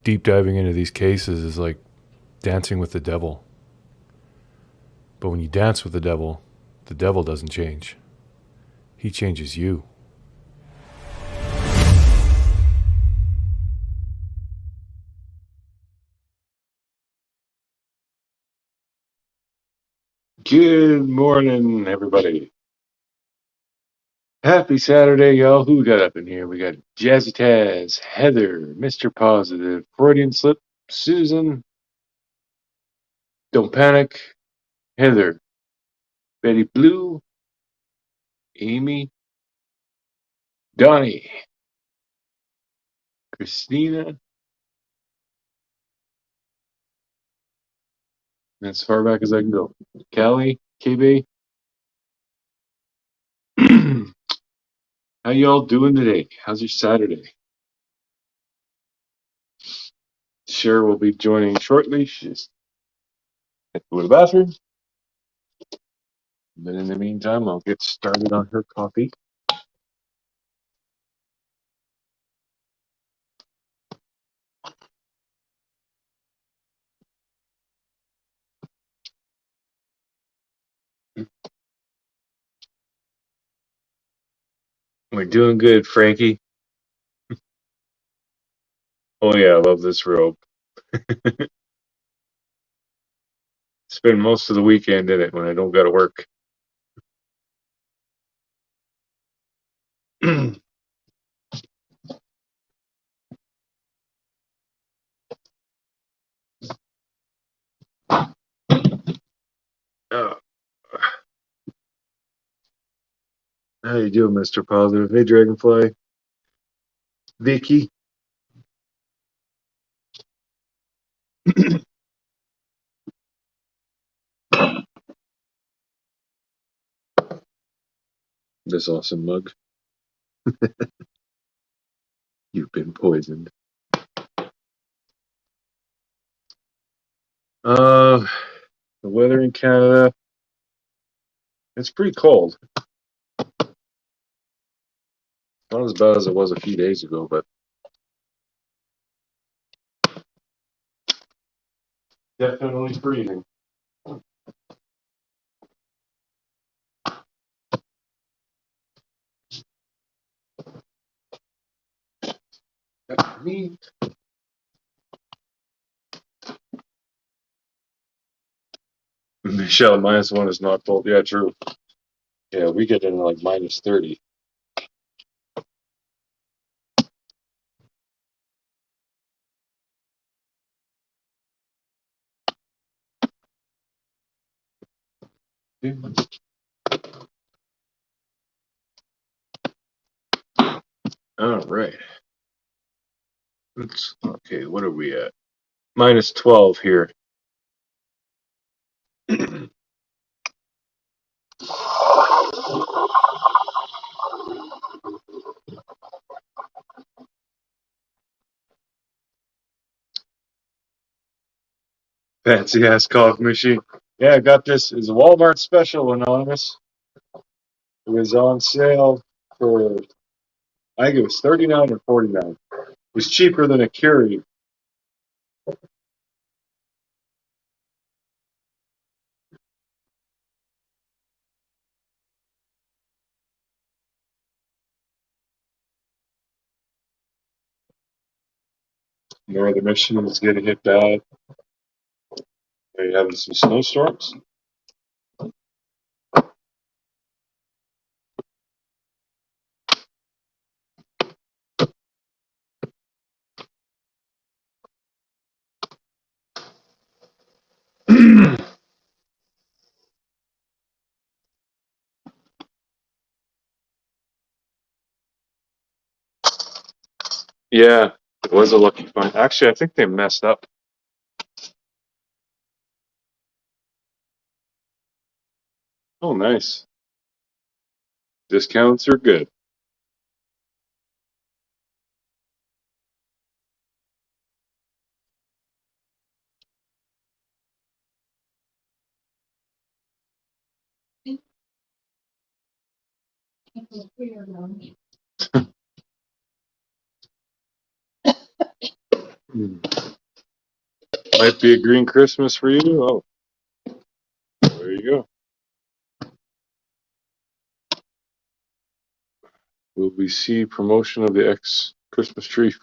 Deep diving into these cases is like dancing with the devil. But when you dance with the devil doesn't change. He changes you. Good morning, everybody. Happy Saturday, y'all. Who we got up in here? We got Jazzy Taz, Heather, Mr. Positive, Freudian Slip, Susan, Don't Panic, Heather, Betty Blue, Amy, Donnie, Christina, and as far back as I can go. Callie, KB. How y'all doing today? How's your Saturday? Cher will be joining shortly. She's had to go to the bathroom. But in the meantime, I'll get started on her coffee. We're doing good, Frankie. Oh yeah, I love this robe. Spend most of the weekend in it when I don't got to work. Oh, how you doing, Mr. Positive? Hey, Dragonfly. Vicky. This awesome mug. You've been poisoned. Uh, the weather in Canada, it's pretty cold. Not as bad as it was a few days ago, but definitely freezing. Me. Michelle, -1 is not cold. Yeah, true. Yeah, we get in like -30. All right. Let's, okay, what are we at? -12 here. Fancy ass coffee machine. Yeah, I got this. It's a Walmart special, Anonymous. It was on sale for, I think it was 39 or 49. It was cheaper than a Keurig. Northern Michigan is getting hit bad. They're having some snowstorms. Yeah, it was a lucky find. Actually, I think they messed up. Oh, nice. Discounts are good. Might be a green Christmas for you. Oh, there you go. Will we see promotion of the X Christmas tree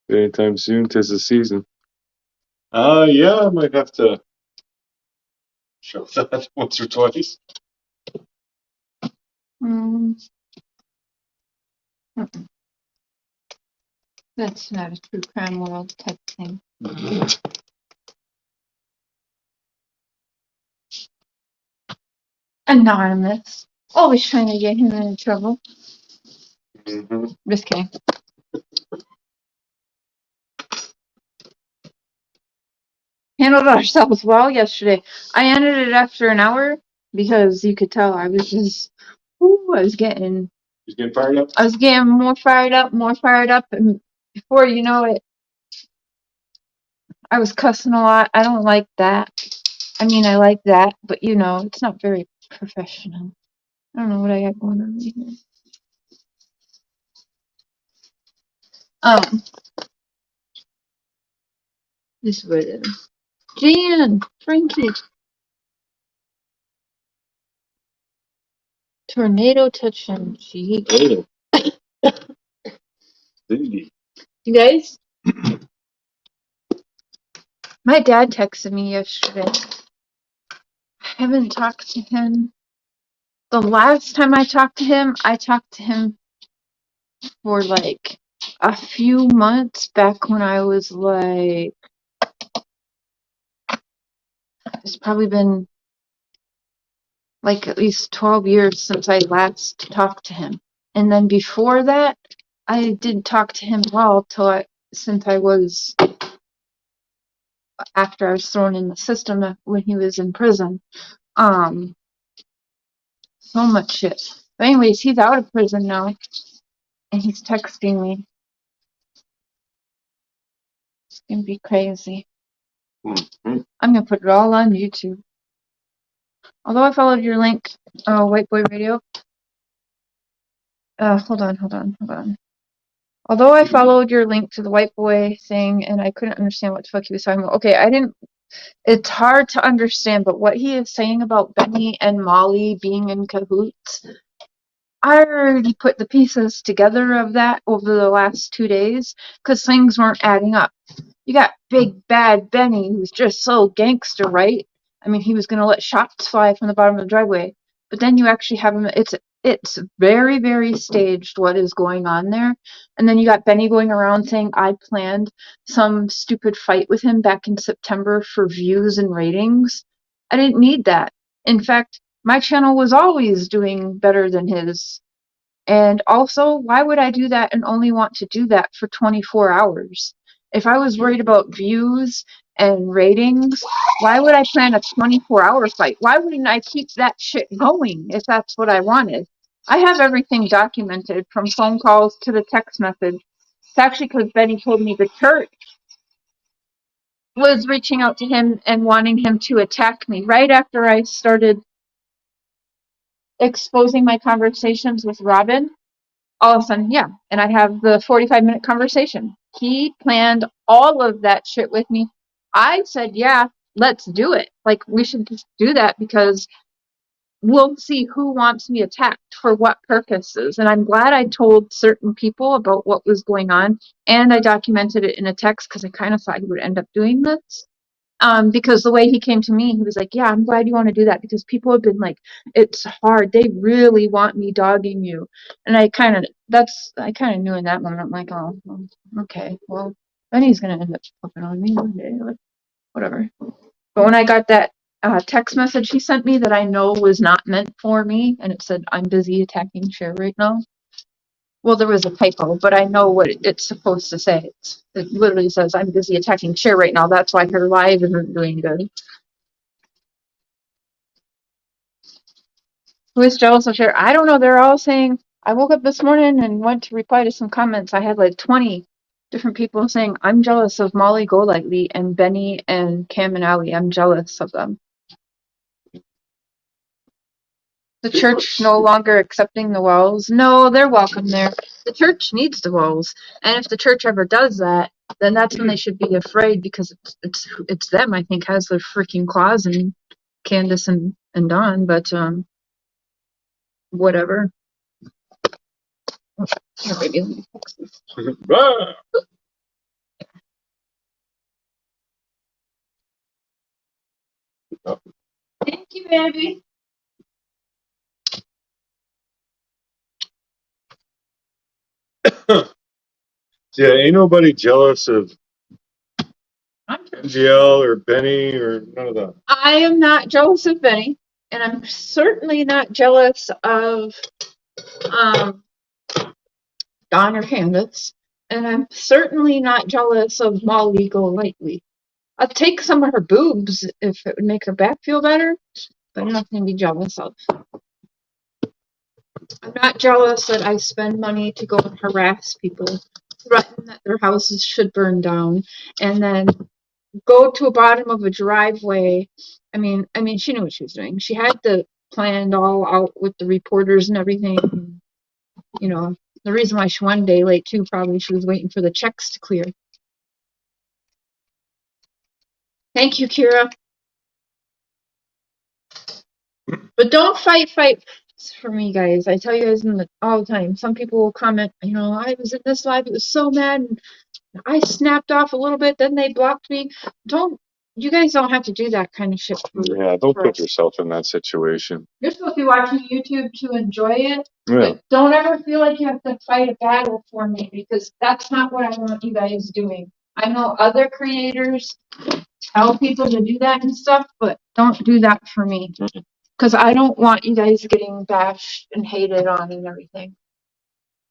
anytime soon? 'Tis the season. Yeah, I might have to show that once or twice. Mm. Mm-mm. That's not a true crime world type thing. Anonymous. Always trying to get him in trouble. Mm-hmm. Just kidding. Handled ourselves well yesterday. I ended it after an hour because you could tell I was just, I was getting He's getting fired up. I was getting more fired up, and before you know it, I was cussing a lot. I don't like that. I mean, I like that, but it's not very professional. I don't know what I got going on right here. This is what it is. Jan, Frankie, tornado touchdown. Gee, Oh, Cindy. you guys, my dad texted me yesterday. I haven't talked to him. The last time I talked to him for like a few months back when I was like, it's probably been like at least 12 years since I last talked to him. And then before that, I didn't talk to him at all since I was after I was thrown in the system when he was in prison. So much shit. But anyways, he's out of prison now, and he's texting me. It's gonna be crazy. Mm-hmm. I'm gonna put it all on YouTube. Although I followed your link, White Boy Radio. Hold on. Although I followed your link to the White Boy thing, and I couldn't understand what the fuck he was talking about. Okay, it's hard to understand, but what he is saying about Benny and Molly being in cahoots, I already put the pieces together of that over the last 2 days because things weren't adding up. You got big bad Benny who's just so gangster, right? I mean, he was gonna let shots fly from the bottom of the driveway, but then you actually have him. It's very very staged what is going on there, and then you got Benny going around saying I planned some stupid fight with him back in September for views and ratings. I didn't need that. In fact, my channel was always doing better than his. And also, why would I do that and only want to do that for 24 hours? If I was worried about views and ratings, why would I plan a 24-hour fight? Why wouldn't I keep that shit going if that's what I wanted? I have everything documented from phone calls to the text message. It's actually because Benny told me the church was reaching out to him and wanting him to attack me right after I started exposing my conversations with Robin. All of a sudden, yeah. And I have the 45-minute conversation. He planned all of that shit with me. I said, yeah, let's do it. Like, we should just do that because we'll see who wants me attacked for what purposes. And I'm glad I told certain people about what was going on. And I documented it in a text because I kind of thought he would end up doing this. Because the way he came to me, he was like, yeah, I'm glad you want to do that because people have been like, it's hard. They really want me dogging you. And I kind of knew in that moment, I'm like, oh, well, okay, well, Benny's going to end up flipping on me one day, like, whatever. But when I got that text message he sent me that I know was not meant for me, and it said, I'm busy attacking Cher right now. Well, there was a typo, but I know what it's supposed to say. It literally says, I'm busy attacking Cher right now. That's why her live isn't doing good. Who is jealous of Cher? I don't know. They're all saying, I woke up this morning and went to reply to some comments. I had like 20 different people saying, I'm jealous of Molly Golightly and Benny and Cam and Allie. I'm jealous of them. The church no longer accepting the Wells. No, they're welcome there. The church needs the Wells. And if the church ever does that, then that's when they should be afraid, because it's them, I think, has their freaking claws in Candace and Dawn, but whatever. Here, baby, let me fix this. Thank you, baby. Yeah, ain't nobody jealous of I'm NGL or Benny or none of that. I am not jealous of Benny, and I'm certainly not jealous of um, Don or Candace, and I'm certainly not jealous of Molly Golightly. I'll take some of her boobs if it would make her back feel better, but I'm not going to be jealous of. I'm not jealous that I spend money to go and harass people, threaten that their houses should burn down, and then go to a bottom of a driveway. I mean, she knew what she was doing. She had the planned all out with the reporters and everything. You know, the reason why she 1 day late too, probably she was waiting for the checks to clear. Thank you, Kira. But don't fight for me, guys. I tell you guys all the time. Some people will comment, I was in this live, it was so mad, and I snapped off a little bit, then they blocked me. You guys don't have to do that kind of shit. Yeah, don't put yourself in that situation. You're supposed to be watching YouTube to enjoy it. Yeah. But don't ever feel like you have to fight a battle for me, because that's not what I want you guys doing. I know other creators tell people to do that and stuff, but don't do that for me. Because I don't want you guys getting bashed and hated on and everything.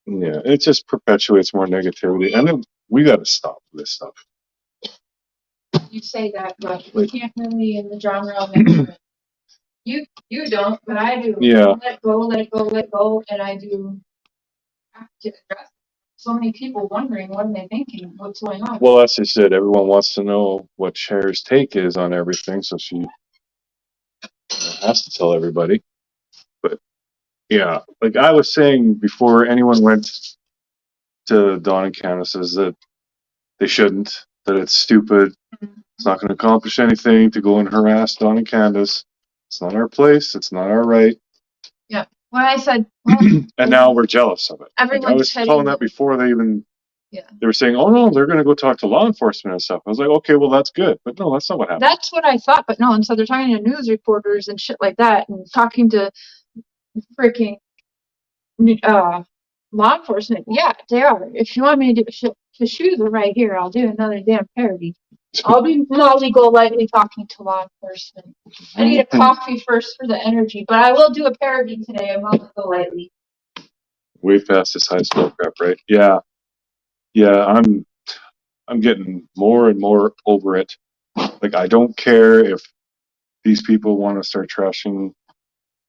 Yeah, it just perpetuates more negativity. And then we got to stop this stuff. You say that, but we can't really in the genre of it. You don't, but I do. Yeah. Let go, and I do have to address it. So many people wondering, what are they thinking? What's going on? Well, that's just it. Everyone wants to know what Cher's take is on everything, so she has to tell everybody. But yeah, like I was saying before anyone went to Dawn and Candace's, that they shouldn't, that it's stupid. Mm-hmm. It's not going to accomplish anything to go and harass Dawn and Candace. It's not our place. It's not our right. Yeah. When I said, and now we're jealous of it. Everyone's I was calling that before they even. Yeah. They were saying, "Oh no, they're going to go talk to law enforcement and stuff." I was like, "Okay, well that's good," but no, that's not what happened. That's what I thought, but no. And so they're talking to news reporters and shit like that, and talking to freaking law enforcement. Yeah, they are. If you want me to do the shoes are right here. I'll do another damn parody. I'll be Molly Golightly talking to law enforcement. I need a coffee first for the energy, but I will do a parody today of Molly Golightly. Way past this high school crap, right? Yeah. I'm getting more and more over it. Like I don't care if these people want to start trashing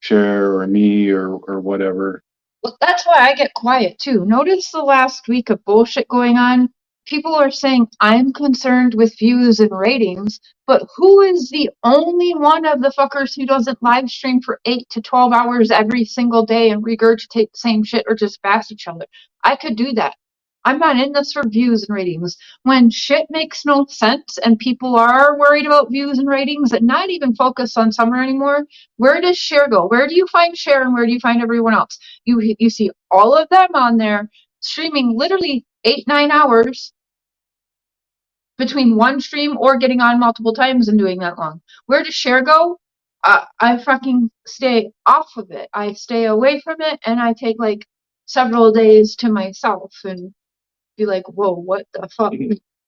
Cher or me or whatever. Well, that's why I get quiet too. Notice the last week of bullshit going on. People are saying I'm concerned with views and ratings, but who is the only one of the fuckers who doesn't live stream for 8 to 12 hours every single day and regurgitate the same shit or just bash each other? I could do that. I'm not in this for views and ratings. When shit makes no sense and people are worried about views and ratings and not even focused on summer anymore, where does Cher go? Where do you find Cher and where do you find everyone else? You see all of them on there streaming literally 8-9 hours between one stream or getting on multiple times and doing that long. Where does Cher go? I fucking stay off of it. I stay away from it, and I take like several days to myself and be like, whoa, what the fuck?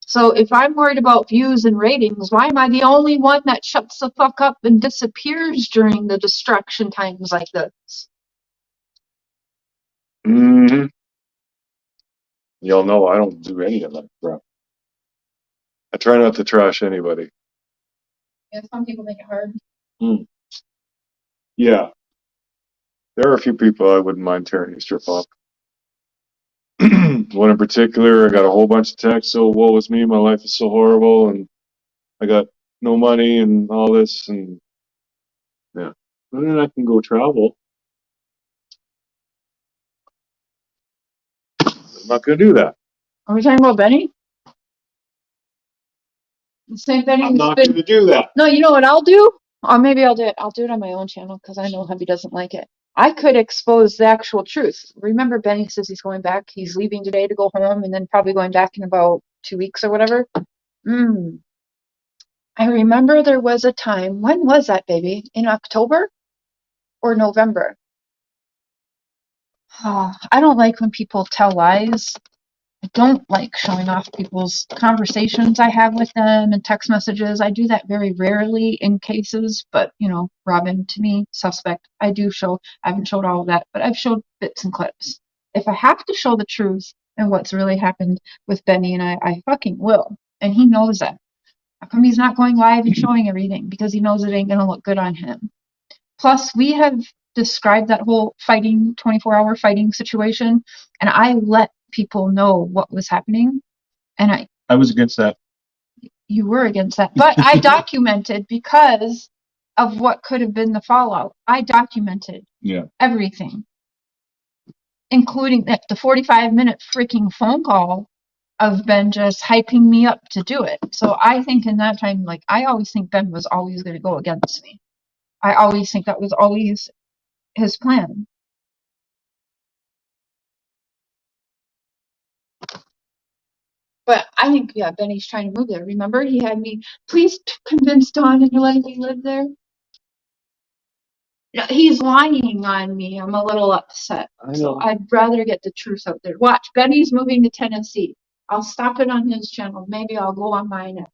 So if I'm worried about views and ratings, why am I the only one that shuts the fuck up and disappears during the distraction times like this? Mm-hmm. Y'all know I don't do any of that crap. I try not to trash anybody. Yeah, some people make it hard. Yeah. There are a few people I wouldn't mind tearing his strip off. One in particular, I got a whole bunch of texts, so woe is me, my life is so horrible, and I got no money and all this, and yeah. And then I can go travel. I'm not going to do that. Are we talking about Benny? St. Benny's I'm not been. going to do that. No, you know what I'll do? Or maybe I'll do it. I'll do it on my own channel because I know hubby doesn't like it. I could expose the actual truth. Remember, Benny says he's going back. He's leaving today to go home and then probably going back in about 2 weeks or whatever. I remember there was a time. When was that, baby? In October or November? I don't like when people tell lies. I don't like showing off people's conversations I have with them and text messages. I do that very rarely in cases, but Robin, to me, suspect. I haven't showed all of that, but I've showed bits and clips. If I have to show the truth and what's really happened with Benny and I fucking will. And he knows that. How come he's not going live and showing everything? Because he knows it ain't gonna look good on him. Plus, we have described that whole 24-hour fighting situation, and I let people know what was happening. And I was against that. You were against that, but I documented because of what could have been the fallout. I documented everything, including the 45-minute freaking phone call of Ben just hyping me up to do it. So I think in that time, I always think Ben was always going to go against me. I always think that was always his plan. But I think, Benny's trying to move there. Remember, he had me, please convince Dawn into letting me live there. No, he's lying on me. I'm a little upset. So I'd rather get the truth out there. Watch, Benny's moving to Tennessee. I'll stop it on his channel. Maybe I'll go on mine.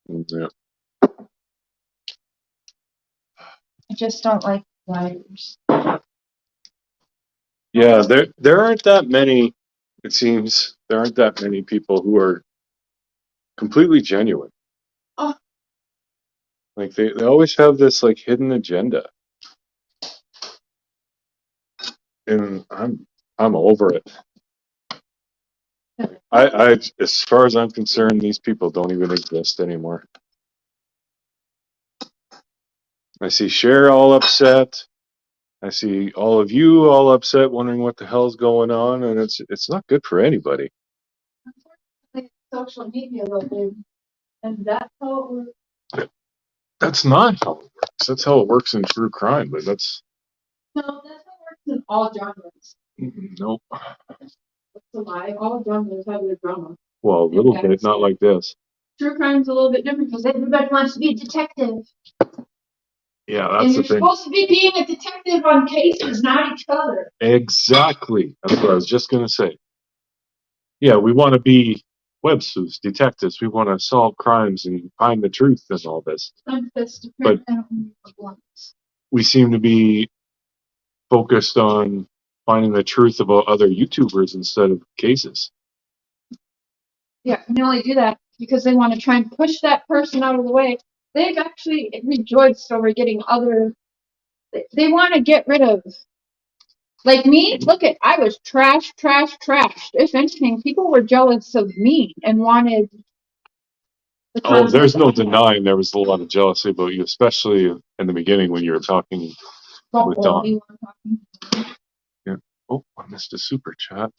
Yeah. I just don't like liars. Yeah, there aren't that many, it seems, there aren't that many people who are completely genuine. Oh. Like they always have this hidden agenda. And I'm over it. I as far as I'm concerned, these people don't even exist anymore. I see Cher all upset. I see all of you all upset, wondering what the hell's going on, and it's not good for anybody. Unfortunately, social media, though, and that's how it works. That's not how it works. That's how it works in true crime, but that's. No, that's how it works in all genres. Nope. That's a lie. All genres have their drama. Well, a little bit, not like this. True crime's a little bit different because everybody wants to be a detective. Yeah, that's and the you're thing. Supposed to be being a detective on cases, not each other. Exactly. That's what I was just going to say. Yeah, we want to be web sleuths, detectives. We want to solve crimes and find the truth and all this. But we seem to be focused on finding the truth about other YouTubers instead of cases. Yeah, and they only do that because they want to try and push that person out of the way. They've actually rejoiced over getting other. They want to get rid of. Like me, I was trashed. If anything, people were jealous of me and wanted. Oh, there's no denying there was a lot of jealousy about you, especially in the beginning when you were talking with Dawn. Yeah. Oh, I missed a super chat.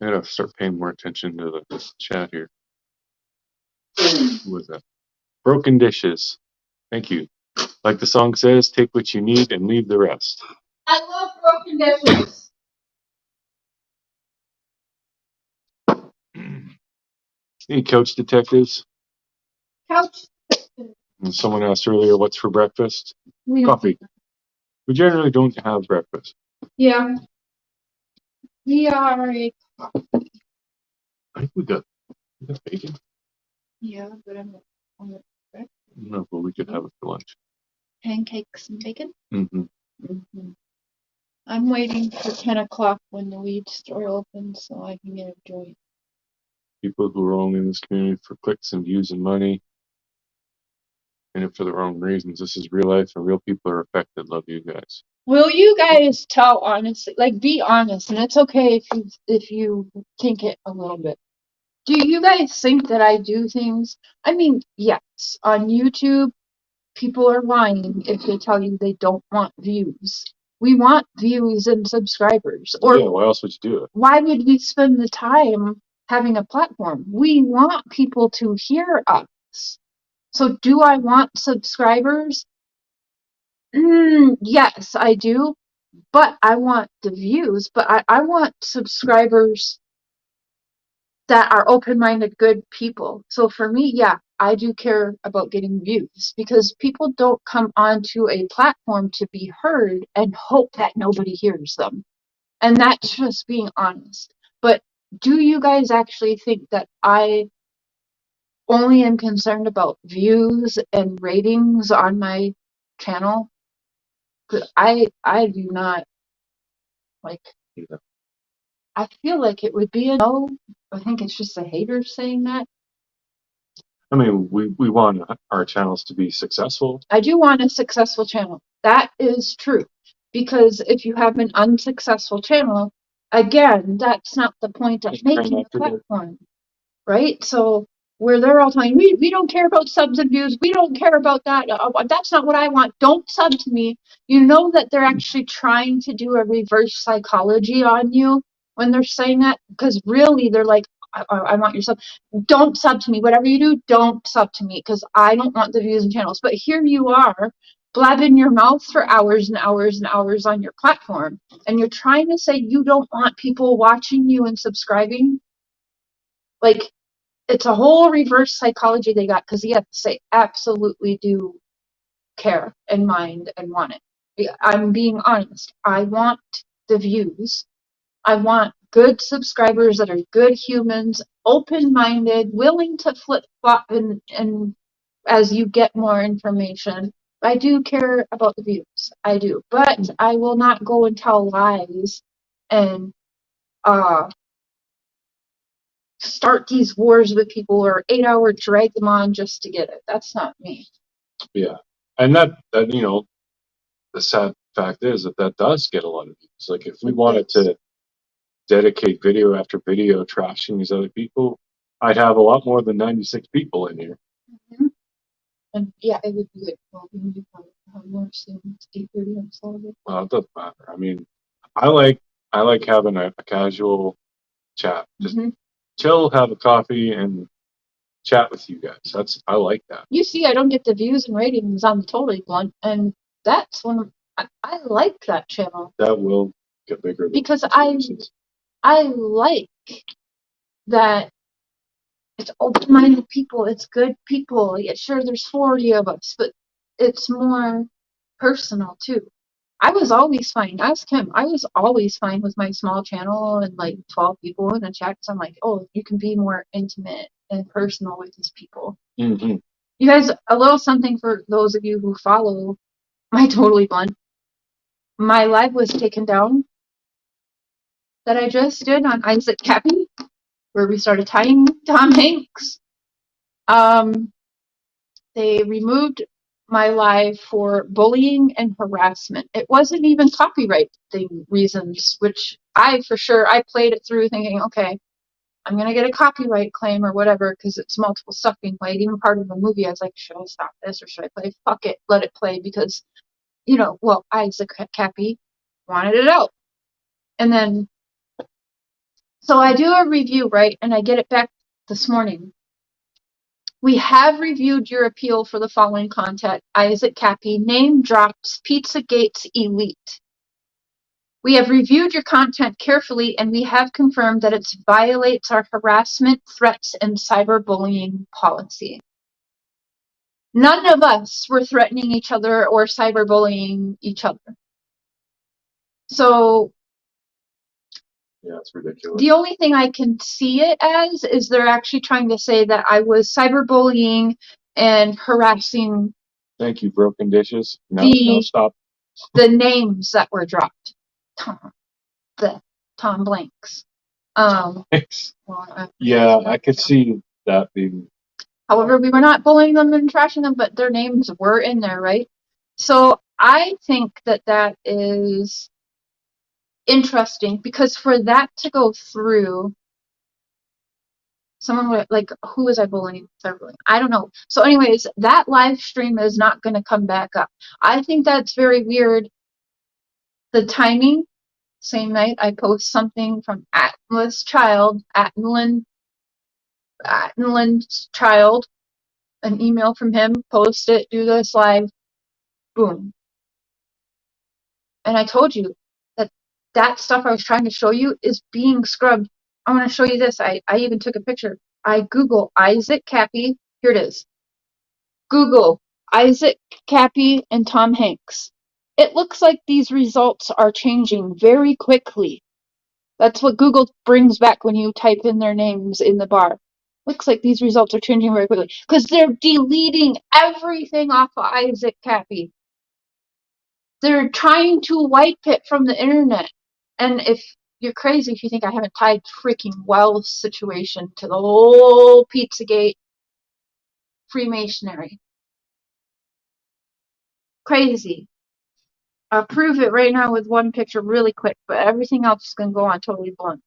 I gotta start paying more attention to the chat here. Who was that? Broken dishes. Thank you. Like the song says, take what you need and leave the rest. I love broken dishes. Hey, couch detectives. Couch. And someone asked earlier, what's for breakfast? Coffee. We generally don't have breakfast. Yeah. We are a. I think we got bacon. Yeah, but I'm breakfast. No, but we could have it for lunch. Pancakes and bacon? Mm-hmm. I'm waiting for 10 o'clock when the weed store opens so I can get a joint. People who are only in this community for clicks and views and money, in it for the wrong reasons. This is real life and real people are affected. Love you guys. Will you guys tell honestly, be honest, and it's okay if you think it a little bit. Do you guys think that I do things? I mean, yes, on YouTube, people are lying if they tell you they don't want views. We want views and subscribers. Or yeah, why else would you do it? Why would we spend the time having a platform. We want people to hear us. So do I want subscribers? Yes, I do. But I want the views. But I want subscribers that are open-minded, good people. So for me, yeah, I do care about getting views because people don't come onto a platform to be heard and hope that nobody hears them. And that's just being honest. But do you guys actually think that I only am concerned about views and ratings on my channel? 'Cause I do not like. Yeah. I feel like it would be a no. I think it's just the haters saying that. I mean, we want our channels to be successful. I do want a successful channel. That is true. Because if you have an unsuccessful channel, again, that's not the point of Just try making not a to do- platform, right? So where they're all telling we don't care about subs and views, we don't care about that. That's not what I want. Don't sub to me. You know that they're actually trying to do a reverse psychology on you when they're saying that, because really they're like, I want your sub. Don't sub to me. Whatever you do, don't sub to me because I don't want the views and channels. But here you are, blabbing your mouth for hours and hours and hours on your platform, and you're trying to say you don't want people watching you and subscribing. Like, it's a whole reverse psychology they got because you have to say absolutely do care and mind and want it. I'm being honest. I want the views. I want good subscribers that are good humans, open-minded, willing to flip-flop and as you get more information. I do care about the views. I do. But I will not go and tell lies and start these wars with people or 8-hour drag them on just to get it. That's not me. Yeah, and that the sad fact is that does get a lot of views. Like if we wanted to dedicate video after video trashing these other people, I'd have a lot more than 96 people in here. Mm-hmm. And yeah, it would be good. Well, we need to have more soon. It's 8:30 on Saturday. Well, it doesn't matter. I mean, I like having a casual chat, just chill, have a coffee, and chat with you guys. I like that. You see, I don't get the views and ratings on the Totally Blunt, and that's when I like that channel. That will get bigger because I like that it's open-minded people, it's good people. Yeah, sure, there's 40 of us, but it's more personal too. I was always fine. Ask him. I was always fine with my small channel and like 12 people in a chat. So I'm like, oh, you can be more intimate and personal with these people. Mm-hmm. You guys, a little something for those of you who follow my Totally Blunt. My live was taken down that I just did on Isaac Cappy, where we started tying Tom Hanks. They removed my live for bullying and harassment. It wasn't even copyright thing reasons, which I played it through thinking, okay, I'm gonna get a copyright claim or whatever because it's multiple stuff being played, even part of the movie. I was like, should I stop this or should I play? Fuck it, let it play because, Isaac Cappy wanted it out. And then, so I do a review, right? And I get it back this morning. We have reviewed your appeal for the following content. Isaac Cappy name drops Pizzagate's Elite. We have reviewed your content carefully and we have confirmed that it violates our harassment, threats, and cyberbullying policy. None of us were threatening each other or cyberbullying each other. So yeah, it's ridiculous. The only thing I can see it as is they're actually trying to say that I was cyberbullying and harassing. Thank you, Broken Dishes. Now stop. The names that were dropped. Tom Blanks. Well, yeah, I could see that being. However, we were not bullying them and trashing them, but their names were in there, right? So I think that is interesting because for that to go through, someone would like, who was I bullying? I don't know. So anyways, that live stream is not going to come back up. I think that's very weird. The timing, same night I post something from Atlas Child, Atlan Lynn's child, an email from him, post it, do this live, boom. And I told you that stuff I was trying to show you is being scrubbed. I want to show you this. I even took a picture. I Google Isaac Cappy. Here it is. Google Isaac Cappy and Tom Hanks. It looks like these results are changing very quickly. That's what Google brings back when you type in their names in the bar. Looks like these results are changing very quickly because they're deleting everything off of Isaac Cappy. They're trying to wipe it from the internet. And if you're crazy if you think I haven't tied freaking Wells situation to the whole Pizzagate Freemasonry. Crazy. I'll prove it right now with one picture really quick, but everything else is going to go on totally blunt.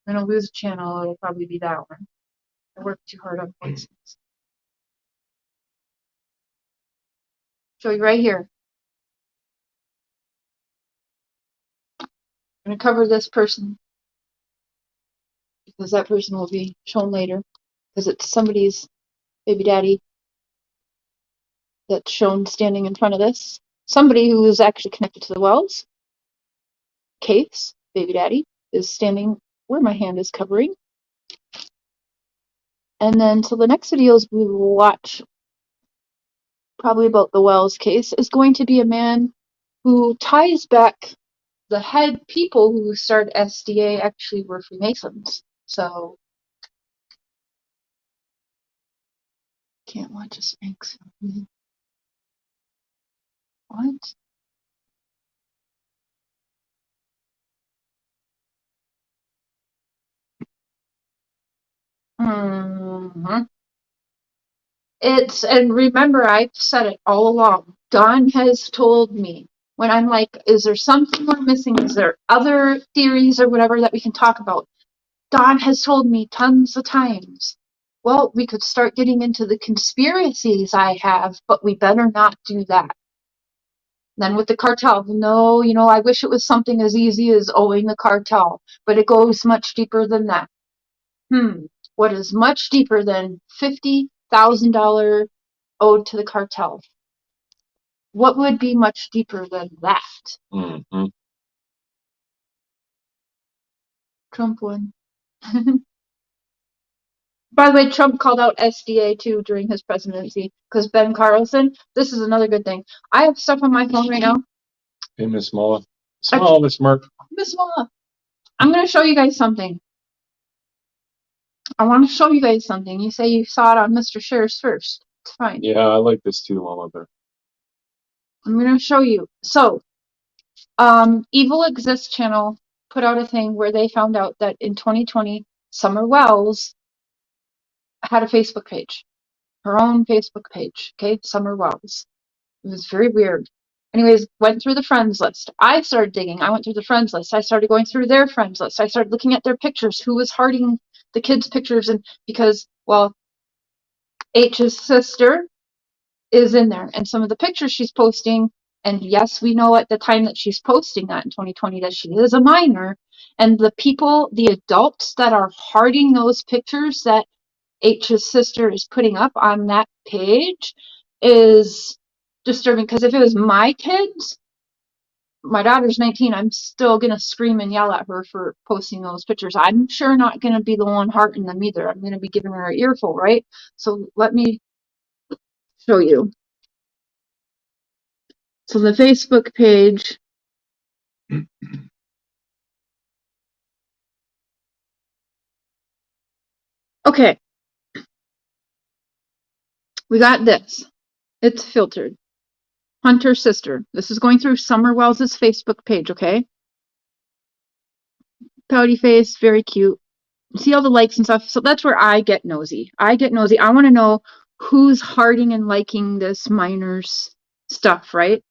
I'm going to lose a channel. It'll probably be that one. I worked too hard on voices. Show you right here. I'm going to cover this person because that person will be shown later because it's somebody's baby daddy that's shown standing in front of this. Somebody who is actually connected to the Wells case, baby daddy, is standing where my hand is covering. And then, so the next videos we will watch, probably about the Wells case, is going to be a man who ties back the head people who started SDA actually were Freemasons. So, can't watch a Spanx movie. What? Mm-hmm. And remember, I've said it all along. Dawn has told me when I'm like, is there something we're missing? Is there other theories or whatever that we can talk about? Dawn has told me tons of times. Well, we could start getting into the conspiracies I have, but we better not do that. Then with the cartel, no, I wish it was something as easy as owing the cartel, but it goes much deeper than that. What is much deeper than $50,000 owed to the cartel? What would be much deeper than that? Mm-hmm. Trump won. By the way, Trump called out SDA too during his presidency because Ben Carlson. This is another good thing. I have stuff on my phone right now. Hey, Miss Mola. Smile, Miss Mark. Miss Mola, I'm going to show you guys something. I want to show you guys something. You say you saw it on Mr.Cher's first. It's fine. Yeah, I like this too, Mama Bear. I'm going to show you. So, Evil Exists channel put out a thing where they found out that in 2020, Summer Wells had a Facebook page. Her own Facebook page. Okay, Summer Wells. It was very weird. Anyways, went through the friends list. I started digging. I went through the friends list. I started going through their friends list. I started looking at their pictures, who was hearting the kids' pictures, and because, well, H's sister is in there, and some of the pictures she's posting, and yes, we know at the time that she's posting that in 2020 that she is a minor, and the people, the adults that are hearting those pictures that H's sister is putting up on that page is disturbing, because if it was my kids, my daughter's 19, I'm still gonna scream and yell at her for posting those pictures. I'm sure not gonna be the one hearting them either. I'm gonna be giving her an earful, right? So let me show you. So the Facebook page. Okay. We got this. It's filtered. Hunter's sister. This is going through Summer Wells' Facebook page, okay? Pouty face, very cute. See all the likes and stuff. So that's where I get nosy. I want to know who's hearting and liking this minor's stuff, right?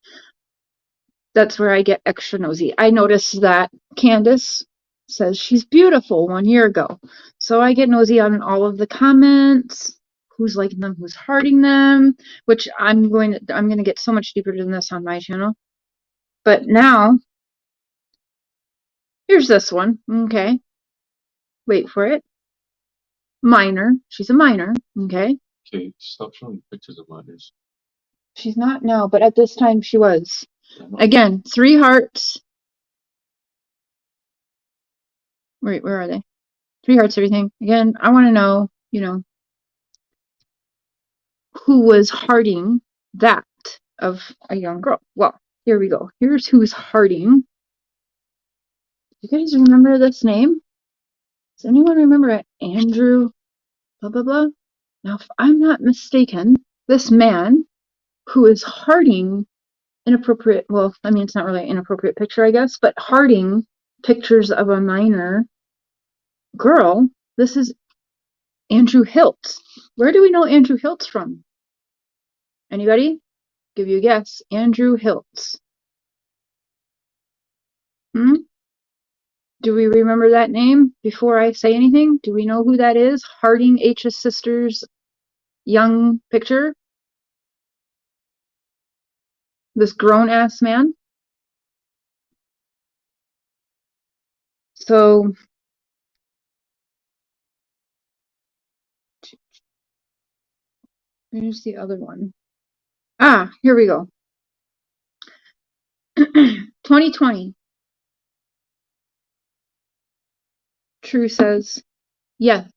That's where I get extra nosy. I noticed that Candace says she's beautiful 1 year ago. So I get nosy on all of the comments, who's liking them, who's hearting them, which I'm going to get so much deeper than this on my channel. But now, here's this one. Okay. Wait for it. minor. She's a minor, okay? Okay, stop showing pictures of minors. She's not now, but at this time she was. Again, 3 hearts. Wait, where are they? 3 hearts, everything. Again, I want to know, who was hearting that of a young girl. Well, here we go. Here's who's hearting. You guys remember this name? Does anyone remember it? Andrew, blah, blah, blah. Now, if I'm not mistaken, this man who is hearting inappropriate, well, I mean, it's not really an inappropriate picture, I guess, but hearting pictures of a minor girl, this is Andrew Hiltz. Where do we know Andrew Hiltz from? Anybody? Give you a guess. Andrew Hiltz. Do we remember that name before I say anything? Do we know who that is? Harding H's sister's young picture? This grown-ass man? So, here's the other one. Ah, here we go. 2020. True says, yes,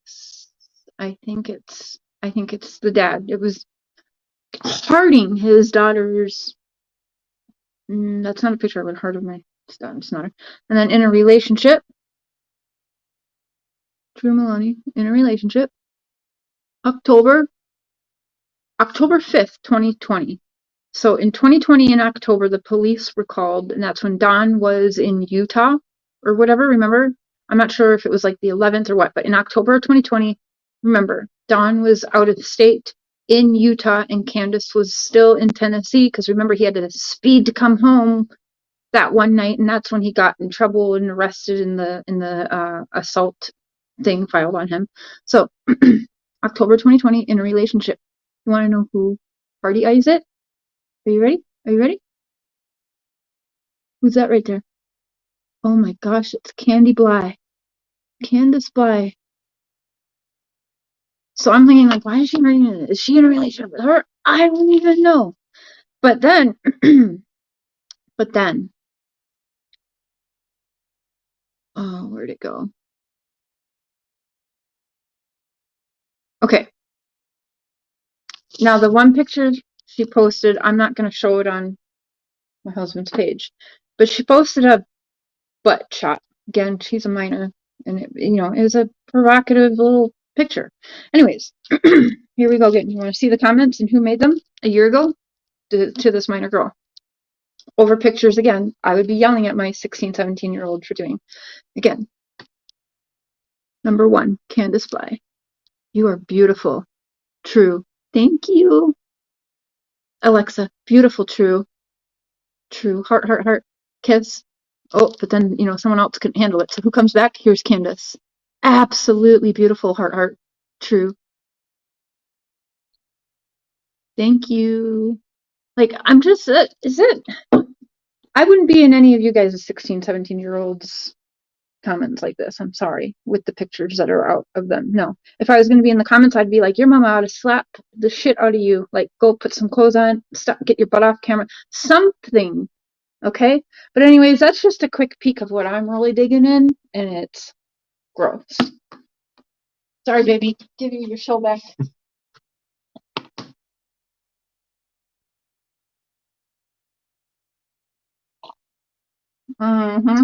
I think it's the dad. It was Harding, his daughter's, that's not a picture I would heart of my son. It's not. And then in a relationship, True Maloney, in a relationship, October 5th, 2020. So in 2020 in October, the police were called, and that's when Don was in Utah or whatever, remember? I'm not sure if it was like the 11th or what, but in October of 2020, remember, Don was out of state in Utah and Candace was still in Tennessee because remember he had to speed to come home that one night, and that's when he got in trouble and arrested in the assault thing filed on him. So October 2020 in a relationship. You want to know who party eyes it? Are you ready? Are you ready? Who's that right there? Oh my gosh, it's Candy Bly. Candace Bly. So I'm thinking, like, why is she marrying her? Is she in a relationship with her? I don't even know. But then, oh, where'd it go? Okay. Now, the one picture she posted, I'm not going to show it on my husband's page, but she posted a butt shot. Again, she's a minor, and it is a provocative little picture. Anyways, here we go again. You want to see the comments and who made them a year ago to this minor girl? Over pictures again, I would be yelling at my 16, 17-year-old for doing. Again, number 1, Candace Bly. You are beautiful. True. Thank you. Alexa, beautiful, true. True. Heart, heart, heart. Kiss. Oh, but then, someone else couldn't handle it. So who comes back? Here's Candace. Absolutely beautiful, heart, heart. True. Thank you. Like, I'm just, is it? I wouldn't be in any of you guys' 16, 17-year-olds comments like this. I'm sorry, with the pictures that are out of them. No. If I was going to be in the comments, I'd be like, your mama ought to slap the shit out of you. Like, go put some clothes on, stop, get your butt off camera. Something. Okay? But anyways, that's just a quick peek of what I'm really digging in, and it's gross. Sorry, baby. Give you your show back. Mm-hmm.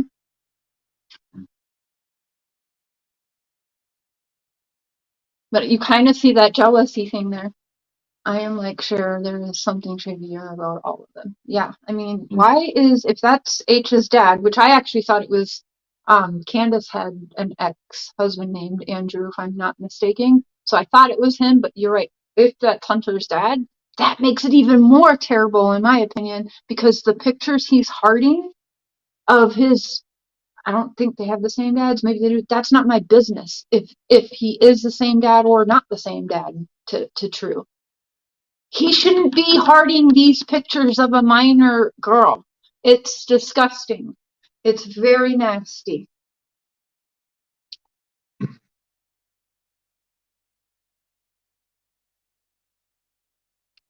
But you kind of see that jealousy thing there. I am like, sure, there is something trivial about all of them. Yeah, I mean, why if that's H's dad, which I actually thought it was, Candace had an ex-husband named Andrew, if I'm not mistaken. So I thought it was him, but you're right. If that's Hunter's dad, that makes it even more terrible, in my opinion, because the pictures he's hearting of his, I don't think they have the same dads. Maybe they do. That's not my business. If he is the same dad or not the same dad to True. He shouldn't be hearting these pictures of a minor girl. It's disgusting. It's very nasty.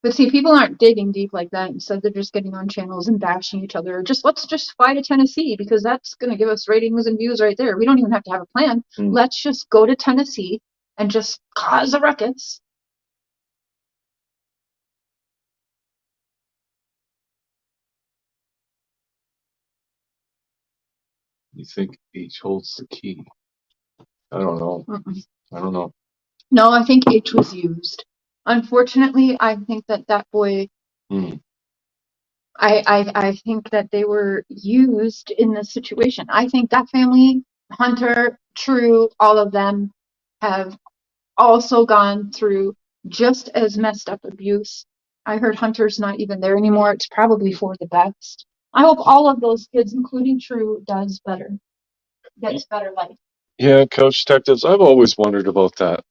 But see, people aren't digging deep like that. Instead, they're just getting on channels and bashing each other. Let's just fly to Tennessee because that's going to give us ratings and views right there. We don't even have to have a plan. Let's just go to Tennessee and just cause a ruckus. You think H holds the key? I don't know. I don't know. No, I think H was used. Unfortunately, I think that boy. I think that they were used in this situation. I think that family, Hunter, True, all of them have also gone through just as messed up abuse. I heard Hunter's not even there anymore. It's probably for the best. I hope all of those kids, including True, does better. Gets better life. Yeah, Couch Detectives, I've always wondered about that.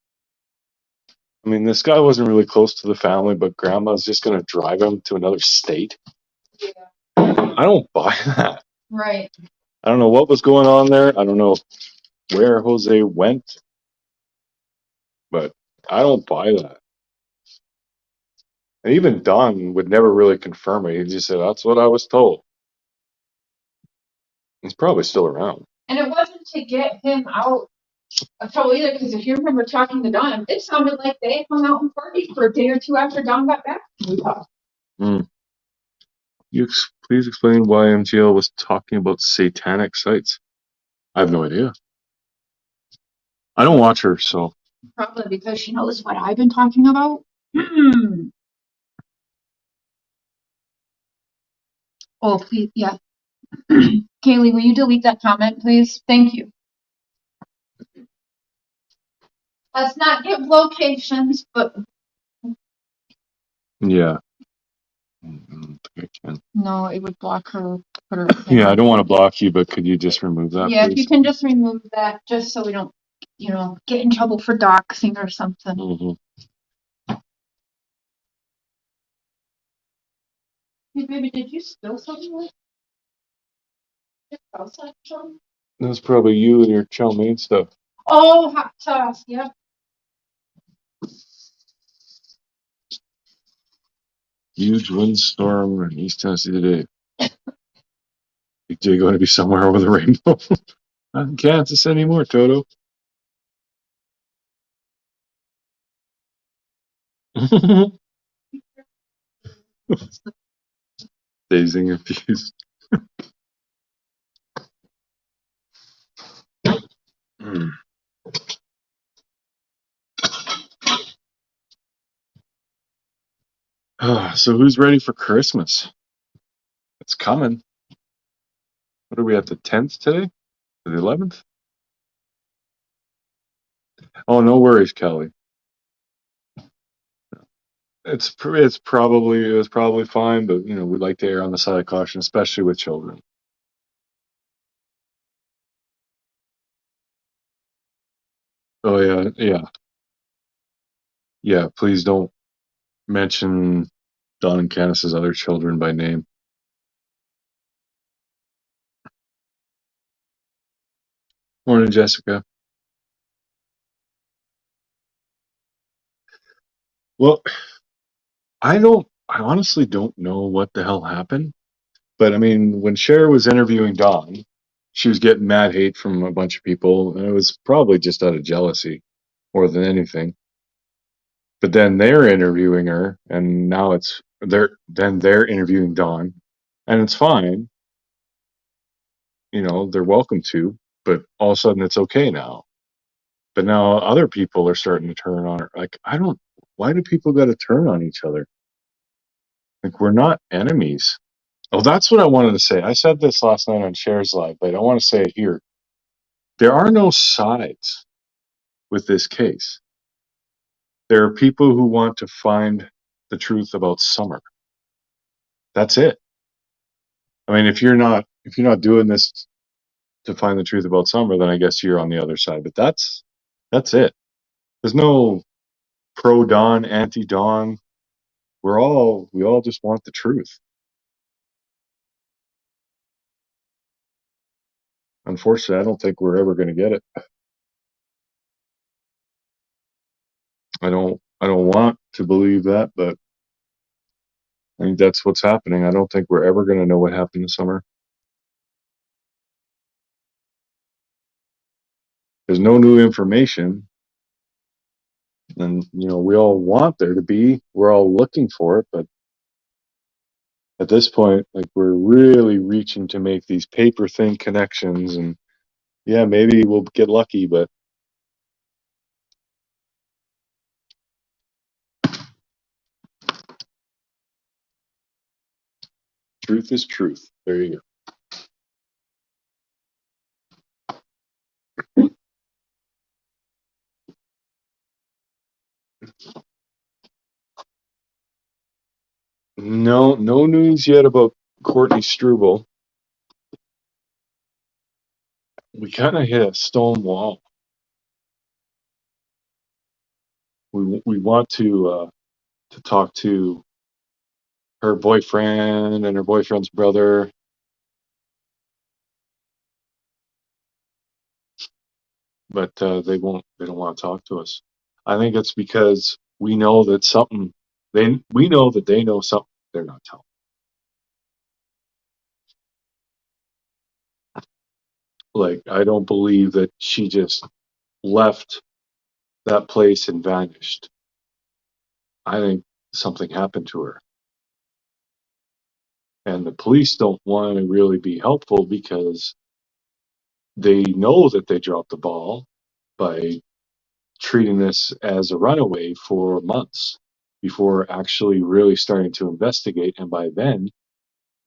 I mean, this guy wasn't really close to the family, but grandma's just going to drive him to another state? Yeah. I don't buy that. Right. I don't know what was going on there. I don't know where Jose went, but I don't buy that. And even Don would never really confirm it. He just said, that's what I was told. He's probably still around. And it wasn't to get him out of trouble either, because if you remember talking to Don, it sounded like they hung out and partied for a day or two after Don got back. Please explain why MGL was talking about satanic sites. I have no idea. I don't watch her, so. Probably because she knows what I've been talking about. Oh, please, yeah. Kaylee, will you delete that comment, please? Thank you. Let's not give locations, but. Yeah. No, it would block her. Put her Yeah, I don't want to block you, but could you just remove that, yeah, please? if you can just remove that, just so we don't, get in trouble for doxing or something. Hey, baby, did you spill something? That's probably you and your chow mein stuff. Oh, hot sauce, yep. Huge windstorm in East Tennessee today. Big J going to be somewhere over the rainbow. Not in Kansas anymore, Toto. Dazing infused. So who's ready for Christmas? It's coming. What are we at, the 10th today? Or the 11th? Oh, no worries, Kelly. It was probably fine, but we'd like to err on the side of caution, especially with children. Oh yeah. Please don't mention Don and Candace's other children by name. Morning, Jessica. Well, I honestly don't know what the hell happened. But I mean, when Cher was interviewing Dawn, she was getting mad hate from a bunch of people, and it was probably just out of jealousy more than anything. But then they're interviewing her, and now they're interviewing Dawn, and it's fine. They're welcome to, but all of a sudden it's okay now. But now other people are starting to turn on her. Like, why do people got to turn on each other? Like, we're not enemies. Oh, that's what I wanted to say. I said this last night on Cher's Live, but I want to say it here. There are no sides with this case. There are people who want to find the truth about Summer. That's it. I mean, if you're not doing this to find the truth about Summer, then I guess you're on the other side. But that's it. There's no pro Dawn, anti Dawn. We all just want the truth. Unfortunately, I don't think we're ever going to get it. I don't want to believe that, but I think that's what's happening. I don't think we're ever going to know what happened this summer. There's no new information. And, we all want there to be. We're all looking for it. But at this point, like, we're really reaching to make these paper thin connections. And yeah, maybe we'll get lucky, but truth is truth. There you go. No news yet about Courtney Struble. We kind of hit a stone wall. We want to talk to her boyfriend and her boyfriend's brother, but they won't. They don't want to talk to us. I think it's because we know that something. We know that they know something they're not telling. Like, I don't believe that she just left that place and vanished. I think something happened to her. And the police don't want to really be helpful because they know that they dropped the ball by treating this as a runaway for months before actually really starting to investigate. And by then,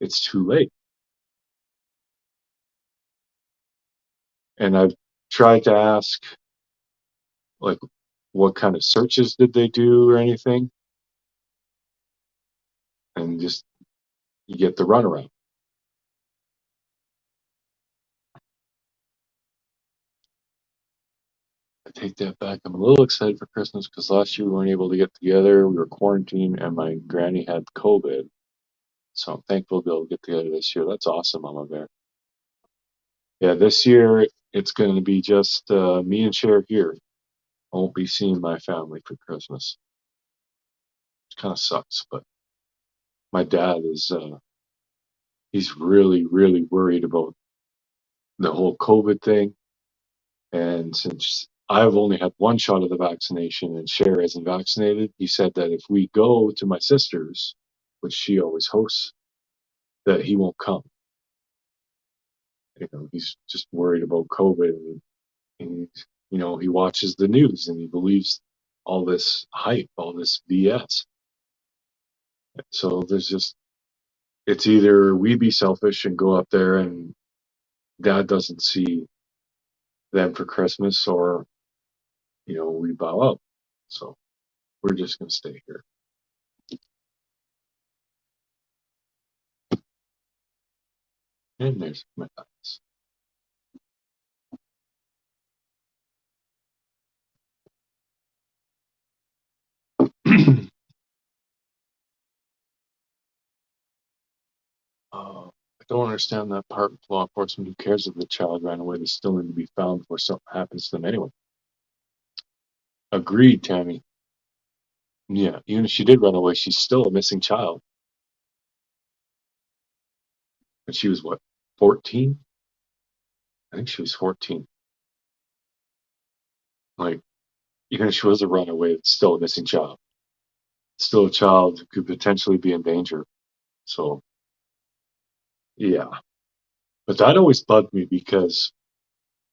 it's too late. And I've tried to ask, like, what kind of searches did they do or anything? And just, you get the runaround. I take that back. I'm a little excited for Christmas because last year we weren't able to get together. We were quarantined and my granny had COVID. So I'm thankful to be able to get together this year. That's awesome, Mama Bear. Yeah, this year it's going to be just me and Cher here. I won't be seeing my family for Christmas. It kind of sucks, but my dad is, he's really, really worried about the whole COVID thing. And since I've only had one shot of the vaccination and Cher isn't vaccinated, he said that if we go to my sister's, which she always hosts, that he won't come. He's just worried about COVID, and he watches the news and he believes all this hype, all this BS. So it's either we be selfish and go up there and dad doesn't see them for Christmas, or we bow out. So we're just gonna stay here. And there's my thoughts. I don't understand that part with law enforcement. Who cares if the child ran away? They still need to be found before something happens to them anyway. Agreed, Tammy. Yeah, even if she did run away, she's still a missing child. And she was what, 14? I think she was 14. Like, even if she was a runaway, it's still a missing child. Still a child who could potentially be in danger. So, yeah. But that always bugged me because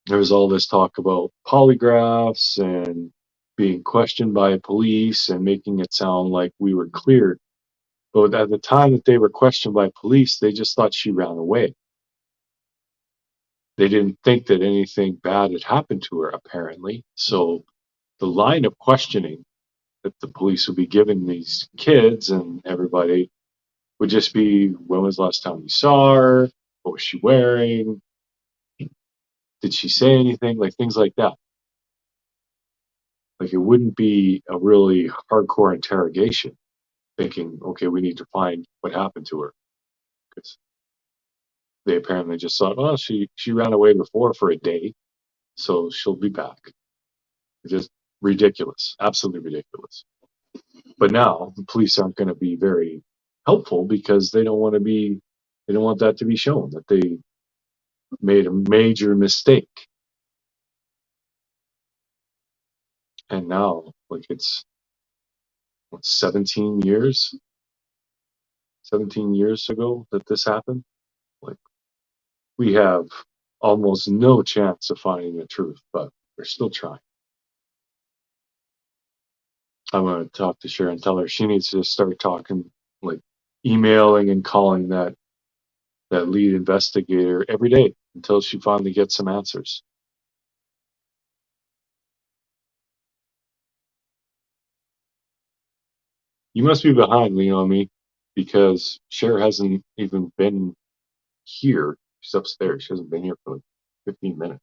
there was all this talk about polygraphs and being questioned by police and making it sound like we were cleared. But at the time that they were questioned by police, they just thought she ran away. They didn't think that anything bad had happened to her, apparently. So the line of questioning that the police would be giving these kids and everybody would just be, when was the last time you saw her? What was she wearing? Did she say anything? Like, things like that. Like, it wouldn't be a really hardcore interrogation thinking, okay, we need to find what happened to her. Because they apparently just thought, well, she ran away before for a day, so she'll be back. It's just ridiculous, absolutely ridiculous. But now the police aren't going to be very helpful because they don't want that to be shown that they made a major mistake. And now, like, it's what, 17 years ago that this happened. Like, we have almost no chance of finding the truth, but we're still trying. I'm going to talk to Cher and tell her she needs to start talking, like emailing and calling that lead investigator every day until she finally gets some answers. You must be behind, me, because Cher hasn't even been here. She's upstairs. She hasn't been here for like 15 minutes.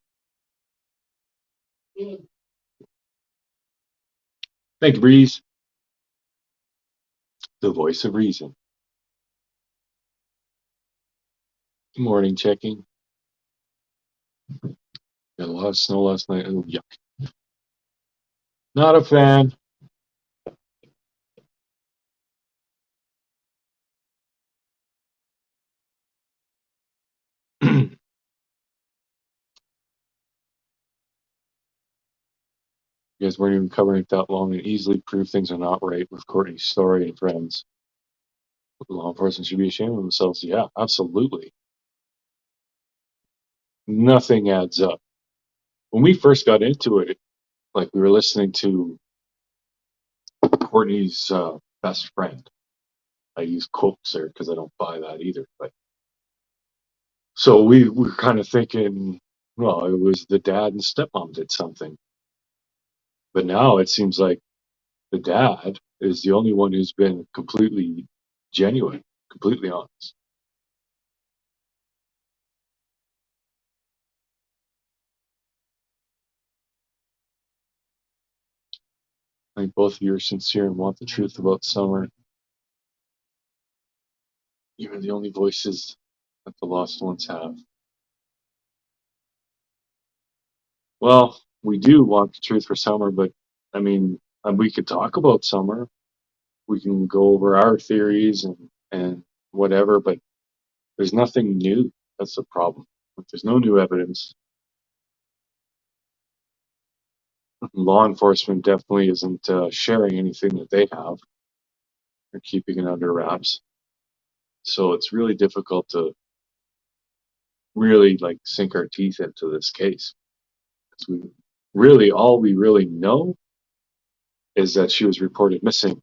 Thank you, Breeze. The voice of reason. Morning checking. Got a lot of snow last night. Oh, yuck. Not a fan. You guys weren't even covering it that long and easily prove things are not right with Courtney's story and friends. Law enforcement should be ashamed of themselves. Yeah, absolutely. Nothing adds up. When we first got into it, like we were listening to Courtney's best friend. I use quotes there because I don't buy that either. But so we were kind of thinking, well, it was the dad and stepmom did something. But now it seems like the dad is the only one who's been completely genuine, completely honest. I think both of you are sincere and want the truth about Summer. You're the only voices that the lost ones have. Well, we do want the truth for Summer, but I mean, we could talk about Summer. We can go over our theories and whatever, but there's nothing new. That's the problem. Like, there's no new evidence. Law enforcement definitely isn't sharing anything that they have. They're keeping it under wraps. So it's really difficult to really like sink our teeth into this case. Because all we really know is that she was reported missing.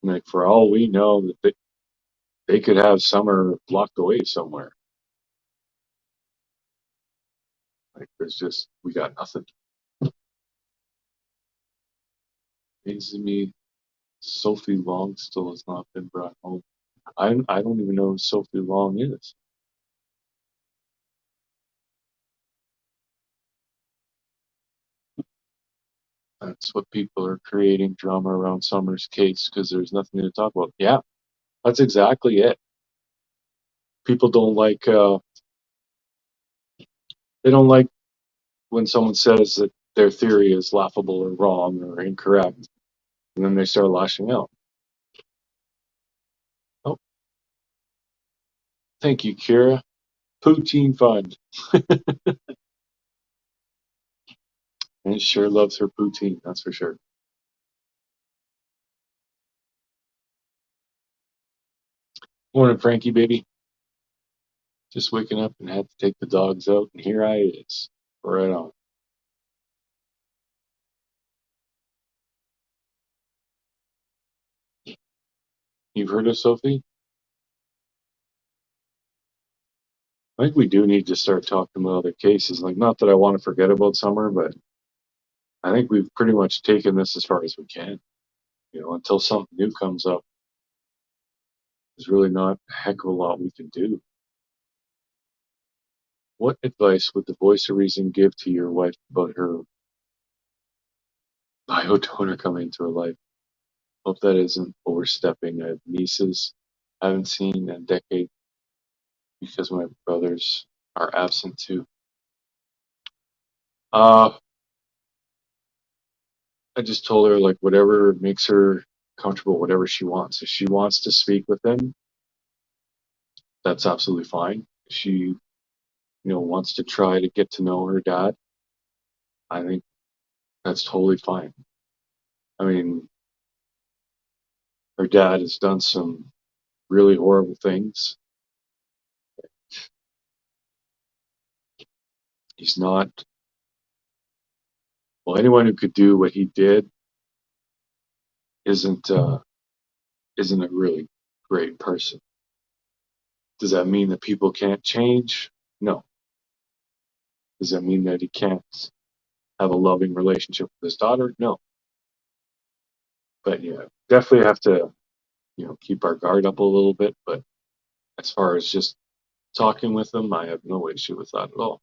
Like, for all we know, that they could have Summer locked away somewhere. Like, we got nothing. Amazes me, Sophie Long still has not been brought home. I don't even know who Sophie Long is. That's what people are creating drama around Summer's case because there's nothing to talk about. Yeah, that's exactly it. People don't like they don't like when someone says that their theory is laughable or wrong or incorrect, and then they start lashing out. Oh, thank you, Kira. Poutine fund. And she sure loves her poutine, that's for sure. Morning, Frankie, baby. Just waking up and had to take the dogs out, and here I is. Right on. You've heard of Sophie? I think we do need to start talking about other cases. Like, not that I want to forget about Summer, but I think we've pretty much taken this as far as we can. Until something new comes up, there's really not a heck of a lot we can do. What advice would the voice of reason give to your wife about her bio donor coming into her life? Hope that isn't overstepping. I have nieces I haven't seen in a decade because my brothers are absent too. Uh, I just told her, like, whatever makes her comfortable, whatever she wants. If she wants to speak with him, that's absolutely fine. If she, wants to try to get to know her dad, I think that's totally fine. I mean, her dad has done some really horrible things. He's not, well, anyone who could do what he did isn't isn't a really great person. Does that mean that people can't change? No. Does that mean that he can't have a loving relationship with his daughter? No. But yeah, definitely have to, keep our guard up a little bit. But as far as just talking with him, I have no issue with that at all.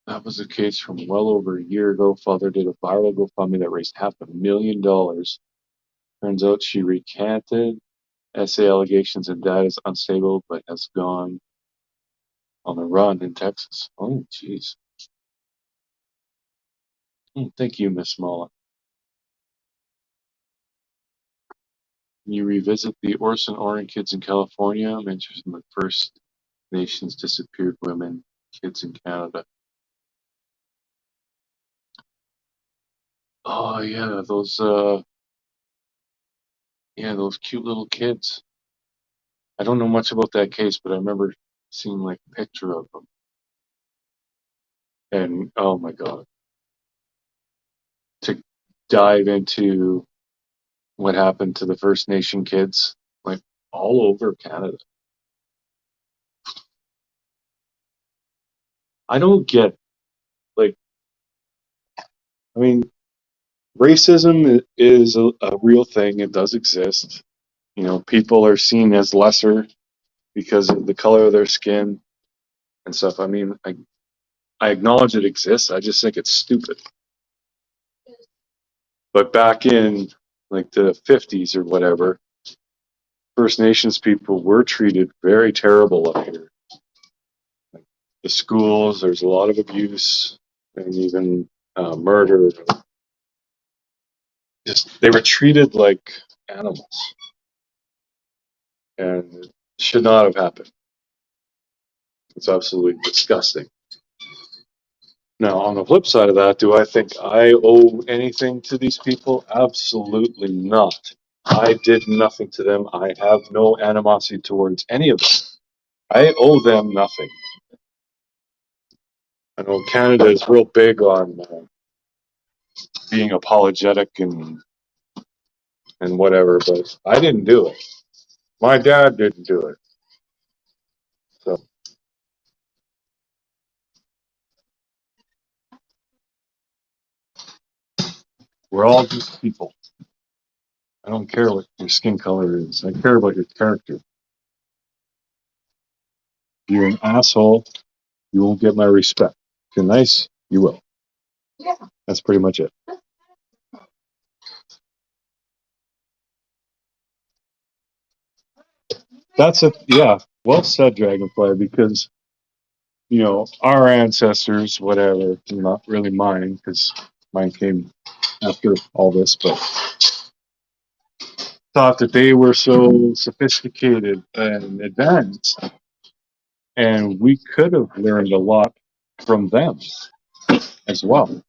That was the case from well over a year ago. Father did a viral GoFundMe that raised $500,000. Turns out she recanted SA allegations and dad is unstable but has gone on the run in Texas. Oh, jeez. Thank you, Miss Smalla. You revisit the Orson Oren kids in California, mentions the First Nations disappeared women, kids in Canada. Oh yeah, those cute little kids. I don't know much about that case, but I remember seeing like a picture of them. And oh my God, to dive into what happened to the First Nation kids, like all over Canada. I don't get, like, I mean, racism is a real thing. It does exist. People are seen as lesser because of the color of their skin and stuff. I mean, I acknowledge it exists. I just think it's stupid. But back in like the 50s or whatever, First Nations people were treated very terrible up here. Like the schools, there's a lot of abuse and even murder. Just they were treated like animals, and it should not have happened. It's absolutely disgusting. Now, on the flip side of that, do I think I owe anything to these people? Absolutely not. I did nothing to them. I have no animosity towards any of them. I owe them nothing. I know Canada is real big on being apologetic and whatever, but I didn't do it. My dad didn't do it. So we're all just people. I don't care what your skin color is. I care about your character. If you're an asshole, you won't get my respect. If you're nice, you will. That's pretty much it. That's it. Yeah. Well said, Dragonfly, because, our ancestors, whatever, not really mine, because mine came after all this, but thought that they were so sophisticated and advanced, and we could have learned a lot from them as well.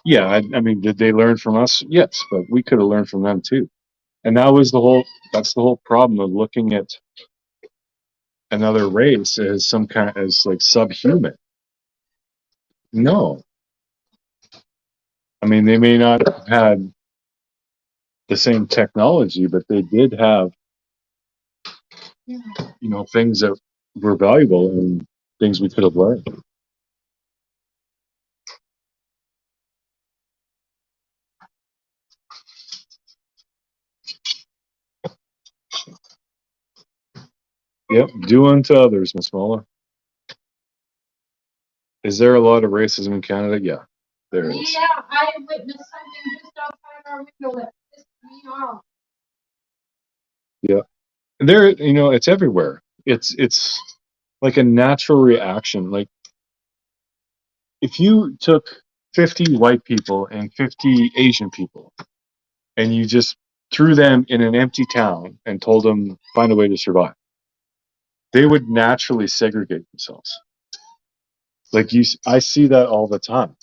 Yeah, I mean, did they learn from us? Yes, but we could have learned from them too. And that's the whole problem of looking at another race as as like subhuman. No. I mean, they may not have had the same technology, but they did have, things that were valuable and things we could have learned. Yep, do unto others, Miss Muller. Is there a lot of racism in Canada? Yeah, there is. Yeah, I witnessed something just outside our window that pissed me off. Yeah, There, it's everywhere. It's like a natural reaction. Like if you took 50 white people and 50 Asian people and you just threw them in an empty town and told them find a way to survive, they would naturally segregate themselves. Like I see that all the time.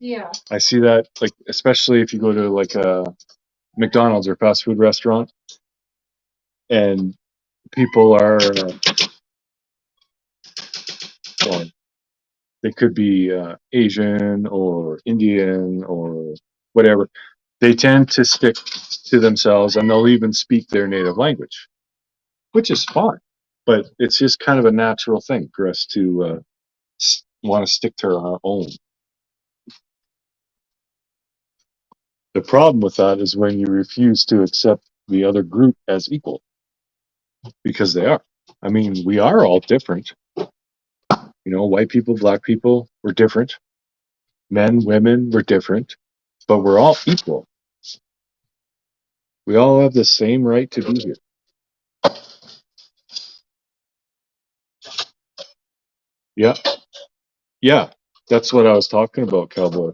Yeah. I see that, like, especially if you go to like a McDonald's or fast food restaurant and people are, well, they could be Asian or Indian or whatever. They tend to stick to themselves and they'll even speak their native language, which is fine. But it's just kind of a natural thing for us to want to stick to our own. The problem with that is when you refuse to accept the other group as equal, because they are. I mean, we are all different. White people, black people, we're different. Men, women, we're different, but we're all equal. We all have the same right to be here. Yeah, yeah, that's what I was talking about, Cowboy.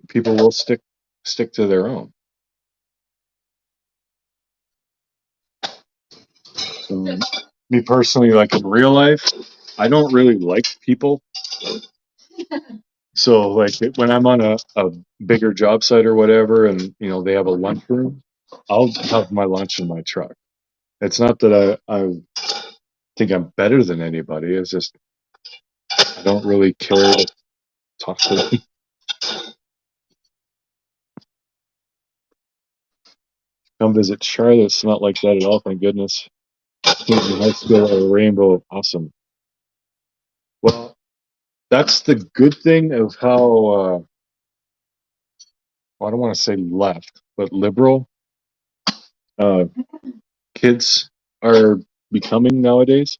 People will stick to their own. So, me personally, like in real life, I don't really like people. So, like when I'm on a bigger job site or whatever, and they have a lunchroom, I'll have my lunch in my truck. It's not that I think I'm better than anybody. It's just I don't really care to talk to them. Come visit Charlotte. It's not like that at all. Thank goodness. Kids in high school are a rainbow. Awesome. Well, that's the good thing of how. I don't want to say left, but liberal uh, kids are becoming nowadays.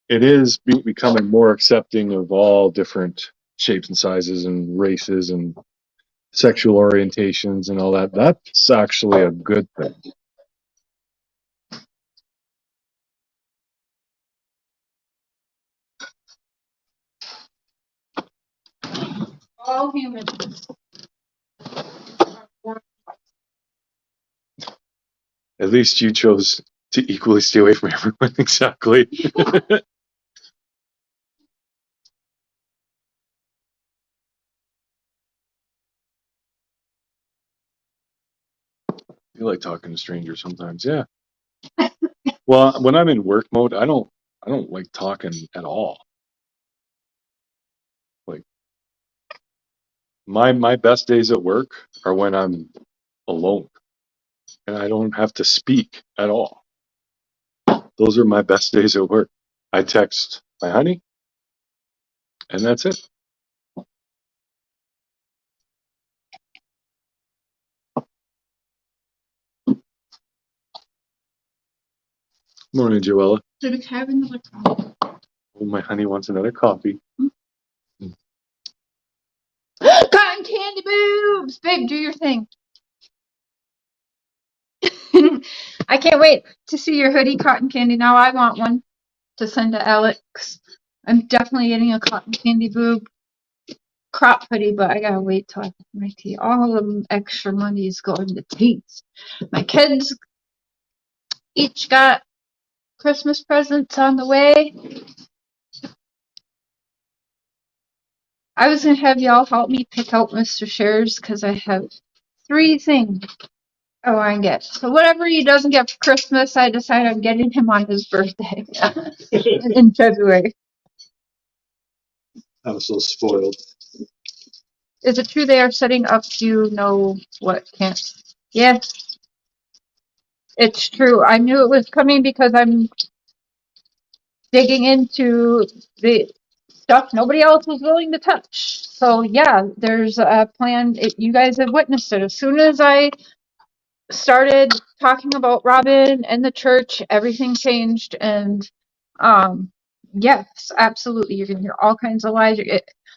It is becoming more accepting of all different shapes and sizes and races and sexual orientations and all that. That's actually a good thing. All humans. At least you chose to equally stay away from everyone. Exactly. You like talking to strangers sometimes, yeah. Well, when I'm in work mode, I don't like talking at all. Like my best days at work are when I'm alone and I don't have to speak at all. Those are my best days at work. I text my honey and that's it. Morning, Joella. Did it have another coffee? Oh, my honey wants another coffee. Cotton candy boobs! Babe, do your thing. I can't wait to see your hoodie cotton candy. Now I want one to send to Alex. I'm definitely getting a cotton candy boob crop hoodie, but I gotta wait till I get my tea. All of them extra money is going to teeth. My kids each got Christmas presents on the way. I was gonna have y'all help me pick out Mr.Cher's because I have 3 things I want to get. So whatever he doesn't get for Christmas, I decide I'm getting him on his birthday in February. I'm so spoiled. Is it true they are setting up you know what camp? Yes, it's true. I knew it was coming because I'm digging into the stuff nobody else was willing to touch. So yeah, there's a plan. You guys have witnessed it. As soon as I started talking about Robin and the church, everything changed. And yes, absolutely, you're gonna hear all kinds of lies.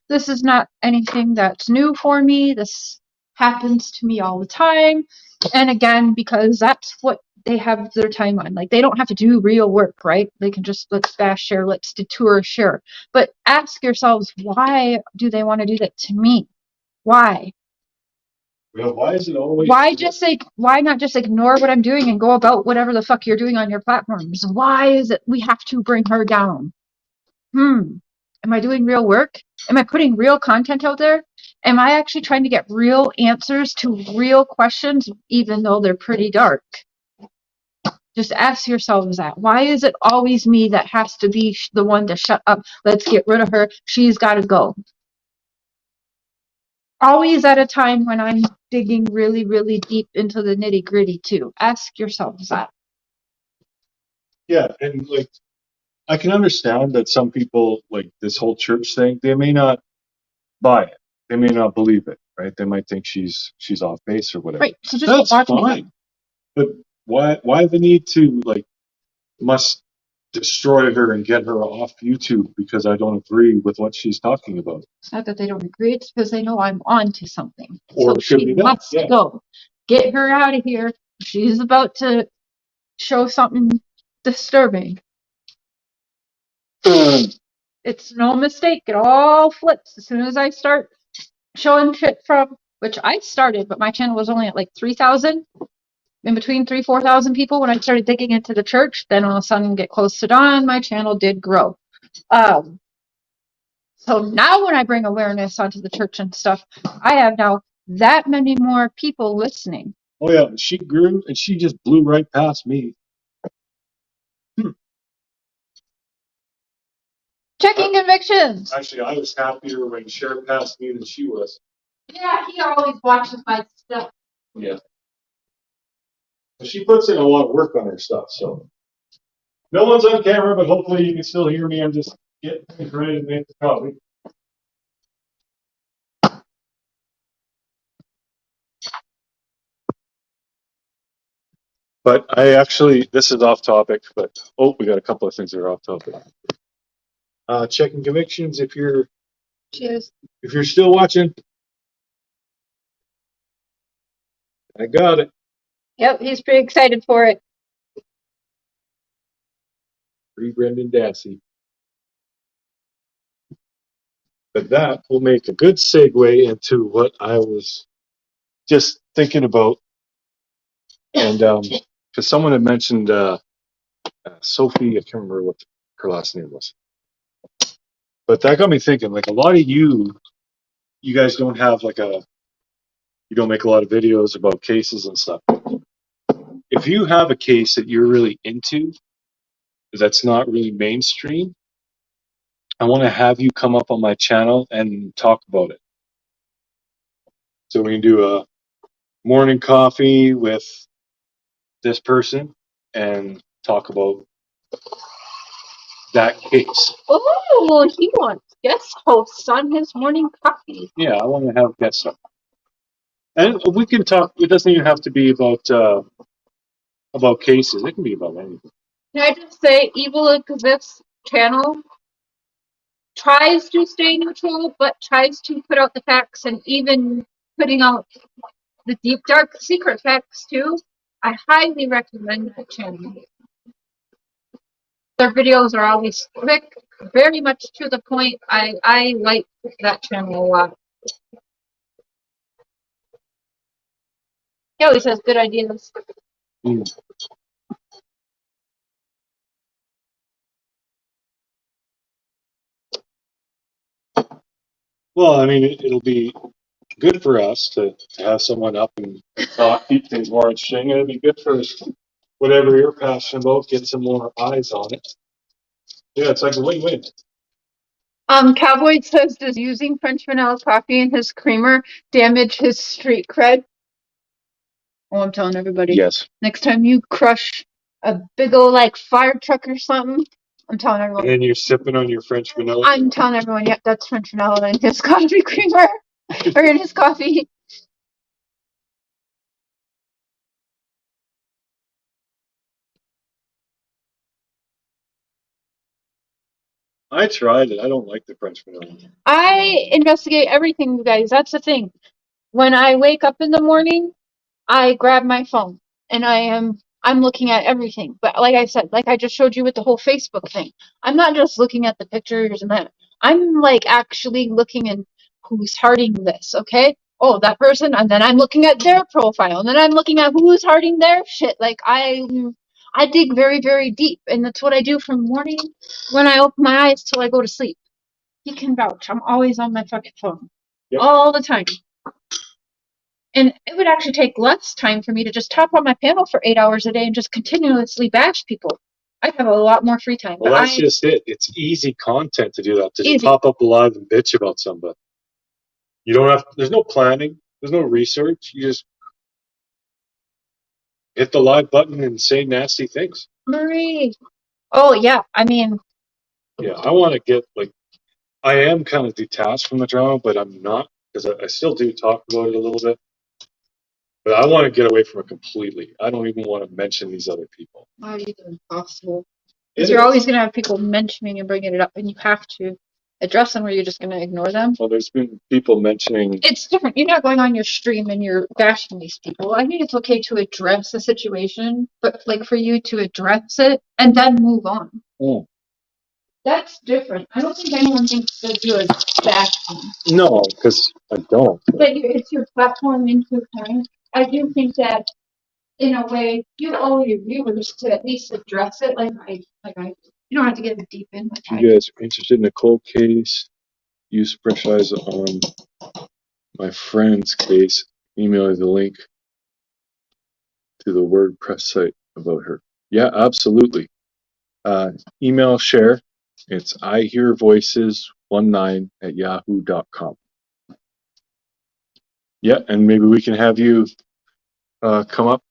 This is not anything that's new for me. This happens to me all the time. And again, because that's what they have their time on. Like, they don't have to do real work, right? They can just, let's bash share, let's detour share. But ask yourselves, why do they want to do that to me? Why? Well, why is it always? Why not just ignore what I'm doing and go about whatever the fuck you're doing on your platforms? Why is it we have to bring her down? Am I doing real work? Am I putting real content out there? Am I actually trying to get real answers to real questions, even though they're pretty dark? Just ask yourselves that. Why is it always me that has to be the one to shut up? Let's get rid of her. She's got to go. Always at a time when I'm digging really, really deep into the nitty gritty too. Ask yourselves that. Yeah, and like I can understand that some people like this whole church thing. They may not buy it. They may not believe it. Right? They might think she's off base or whatever. Right. So just That's watch fine. me. But why the need to like must destroy her and get her off YouTube because I don't agree with what she's talking about? It's not that they don't agree, it's because they know I'm on to something. Or So it could she be that, must yeah. go. Get her out of here. She's about to show something disturbing. It's no mistake. It all flips as soon as I start showing shit from, which I started, but my channel was only at like 3,000, in between 4,000 people when I started digging into the church. Then all of a sudden, get close to dawn, my channel did grow. So now when I bring awareness onto the church and stuff, I have now that many more people listening. Oh yeah, she grew and she just blew right past me. Checking convictions. Actually, I was happier when Cher passed me than she was. Yeah, he always watches my stuff. Yeah. But she puts in a lot of work on her stuff, so. No one's on camera, but hopefully you can still hear me. I'm just getting things ready to make the coffee. But I actually, this is off topic, but we got a couple of things that are off topic. Checking convictions. Cheers. If you're still watching, I got it. Yep, he's pretty excited for it. Free Brendan Dassey. But that will make a good segue into what I was just thinking about. And because someone had mentioned Sophie, I can't remember what her last name was. But that got me thinking, like a lot of you guys don't have you don't make a lot of videos about cases and stuff. If you have a case that you're really into, that's not really mainstream, I want to have you come up on my channel and talk about it. So we can do a morning coffee with this person and talk about that case. Oh, he wants guest hosts on his morning coffee. Yeah, I want to have guests on. And we can talk. It doesn't even have to be about cases. It can be about anything. Can I just say, Evil Exists channel tries to stay neutral, but tries to put out the facts and even putting out the deep, dark, secret facts too. I highly recommend that channel. Their videos are always quick, very much to the point. I like that channel a lot. He always has good ideas. Mm. Well, I mean, it'll be good for us to have someone up and keep things more interesting. And it'd be good for whatever you're passionate about, get some more eyes on it. Yeah, it's like a win-win. Cowboy says, does using French vanilla coffee in his creamer damage his street cred? Oh, I'm telling everybody. Yes. Next time you crush a big old like fire truck or something, I'm telling everyone. And then you're sipping on your French vanilla. I'm telling everyone, yep, that's French vanilla in his coffee creamer or in his coffee. I tried it. I don't like the French vanilla. I investigate everything, you guys. That's the thing. When I wake up in the morning, I grab my phone and I I'm looking at everything. But like I said, like I just showed you with the whole Facebook thing, I'm not just looking at the pictures and that. I'm like actually looking at who's hearting this, okay? Oh, that person, and then I'm looking at their profile, and then I'm looking at who's hearting their shit. Like I dig very, very deep, and that's what I do from morning when I open my eyes till I go to sleep. You can vouch. I'm always on my fucking phone. Yep. All the time. And it would actually take less time for me to just top on my panel for 8 hours a day and just continuously bash people. I'd have a lot more free time. Well, But that's just it. It's easy content to do that. To just Easy. pop up live and bitch about somebody. You don't have. There's no planning. There's no research. You just hit the live button and say nasty things. Marie. Oh yeah. I mean, Yeah, I want to get like. I am kind of detached from the drama, but I'm not because I still do talk about it a little bit. But I want to get away from it completely. I don't even want to mention these other people. not even possible. It Because you're is. always gonna have people mentioning and bringing it up, and you have to address them, or you're just gonna ignore them. Well, there's been people mentioning. It's different. You're not going on your stream and you're bashing these people. I think it's okay to address the situation, but like for you to address it and then move on. Oh. That's different. I don't think anyone thinks that you're bashing. No, because I don't. But it's your platform into account. I do think that in a way you owe your viewers to at least address it. You don't have to get deep in. Like If you guys are interested in a cold case, use pressurize on my friend's case. Email you the link to the WordPress site about her. Yeah, absolutely. Email share. It's ihearvoices19@yahoo.com. Yeah, and maybe we can have you come up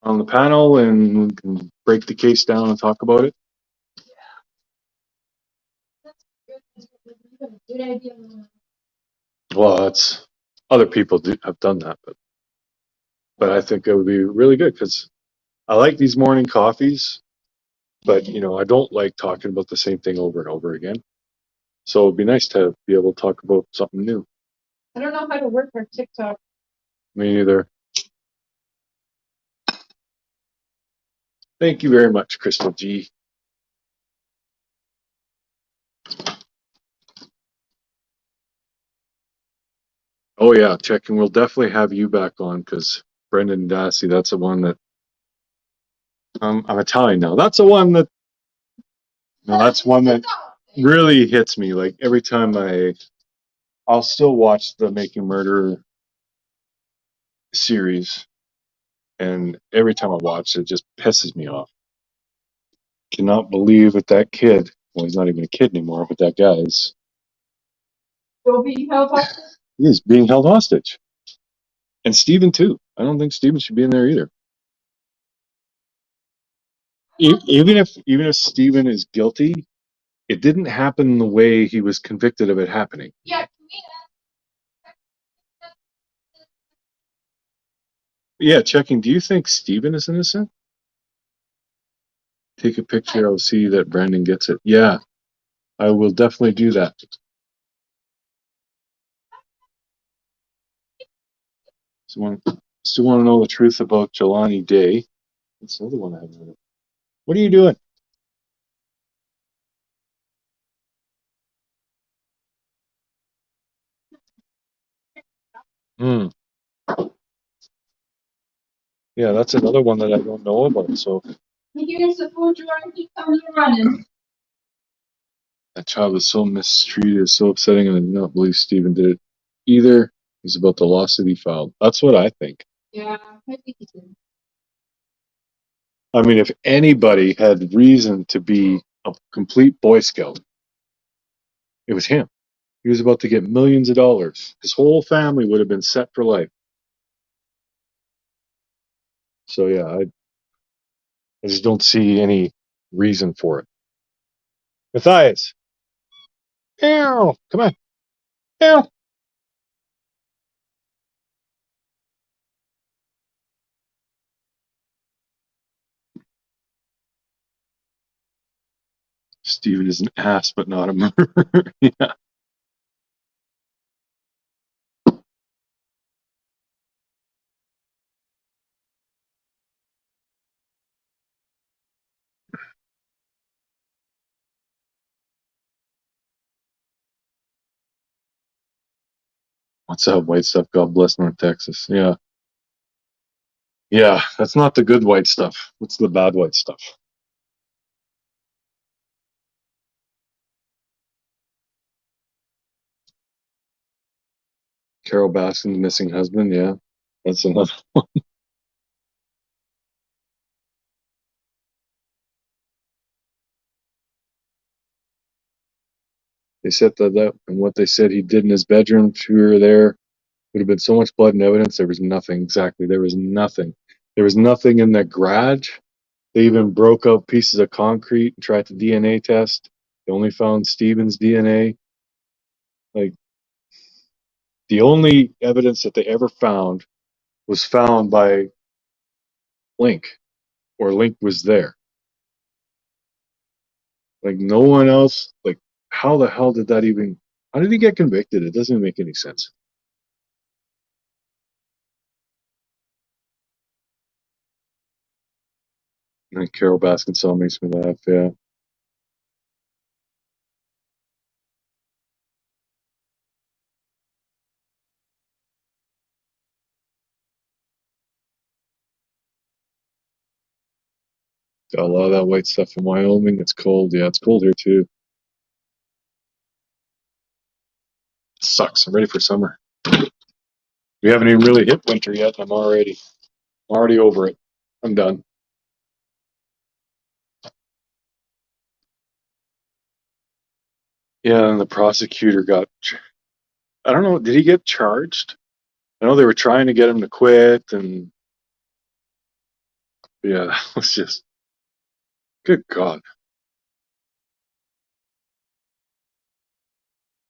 on the panel and we can break the case down and talk about it. Good idea. Well, that's other people have done that, but I think it would be really good because I like these morning coffees, but I don't like talking about the same thing over and over again. So it'd be nice to be able to talk about something new. I don't know how to work our TikTok. Me neither. Thank you very much, Crystal G. Oh yeah, check, and we'll definitely have you back on because Brendan Dassey, that's the one that I'm Italian now. That's the one that really hits me. Like every time I'll still watch the Making Murder series, and every time I watch it, it just pisses me off. Cannot believe that kid. Well, he's not even a kid anymore, but that guy is. Still being held hostage? He is being held hostage, and Steven too. I don't think Steven should be in there either. Even if Steven is guilty, it didn't happen the way he was convicted of it happening. Yeah. Yeah, checking. Do you think Steven is innocent? Take a picture. I'll see that Brandon gets it. Yeah, I will definitely do that. Still want to know the truth about Jelani Day. That's another one I haven't heard of. What are you doing? Hmm. Yeah, that's another one that I don't know about. So Here's the food drawer. Keep coming and running. that child was so mistreated, so upsetting, and I do not believe Steven did it either. It was about the lawsuit he filed. That's what I think. Yeah, I think he did. I mean, if anybody had reason to be a complete Boy Scout, it was him. He was about to get millions of dollars. His whole family would have been set for life. So yeah, I just don't see any reason for it. Matthias, ow, come on, ow. Steven is an ass, but not a murderer. Yeah. What's that white stuff? God bless North Texas. Yeah. Yeah, that's not the good white stuff. What's the bad white stuff? Carol Baskin's missing husband. Yeah, that's another. They set that up, and what they said he did in his bedroom. If we were there, would have been so much blood and evidence. There was nothing. Exactly. There was nothing. There was nothing in that garage. They even broke up pieces of concrete and tried to DNA test. They only found Stephen's DNA. Like the only evidence that they ever found was found by Link, or Link was there. Like no one else. Like how the hell did that even? How did he get convicted? It doesn't make any sense. And Carol Baskin song makes me laugh. Yeah. Got a lot of that white stuff in Wyoming. It's cold. Yeah, it's cold here too. It sucks. I'm ready for summer. We haven't even really hit winter yet, and I'm already over it. I'm done. Yeah, and the prosecutor got, I don't know, did he get charged? I know they were trying to get him to quit, and yeah, that was just, good God.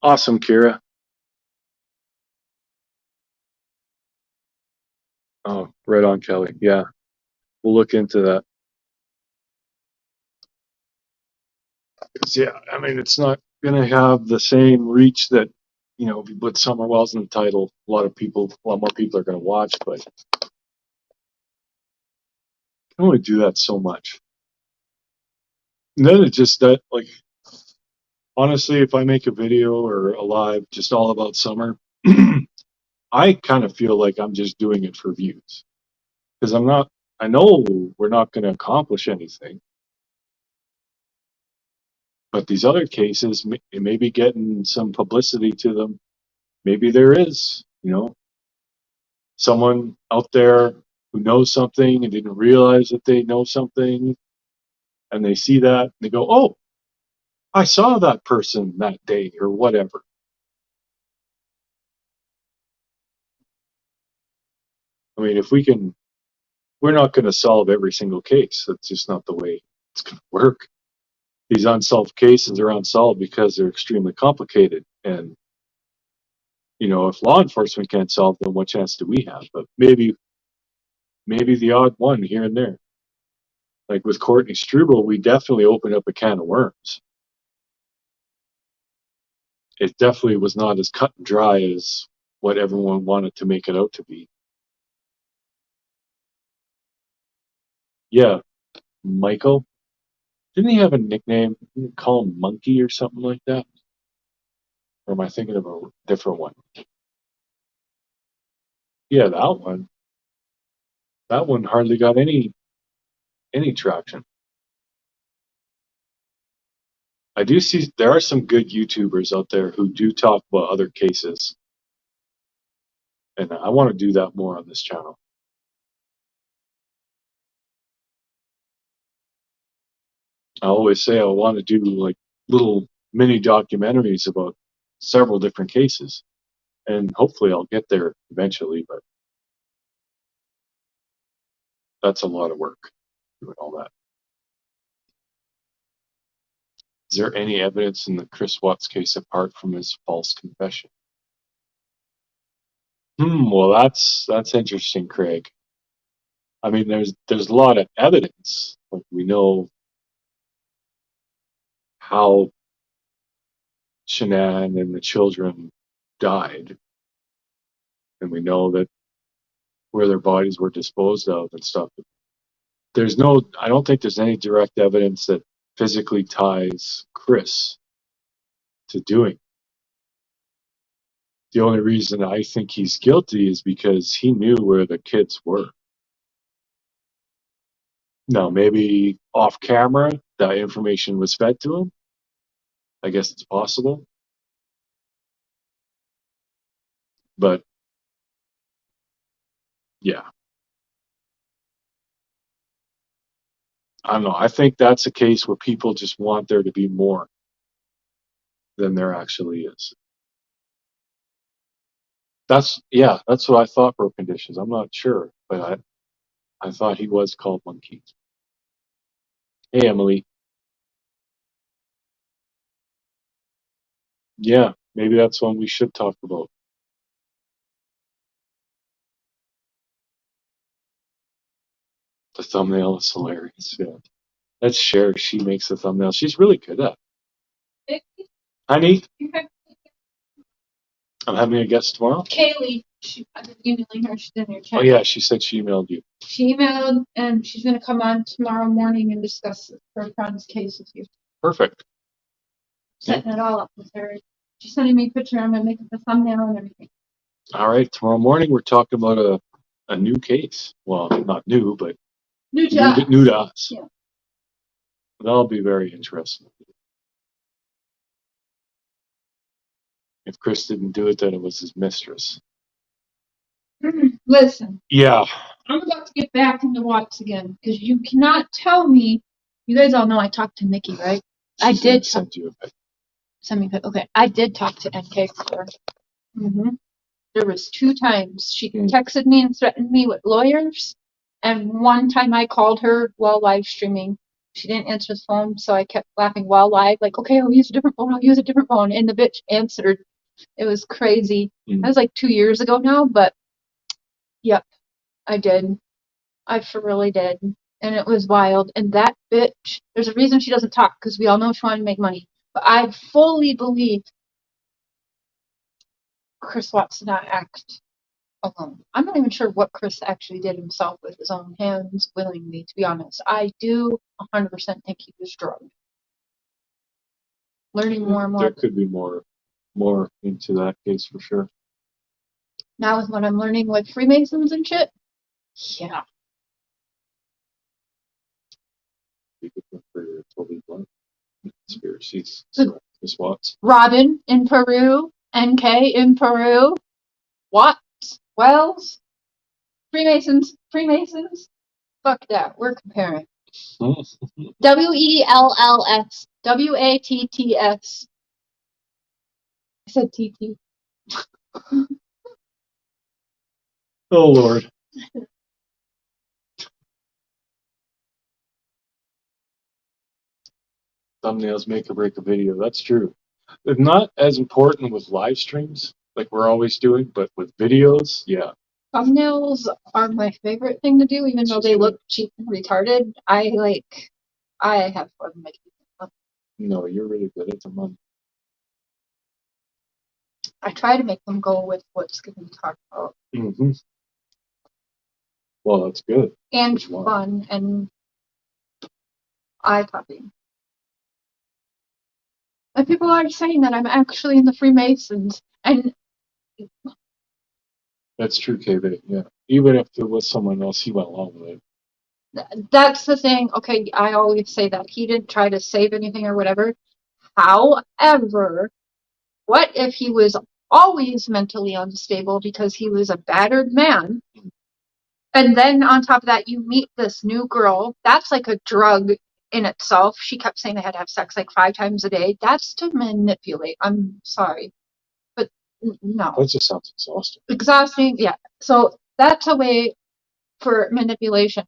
Awesome, Kira. Oh, right on, Kelly. Yeah, we'll look into that. 'Cause, yeah, I mean, it's not going to have the same reach that, if you put Summer Wells in the title, a lot more people are going to watch, but you can only do that so much. And then it's just that, like, honestly, if I make a video or a live just all about summer, I kind of feel like I'm just doing it for views. Because I know we're not going to accomplish anything. But these other cases, maybe getting some publicity to them, maybe there is, someone out there who knows something and didn't realize that they know something, and they see that and they go, "Oh, I saw that person that day," or whatever. I mean, we're not going to solve every single case. That's just not the way it's going to work. These unsolved cases are unsolved because they're extremely complicated. And, if law enforcement can't solve them, what chance do we have? But maybe the odd one here and there. Like with Courtney Struble, we definitely opened up a can of worms. It definitely was not as cut and dry as what everyone wanted to make it out to be. Yeah, Michael. Didn't he have a nickname? Didn't you call him Monkey or something like that? Or am I thinking of a different one? Yeah, that one. That one hardly got any traction. I do see there are some good YouTubers out there who do talk about other cases, and I want to do that more on this channel. I always say I want to do like little mini documentaries about several different cases, and hopefully I'll get there eventually, but that's a lot of work doing all that. Is there any evidence in the Chris Watts case apart from his false confession? Well, that's interesting, Craig. I mean, there's a lot of evidence. Like we know how Shanann and the children died, and we know that where their bodies were disposed of and stuff. I don't think there's any direct evidence that physically ties Chris to doing. The only reason I think he's guilty is because he knew where the kids were. Now, maybe off camera, that information was fed to him. I guess it's possible. But yeah, I don't know. I think that's a case where people just want there to be more than there actually is. That's what I thought, broken dishes. I'm not sure, but I thought he was called Monkey. Hey, Emily. Yeah, maybe that's one we should talk about. The thumbnail is hilarious. Yeah, that's Cher. She makes the thumbnail. She's really good at it. Honey, I'm having a guest tomorrow. Kaylee, I've been emailing her. She's in your chat. Oh yeah, she said she emailed you. She emailed, and she's going to come on tomorrow morning and discuss her friend's case with you. Perfect. Setting it all up with her. She's sending me a picture. I'm going to make the thumbnail and everything. All right, tomorrow morning we're talking about a new case. Well, not new, but New to us. new to us. Yeah. That'll be very interesting. If Chris didn't do it, then it was his mistress. Listen. Yeah. I'm about to get back into Watts again because you cannot tell me. You guys all know I talked to Nikki, right? I did send you a pic. Send me a pic. Okay, I did talk to NK before. There was 2 times she texted me and threatened me with lawyers, and one time I called her while live streaming. She didn't answer the phone, so I kept laughing while live, like, okay, I'll use a different phone, and the bitch answered. It was crazy. That was like 2 years ago now, but yep, I did. I for really did. And it was wild. And that bitch, there's a reason she doesn't talk, because we all know she wanted to make money. But I fully believe Chris Watts did not act alone. I'm not even sure what Chris actually did himself with his own hands willingly, to be honest. I do 100% think he was drugged. Learning more and more. There could be more into that case for sure. Now with what I'm learning with Freemasons and shit, yeah. Conspiracies. Chris Watts. Robin in Peru, NK in Peru, Watts, Wells, Freemasons. Fuck that. We're comparing. WELLS. WATTS. I said TT. Oh Lord. Thumbnails make or break a video. That's true. It's not as important with live streams, like we're always doing, but with videos, yeah. Thumbnails are my favorite thing to do, even though they look cheap and retarded. I have fun making them. No, you're really good at them. I try to make them go with what's going to be talked about. Mm-hmm. Well, that's good. And fun and eye-popping. And people are saying that I'm actually in the Freemasons, and that's true, KB. Yeah, even if there was someone else, he went along with it. That's the thing. Okay, I always say that he didn't try to save anything or whatever. However, what if he was always mentally unstable because he was a battered man? And then on top of that, you meet this new girl. That's like a drug in itself. She kept saying they had to have sex like 5 times a day. That's to manipulate. I'm sorry. But no. That just sounds exhausting. Exhausting, yeah. So that's a way for manipulation.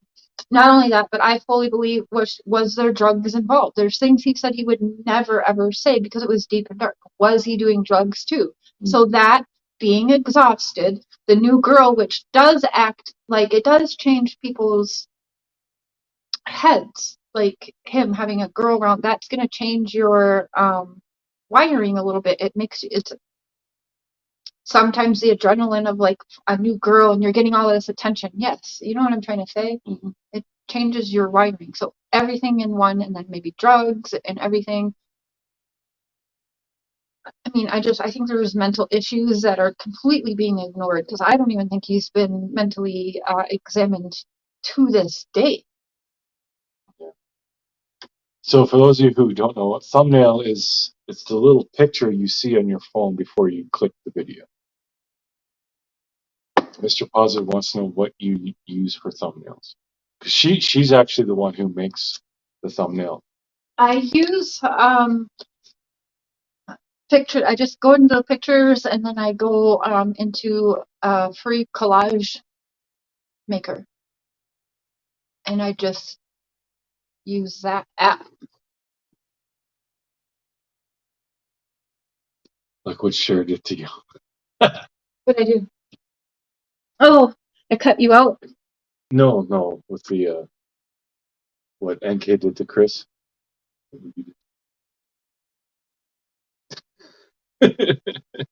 Not only that, but I fully believe was there drugs involved. There's things he said he would never ever say because it was deep and dark. Was he doing drugs too? So that, being exhausted, the new girl, which does act like it does change people's heads, like him having a girl around, that's going to change your wiring a little bit. It makes it's sometimes the adrenaline of like a new girl and you're getting all this attention. Yes, you know what I'm trying to say? Mm-hmm. It changes your wiring. So everything in one, and then maybe drugs and everything. I mean, I think there's mental issues that are completely being ignored because I don't even think he's been mentally examined to this day. So for those of you who don't know, what thumbnail is, it's the little picture you see on your phone before you click the video. Mr. Positive wants to know what you use for thumbnails. Because she's actually the one who makes the thumbnail. I use picture. I just go into the pictures and then I go into a free collage maker, and I just use that app. Like what Cher did to you. What I do? Oh, I cut you out. No, with the what NK did to Chris.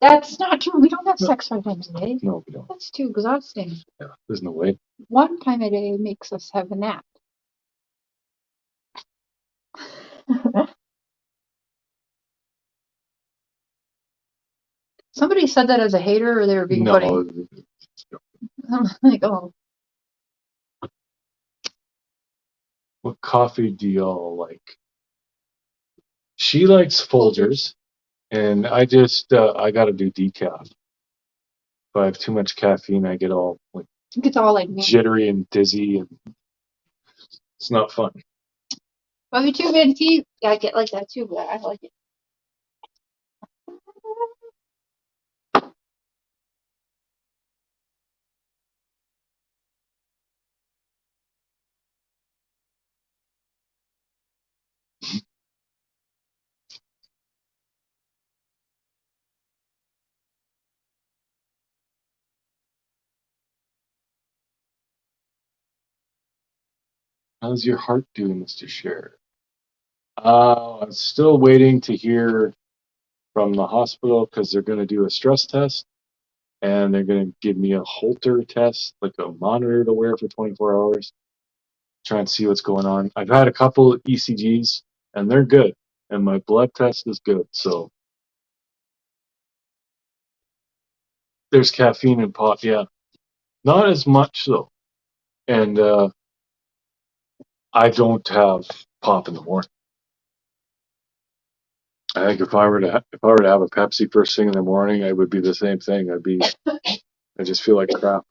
That's not true. We don't have sex 5 times a day. No, we don't. That's too exhausting. Yeah, there's no way. 1 time a day makes us have a nap. Somebody said that as a hater, or they were being funny. I'm like, oh. What coffee do y'all like? She likes Folgers, and I just I gotta do decaf. If I have too much caffeine, I get all like It's all like me. jittery and dizzy, and it's not fun. Well, me too, man. Tea. Yeah, I get like that too, but I like it. How's your heart doing, Mr.Cher? I'm still waiting to hear from the hospital because they're going to do a stress test, and they're going to give me a Holter test, like a monitor to wear for 24 hours, try and see what's going on. I've had a couple of ECGs, and they're good, and my blood test is good. So there's caffeine in pot, yeah. Not as much, though. And I don't have pop in the morning. I think if I were to have a Pepsi first thing in the morning, I would be the same thing. I just feel like crap.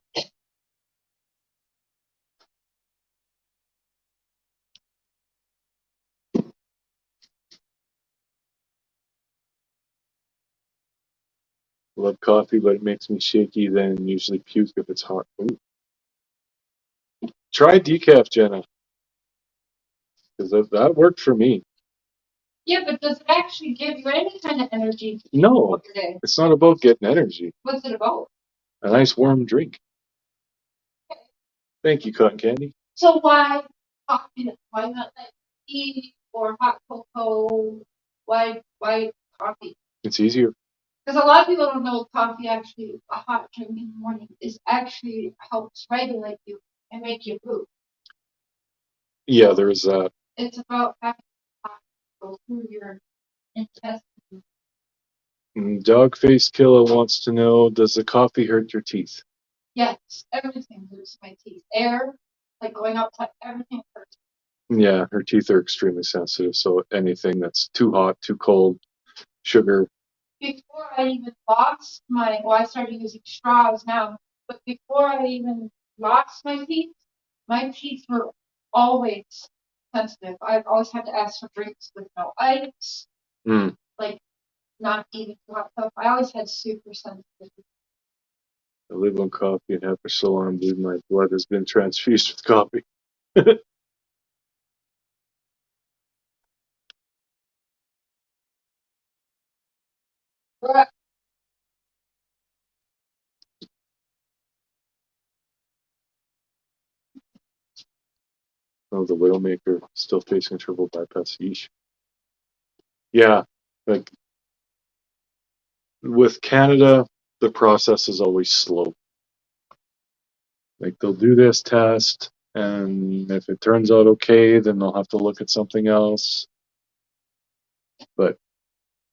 Love coffee, but it makes me shaky, then usually puke if it's hot. Ooh. Try decaf, Jenna, because that worked for me. Yeah, but does it actually give you any kind of energy? No, it's not about getting energy. What's it about? A nice warm drink. Thank you, cotton candy. So why coffee? Why not like tea or hot cocoa? Why coffee? It's easier. Because a lot of people don't know coffee actually, a hot drink in the morning, is actually helps regulate you and make you poop. Yeah, there is that. It's about having hot go through your intestines. Dog-faced Killer wants to know, does the coffee hurt your teeth? Yes, everything hurts my teeth. Air, like going outside, everything hurts. Yeah, her teeth are extremely sensitive, so anything that's too hot, too cold, sugar. Before I even lost well, I started using straws now, but before I even lost my teeth were always sensitive. I've always had to ask for drinks with no ice, like not eating hot stuff. I always had super sensitive. I live on coffee and have for so long, I believe my blood has been transfused with coffee. Oh, the Widowmaker still facing triple bypass. Yeesh. Yeah, like with Canada, the process is always slow. Like they'll do this test, and if it turns out okay, then they'll have to look at something else. But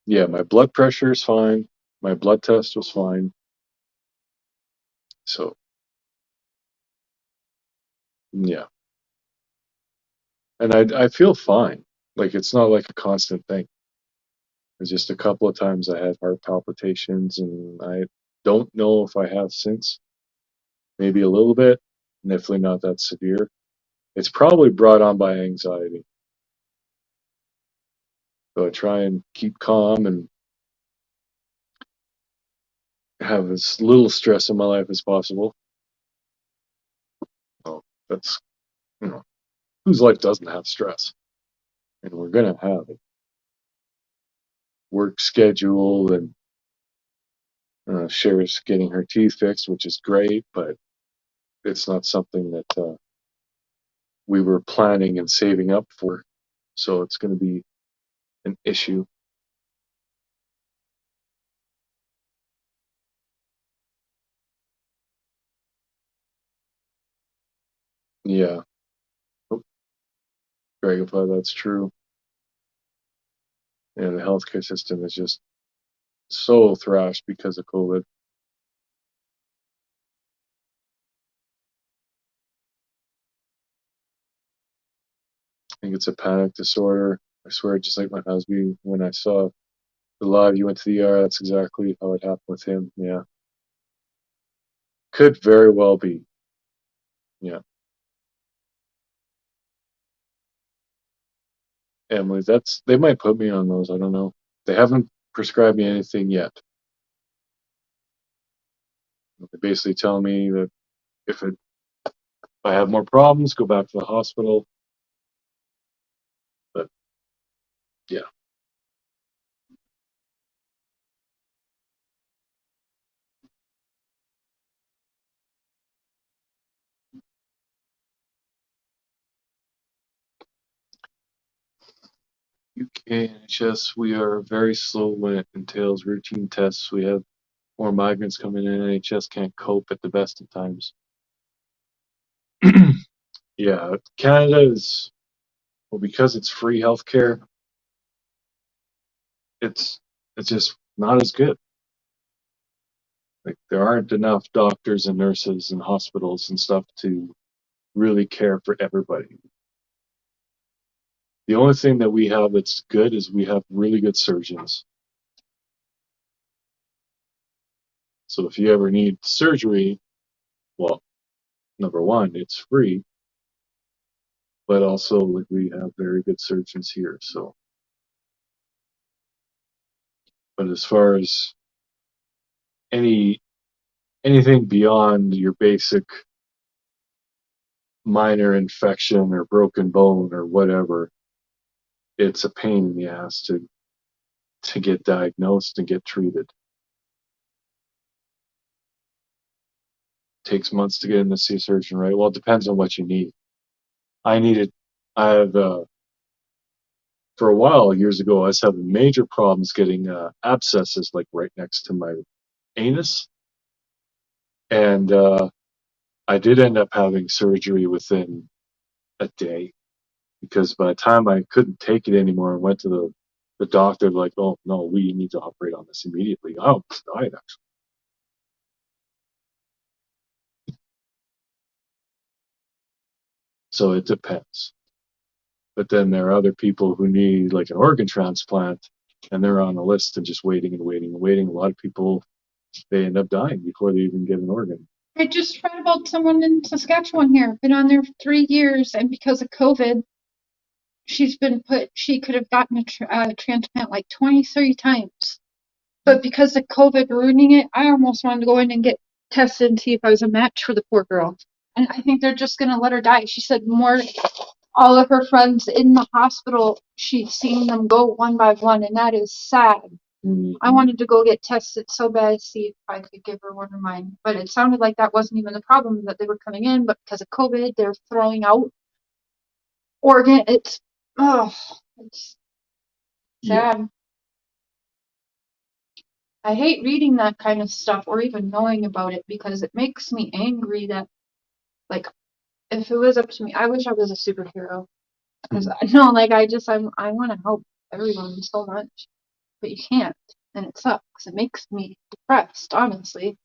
Yeah, my blood pressure is fine. My blood test was fine. So, yeah. And I feel fine. Like, it's not like a constant thing. There's just a couple of times I had heart palpitations, and I don't know if I have since. Maybe a little bit, definitely not that severe. It's probably brought on by anxiety. So I try and keep calm and have as little stress in my life as possible. Well, that's, you know, whose life doesn't have stress? And we're going to have it. Work schedule and Cher's getting her teeth fixed, which is great, but it's not something that we were planning and saving up for. So it's going to be an issue. Yeah, oh, Dragonfly, that's true. And the healthcare system is just so thrashed because of COVID. I think it's a panic disorder. I swear, just like my husband, when I saw the live you went to the ER, that's exactly how it happened with him. Yeah. Could very well be. Yeah. Emily, they might put me on those. I don't know. They haven't prescribed me anything yet. They basically tell me that if I have more problems, go back to the hospital. But yeah, UK NHS, we are very slow when it entails routine tests. We have more migrants coming in. NHS can't cope at the best of times. Yeah, Canada is, well, because it's free healthcare, it's it's just not as good. Like, there aren't enough doctors and nurses and hospitals and stuff to really care for everybody. The only thing that we have that's good is we have really good surgeons. So if you ever need surgery, well, number one, it's free, but also, like, we have very good surgeons here. So, but as far as any anything beyond your basic minor infection or broken bone or whatever, it's a pain in the ass to get diagnosed and get treated. Takes months to get in to see a surgeon, right? Well, it depends on what you need. I needed, I have, for a while, years ago, I was having major problems getting abscesses like right next to my anus. And I did end up having surgery within a day because by the time I couldn't take it anymore and went to the doctor, like, oh, no, we need to operate on this immediately. I almost died, actually. So it depends. But then there are other people who need like an organ transplant and they're on a list and just waiting and waiting and waiting. A lot of people, they end up dying before they even get an organ. I just read about someone in Saskatchewan here, been on there for 3 years, and because of COVID, she could have gotten a transplant like 20, 30 times. But because of COVID ruining it, I almost wanted to go in and get tested and see if I was a match for the poor girl. And I think they're just gonna let her die. She said all of her friends in the hospital, she'd seen them go one by one, and that is sad. I wanted to go get tested so bad to see if I could give her one of mine. But it sounded like that wasn't even the problem, that they were coming in, but because of COVID, they're throwing out organ. It's sad. Yeah. I hate reading that kind of stuff or even knowing about it because it makes me angry that, like, if it was up to me, I wish I was a superhero. Because I know, like, I want to help everyone so much. but you can't, and it sucks. It makes me depressed, honestly.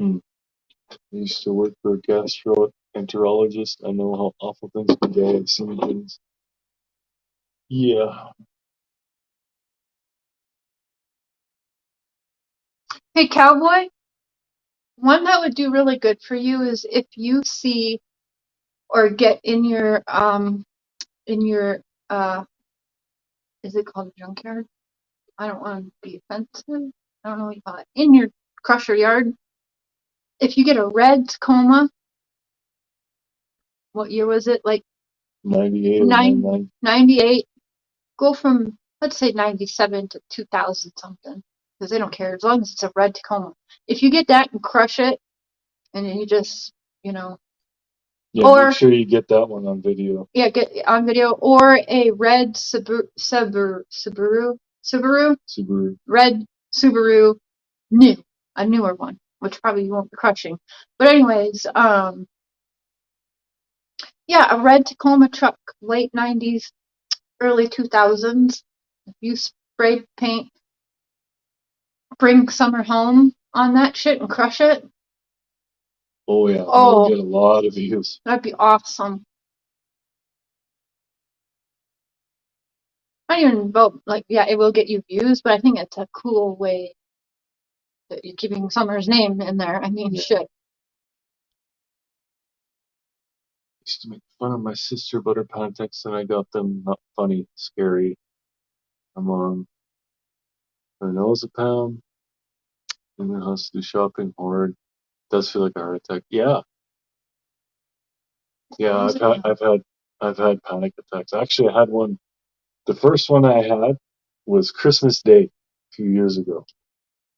I used to work for a gastroenterologist. I know how awful things can go. I've seen things. Yeah. Hey, cowboy, one that would do really good for you is if you see or get in your is it called a junkyard? I don't want to be offensive. I don't know what you call it. In your crusher yard, if you get a red Tacoma, what year was it? Like 98 or 99. 98. Go from, let's say 97 to 2000 something. Because they don't care as long as it's a red Tacoma. If you get that and crush it, and then you just, Yeah, or make sure you get that one on video. yeah, get on video, or a red Subaru, red Subaru, a newer one, which probably you won't be crushing. But anyways, yeah, a red Tacoma truck, late 90s, early 2000s. If you spray paint, bring summer home on that shit and crush it. Oh yeah, Oh, we'll get a lot of views. That'd be awesome. I don't even vote, like, yeah, it will get you views, but I think it's a cool way that you're keeping Summer's name in there. I mean, shit. I used to make fun of my sister about her contacts, and I got them not funny, scary. I'm on her nose and then has to do shopping hard. Does feel like a heart attack. Yeah, I've had panic attacks. Actually, I had one. The first one I had was Christmas Day a few years ago,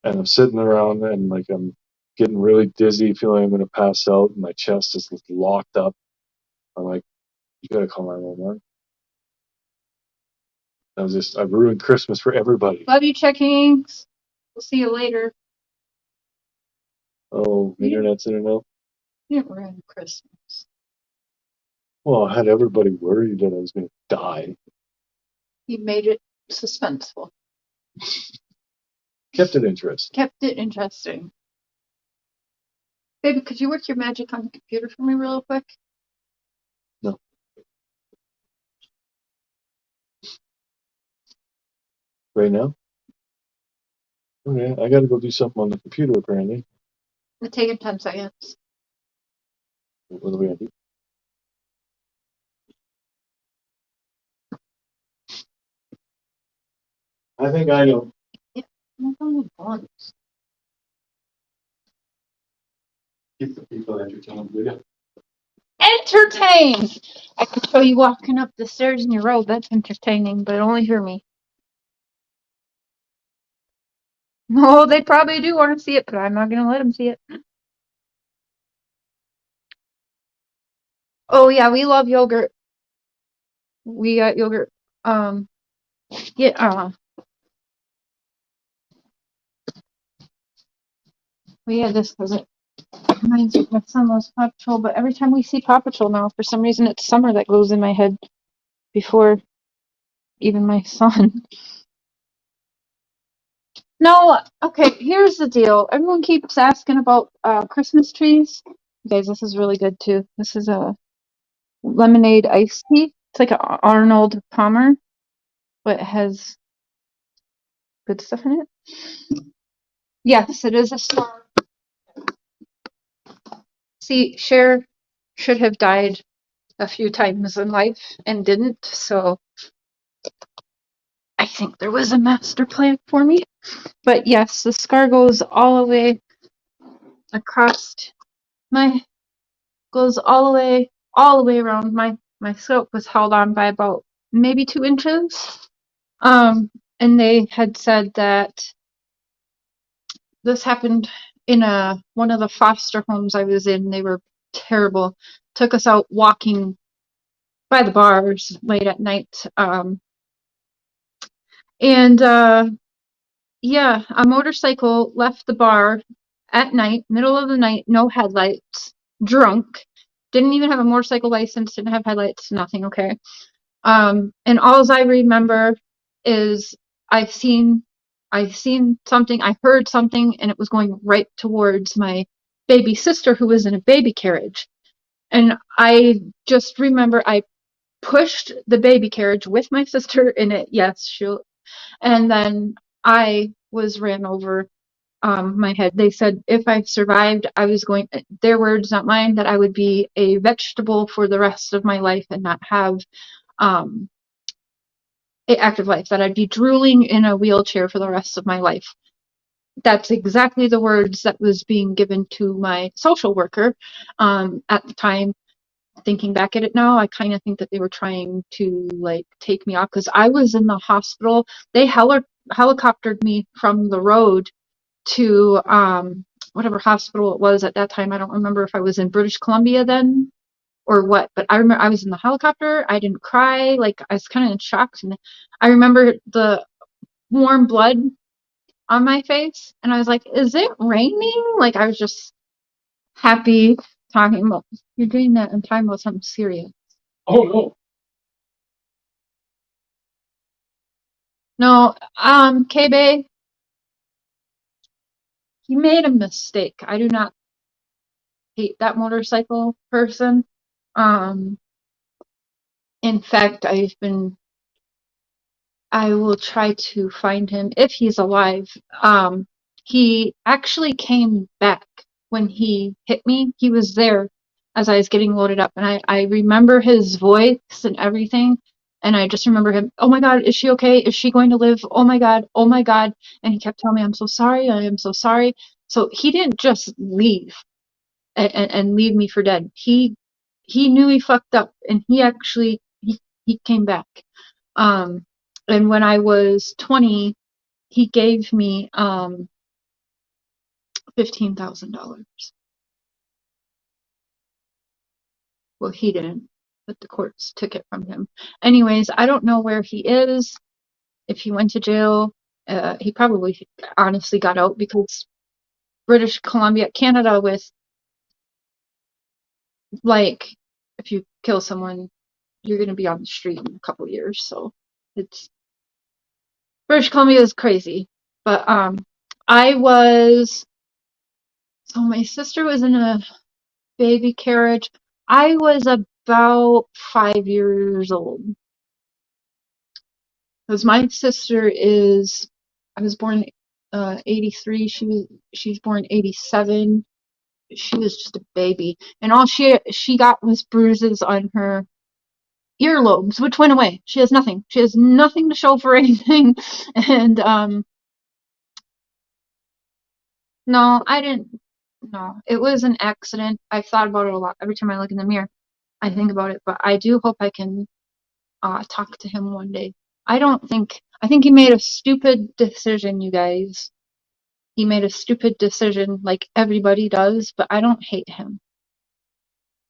and I'm sitting around and like I'm getting really dizzy, feeling I'm gonna pass out. And my chest is locked up. I'm like, you gotta call 911. I ruined Christmas for everybody. Love you, checkings. We'll see you later. Oh, internet's in and out. You didn't ruin Christmas. Well, I had everybody worried that I was gonna die. You made it suspenseful. Kept it interesting. Kept it interesting. Baby, could you work your magic on the computer for me real quick? No. Right now? Okay, I gotta go do something on the computer apparently. It'll take it 10 seconds. What are we gonna do? I think I know. Yeah, I'm only once. Keep the people entertained, will you? Entertained! I could show you walking up the stairs in your robe. That's entertaining, but only for me. No, they probably do want to see it, but I'm not going to let them see it. Oh, yeah, we love yogurt. We got yogurt. Yeah, we had this because it reminds me of my son loves Paw Patrol, but every time we see Paw Patrol now, for some reason, it's Summer that goes in my head before even my son. No, okay, here's the deal. Everyone keeps asking about Christmas trees. Guys, this is really good too. This is a lemonade iced tea. It's like an Arnold Palmer, but it has good stuff in it. Yes, it is a star. See, Cher should have died a few times in life and didn't, so I think there was a master plan for me. But yes, the scar goes all the way across goes all the way around my scalp was held on by about maybe 2 inches. And they had said that this happened in one of the foster homes I was in. They were terrible. Took us out walking by the bars late at night. Yeah, a motorcycle left the bar at night, middle of the night, no headlights, drunk, didn't even have a motorcycle license, didn't have headlights, nothing, okay. And all I remember is I've seen something, I heard something, and it was going right towards my baby sister who was in a baby carriage. And I just remember I pushed the baby carriage with my sister in it. Yes, and then I was ran over my head. They said if I survived, I was going, their words, not mine, that I would be a vegetable for the rest of my life and not have um, a active life, that I'd be drooling in a wheelchair for the rest of my life. That's exactly the words that was being given to my social worker at the time. Thinking back at it now, I kind of think that they were trying to like take me off because I was in the hospital. They helicoptered me from the road to whatever hospital it was at that time. I don't remember if I was in British Columbia then or what, but I remember I was in the helicopter. I didn't cry, like I was kind of in shock. And I remember the warm blood on my face, and I was like, "Is it raining?" Like I was just happy talking about. You're doing that and talking about something serious. Oh no. No, K-Bay, he made a mistake. I do not hate that motorcycle person. Um, in fact, I will try to find him if he's alive. He actually came back when he hit me. He was there as I was getting loaded up, and I remember his voice and everything. And I just remember him, oh my God, is she okay? Is she going to live? Oh my God, oh my God. And he kept telling me, I'm so sorry, I am so sorry. So he didn't just leave and leave me for dead. He knew he fucked up, and he came back. Um, and when I was 20, he gave me $15,000. Well, he didn't, but the courts took it from him. Anyways, I don't know where he is. If he went to jail, he probably honestly got out because British Columbia, Canada, with like, if you kill someone, you're going to be on the street in a couple of years. So it's British Columbia is crazy. But I was so my sister was in a baby carriage. I was about 5 years old. Because my sister is, I was born 83. She's born 87. She was just a baby, and all she got was bruises on her earlobes, which went away. She has nothing. She has nothing to show for anything. And no, I didn't. No, it was an accident. I've thought about it a lot. Every time I look in the mirror, I think about it. But I do hope I can talk to him one day. I think he made a stupid decision, you guys. He made a stupid decision like everybody does, but I don't hate him.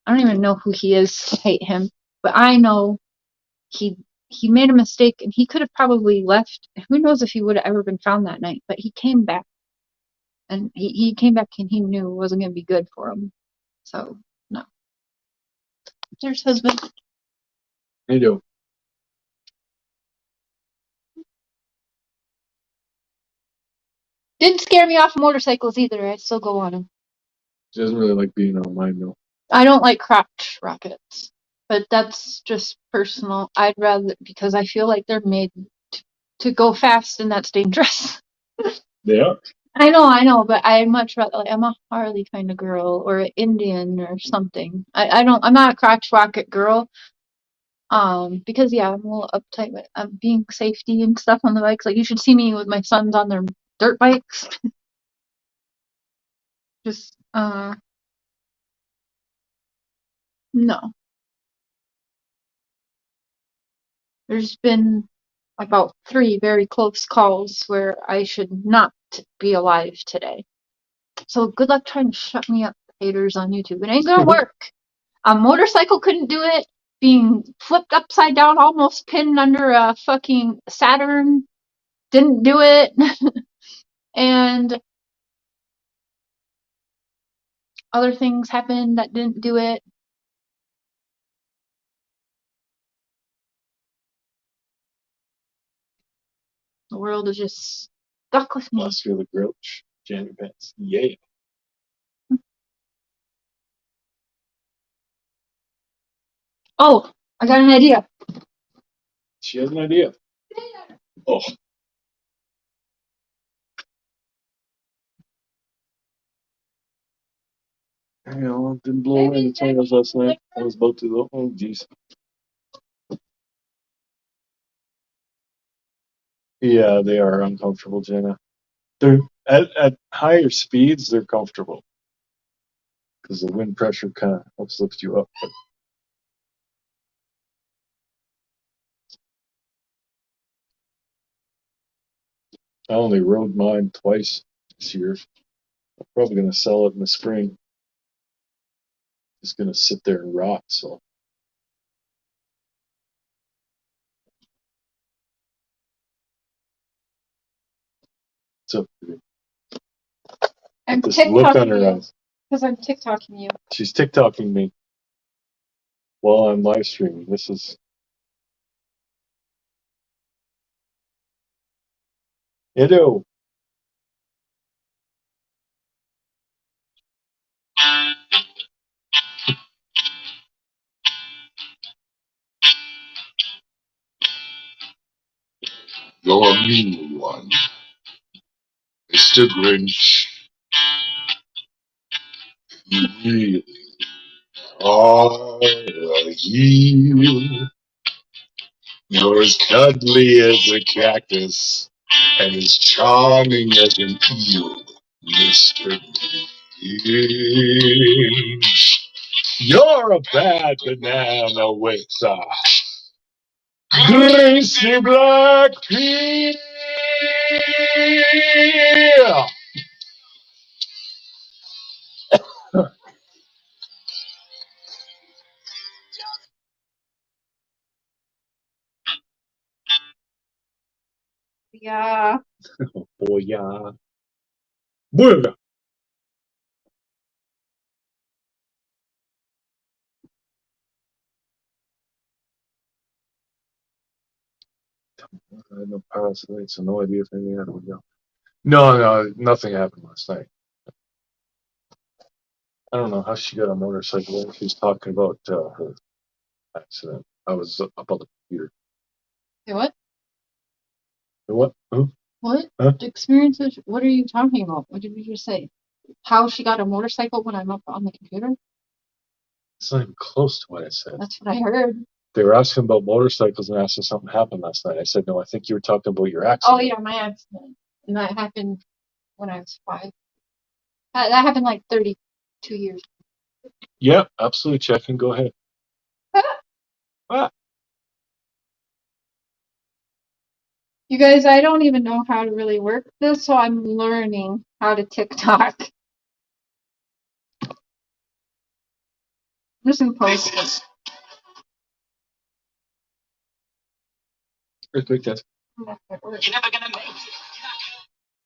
I don't even know who he is to hate him, but I know he he made a mistake and he could have probably left. Who knows if he would have ever been found that night, but he came back and he came back and he knew it wasn't going to be good for him. So, no. There's husband. Hey, Joe. Didn't scare me off motorcycles either. I still go on them. She doesn't really like being on mine though. I don't like crotch rockets, but that's just personal. I'd rather, because I feel like they're made to go fast and that's dangerous. They are. I know, but I much rather, like, I'm a Harley kind of girl or an Indian or something. I'm not a crotch rocket girl. Because yeah, I'm a little uptight with being safety and stuff on the bikes. Like you should see me with my sons on their dirt bikes. Just no. There's been about 3 very close calls where I should not be alive today. So good luck trying to shut me up, haters on YouTube. It ain't gonna work. A motorcycle couldn't do it. Being flipped upside down, almost pinned under a fucking Saturn, didn't do it. And other things happened that didn't do it. The world is just stuck with me. Oscar the Grouch, Janet Vance. Yeah. Oh, I got an idea. She has an idea. Oh. You know, it didn't blow away the tornadoes last night. I was about to go, oh, geez. Yeah, they are uncomfortable, Jenna. They're at higher speeds, they're comfortable because the wind pressure kind of helps lift you up. But I only rode mine twice this year. I'm probably going to sell it in the spring. It's going to sit there and rot. So it's up to you. I'm This look on her TikToking you eyes. because I'm TikToking you. She's TikToking me while I'm live streaming. This is. Hello. You're a mean one, Mr. Grinch. You really are a heel. You're as cuddly as a cactus and as charming as an eel, Mr. Grinch. You're a bad banana with a greasy black peel. Yeah. Oh, yeah. Booyah. I had no power tonight, so no idea if anything happened. No, nothing happened last night. I don't know how she got a motorcycle. She was talking about her accident. I was up on the computer. Hey, what? What? Huh? What? Huh? Experiences? What are you talking about? What did you just say? How she got a motorcycle when I'm up on the computer? It's not even close to what I said. That's what I heard. They were asking about motorcycles and asked if something happened last night. I said, no, I think you were talking about your accident. Oh, yeah, my accident. And that happened when I was 5. That happened like 32 years. Yeah, absolutely. Check and go ahead. Ah. You guys, I don't even know how to really work this, so I'm learning how to TikTok. I'm just gonna post it. Earthquake test. You're never gonna make it.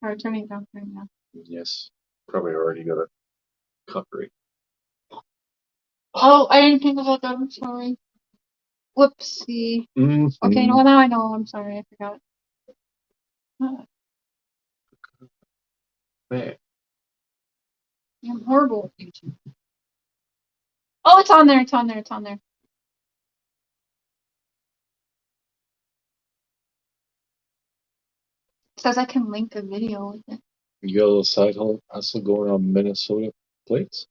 Alright, turning it down right now. Yes. Probably already got a copyright. Oh, I didn't think about that. I'm sorry. Whoopsie. Mm-hmm. Okay, well now I know. I'm sorry, I forgot. Man. I'm horrible with YouTube. Oh, it's on there. It's on there. It's on there. It says I can link a video with it. You got a little side hustle going on Minnesota plates?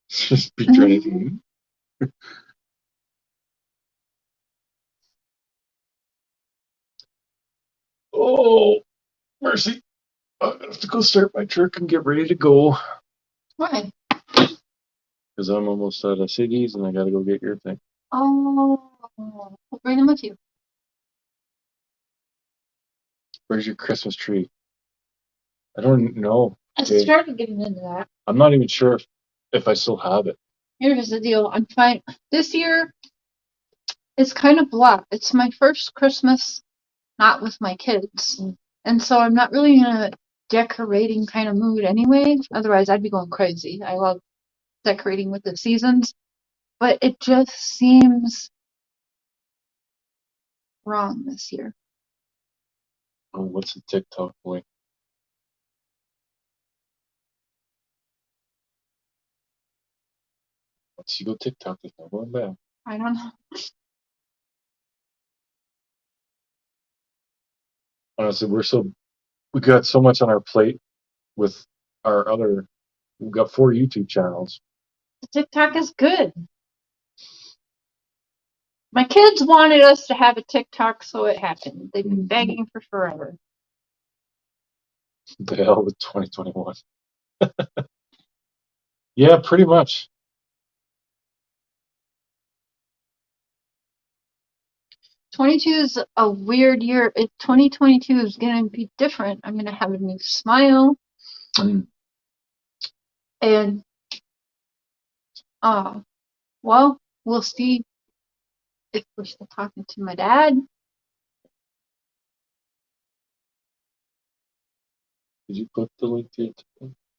Just be trying to. Oh, mercy. I'm going to have to go start my truck and get ready to go. Why? Because I'm almost out of CDs and I got to go get your thing. Oh, I'll bring them with you. Where's your Christmas tree? I don't know. I started getting into that. I'm not even sure if I still have it. Here's the deal. I'm fine. This year, it's kind of blah. It's my first Christmas not with my kids. And so I'm not really in a decorating kind of mood anyway. Otherwise, I'd be going crazy. I love decorating with the seasons. but it just seems wrong this year. Oh, what's the TikTok boy? Once you go TikTok, there's no going back. I don't know. Honestly, we got so much on our plate with we've got 4 YouTube channels. TikTok is good. My kids wanted us to have a TikTok, so it happened. They've been begging for forever. The hell with 2021. Yeah, pretty much. 22 is a weird year. 2022 is going to be different. I'm going to have a new smile. Mm. And, well, we'll see if we're still talking to my dad. Did you put the link to it?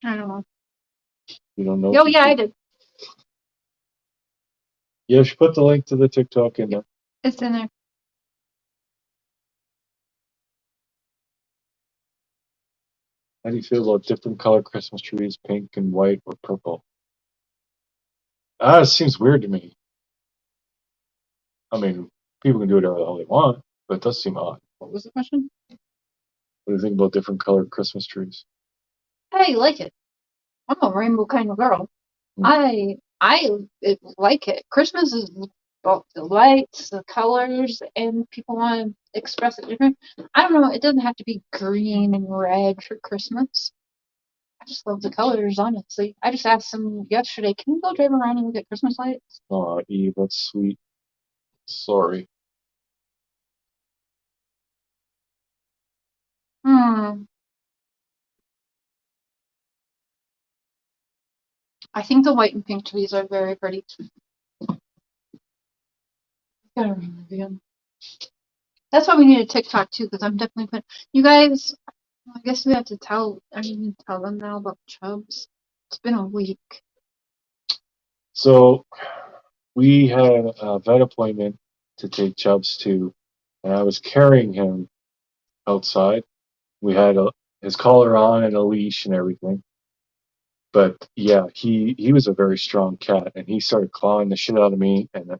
I don't know. You don't know? Oh, yeah, I did. Yeah, she put the link to the TikTok in there. It's in there. How do you feel about different color Christmas trees, pink and white or purple? It seems weird to me. I mean, people can do whatever the hell they want, but it does seem odd. What was the question? What do you think about different colored Christmas trees? I like it. I'm a rainbow kind of girl. I like it. Christmas is about the lights, the colors, and people want to express it different. I don't know. It doesn't have to be green and red for Christmas. I just love the colors, honestly. I just asked them yesterday, can we go drive around and look at Christmas lights? Oh, Eve, that's sweet. Sorry. I think the white and pink trees are very pretty. Gotta remember again. That's why we need a TikTok too, because I'm definitely putting. You guys, I guess we have to tell. I mean, tell them now about Chubbs. It's been a week. So we had a vet appointment to take Chubbs to, and I was carrying him outside. We had his collar on and a leash and everything. But yeah, he was a very strong cat, and he started clawing the shit out of me, and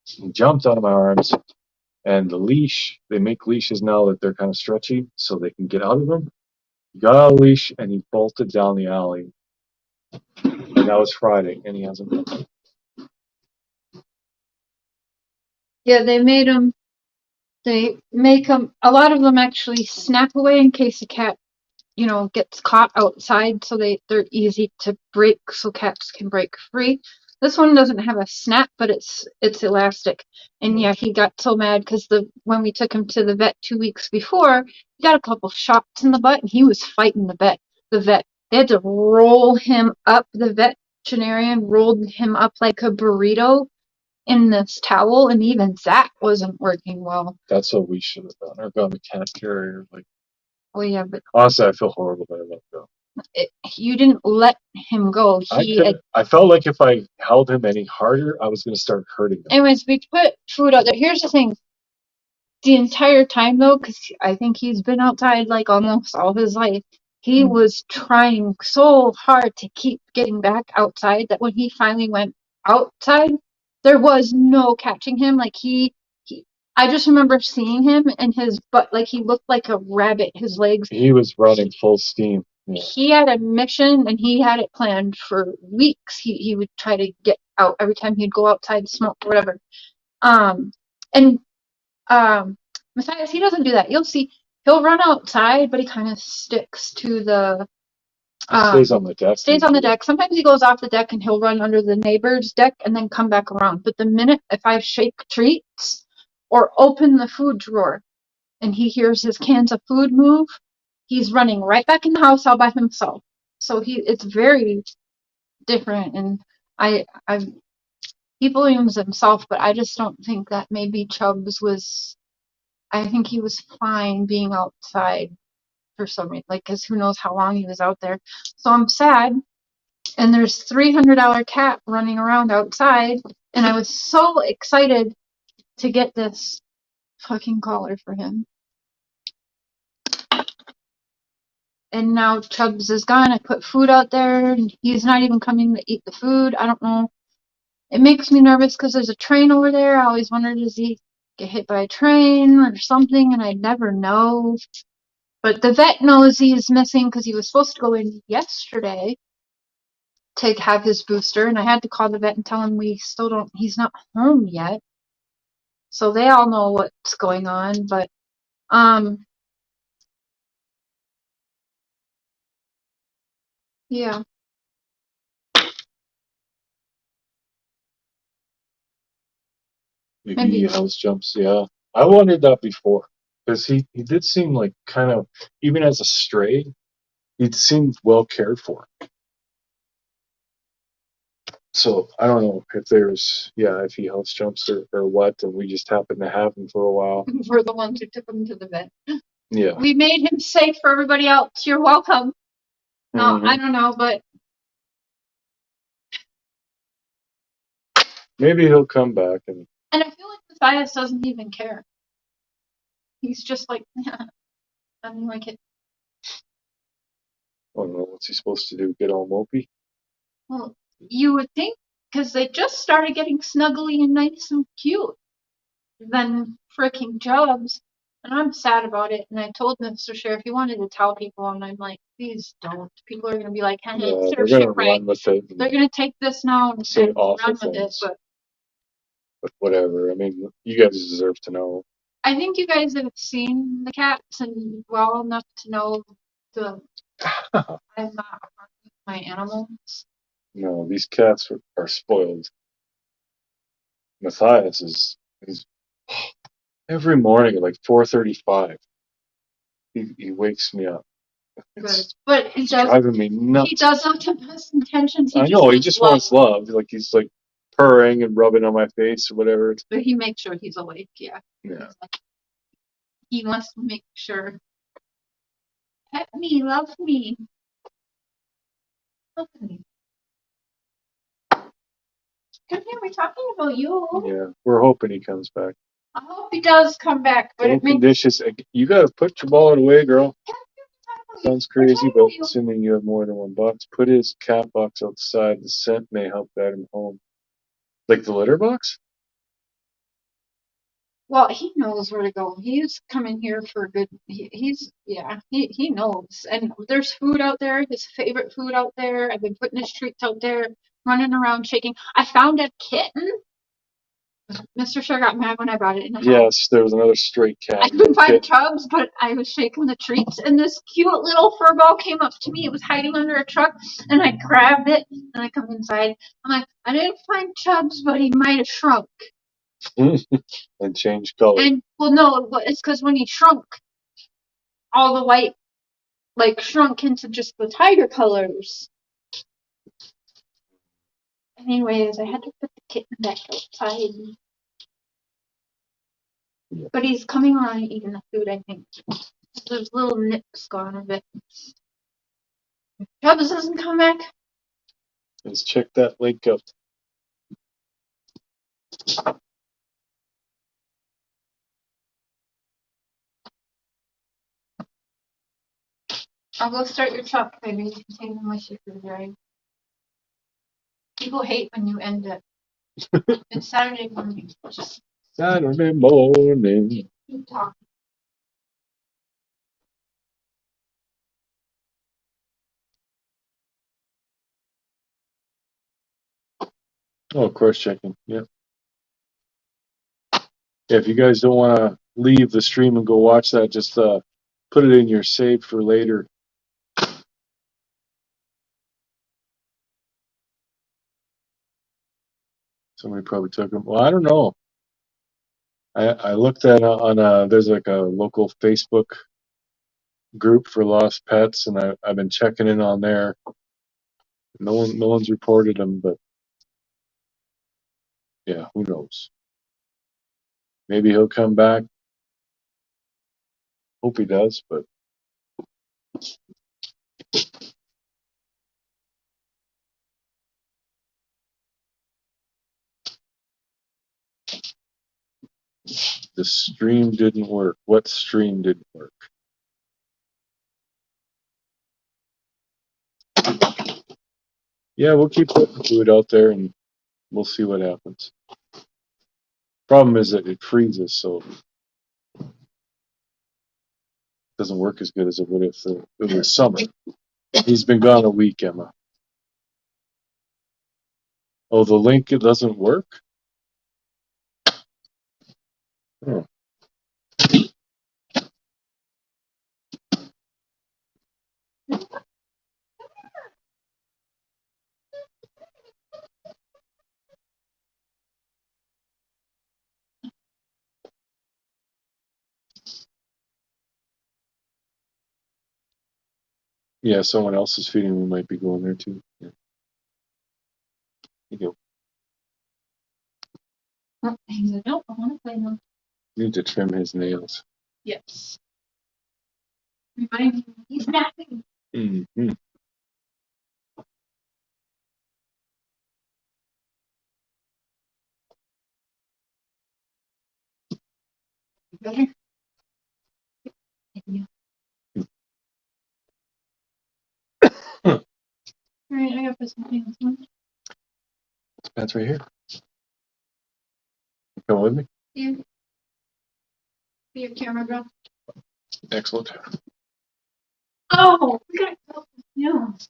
he jumped out of my arms. And the leash, they make leashes now that they're kind of stretchy, so they can get out of them. He got out of the leash and he bolted down the alley. And that was Friday, and he hasn't been back. Yeah, they made them. They make them. A lot of them actually snap away in case a cat, gets caught outside. So they're easy to break, so cats can break free. This one doesn't have a snap, but it's elastic. And yeah, he got so mad because when we took him to the vet 2 weeks before, he got a couple shots in the butt, and he was fighting the vet. They had to roll him up. The veterinarian rolled him up like a burrito in this towel, and even that wasn't working well. That's what we should have done, or gone the cat carrier. Like, Oh yeah, but honestly, I feel horrible that I let go. you didn't let him go. I felt like if I held him any harder, I was going to start hurting him. Anyways, we put food out there. Here's the thing. The entire time, though, because I think he's been outside like almost all his life, he was trying so hard to keep getting back outside that when he finally went outside, there was no catching him. Like I just remember seeing him and his butt, like he looked like a rabbit. His legs. He was running full steam. Yeah. He had a mission and he had it planned for weeks. He would try to get out every time he'd go outside, smoke or whatever. And Matthias, he doesn't do that. You'll see, he'll run outside, but he kind of sticks to the. Stays on the deck. Stays on the deck. Sometimes he goes off the deck and he'll run under the neighbor's deck and then come back around. But the minute if I shake treats or open the food drawer and he hears his cans of food move, he's running right back in the house all by himself. So it's very different, and he blames himself, but I just don't think that maybe Chubbs was. I think he was fine being outside for some reason, like, because who knows how long he was out there. So I'm sad And there's $300 cat running around outside, and I was so excited to get this fucking collar for him. And now Chubbs is gone. I put food out there, and he's not even coming to eat the food. I don't know. It makes me nervous because there's a train over there. I always wonder, does he get hit by a train or something? And I never know. But the vet knows he's missing because he was supposed to go in yesterday to have his booster, and I had to call the vet and tell him he's not home yet. So they all know what's going on, but yeah. Maybe he house jumps. Yeah, I wondered that before because he did seem like kind of, even as a stray, he seemed well cared for. So I don't know if if he house jumps or what, and we just happened to have him for a while. We're the ones who took him to the vet. Yeah. We made him safe for everybody else. You're welcome. No, I don't know, but Maybe he'll come back and I feel like Matthias doesn't even care. He's just like, I don't like it. I don't know what's he supposed to do. Get all mopey? Well, you would think, because they just started getting snuggly and nice and cute. Then fricking Jobs. And I'm sad about it. And I told Mr.Cher if he wanted to tell people, and I'm like, please don't. People are going to be like, Yeah, Mr. they're Cher, gonna right. run with it. They're going to take this now and Say run awful with it. things. But whatever. I mean, you guys deserve to know. I think you guys have seen the cats and well enough to know I'm not harming my animals. No, these cats are spoiled. Matthias he's every morning at like 4:35. He wakes me up. It's But he does. driving me nuts. He does have the best intentions. I know. He just wants love. Like he's like purring and rubbing on my face or whatever. But he makes sure he's awake. Yeah. Yeah. He wants to make sure. Pet me, love me. Look at me. Come here, we're talking about you. Yeah, we're hoping he comes back. I hope he does come back, but it makes You gotta put your wallet away, girl. Sounds crazy, but assuming you have more than one box, put his cat box outside. The scent may help guide him home. Like the litter box? well, he knows where to go. He's coming here for a good. He knows. And there's food out there. His favorite food out there. I've been putting his treats out there, running around shaking. I found a kitten. Mr.Cher got mad when I brought it in the house. Yes, there was another stray cat. I couldn't find Chubbs, but I was shaking the treats, and this cute little fur ball came up to me. It was hiding under a truck, and I grabbed it, and I come inside. I'm like, I didn't find Chubbs, but he might have shrunk. And changed color. And, well, no, it's because when he shrunk, all the white, shrunk into just the tiger colors. Anyways, I had to put the kitten back outside. Yeah. But he's coming around and eating the food, I think. There's little nips gone a bit. If Chubbs doesn't come back, Let's check that link out. I'll go start your truck, baby. You can take them with you for the drive. People hate when you end it. It's Saturday morning. Just Saturday morning. keep talking. Oh, of course, checking. Yeah. Yeah, if you guys don't want to leave the stream and go watch that, just put it in your save for later. Somebody probably took them. Well, I don't know. I looked at there's like a local Facebook group for lost pets, and I've been checking in on there. No one's reported them, but yeah, who knows? Maybe he'll come back. Hope he does, but The stream didn't work. What stream didn't work? Yeah, we'll keep putting food out there and we'll see what happens. Problem is that it freezes, so it doesn't work as good as it would if it was summer. He's been gone a week, Emma. Oh, the link, it doesn't work? Oh. Yeah, someone else is feeding. We might be going there too. Yeah. You go. He said, nope, I want to play now. Need to trim his nails. Yes. Remind him he's napping. Mm-hmm. Better? Yeah. Huh. Alright, I gotta put something else on. That's right here. Come with me. Yeah. Be your camera girl. Excellent. Oh, we gotta go. No. That's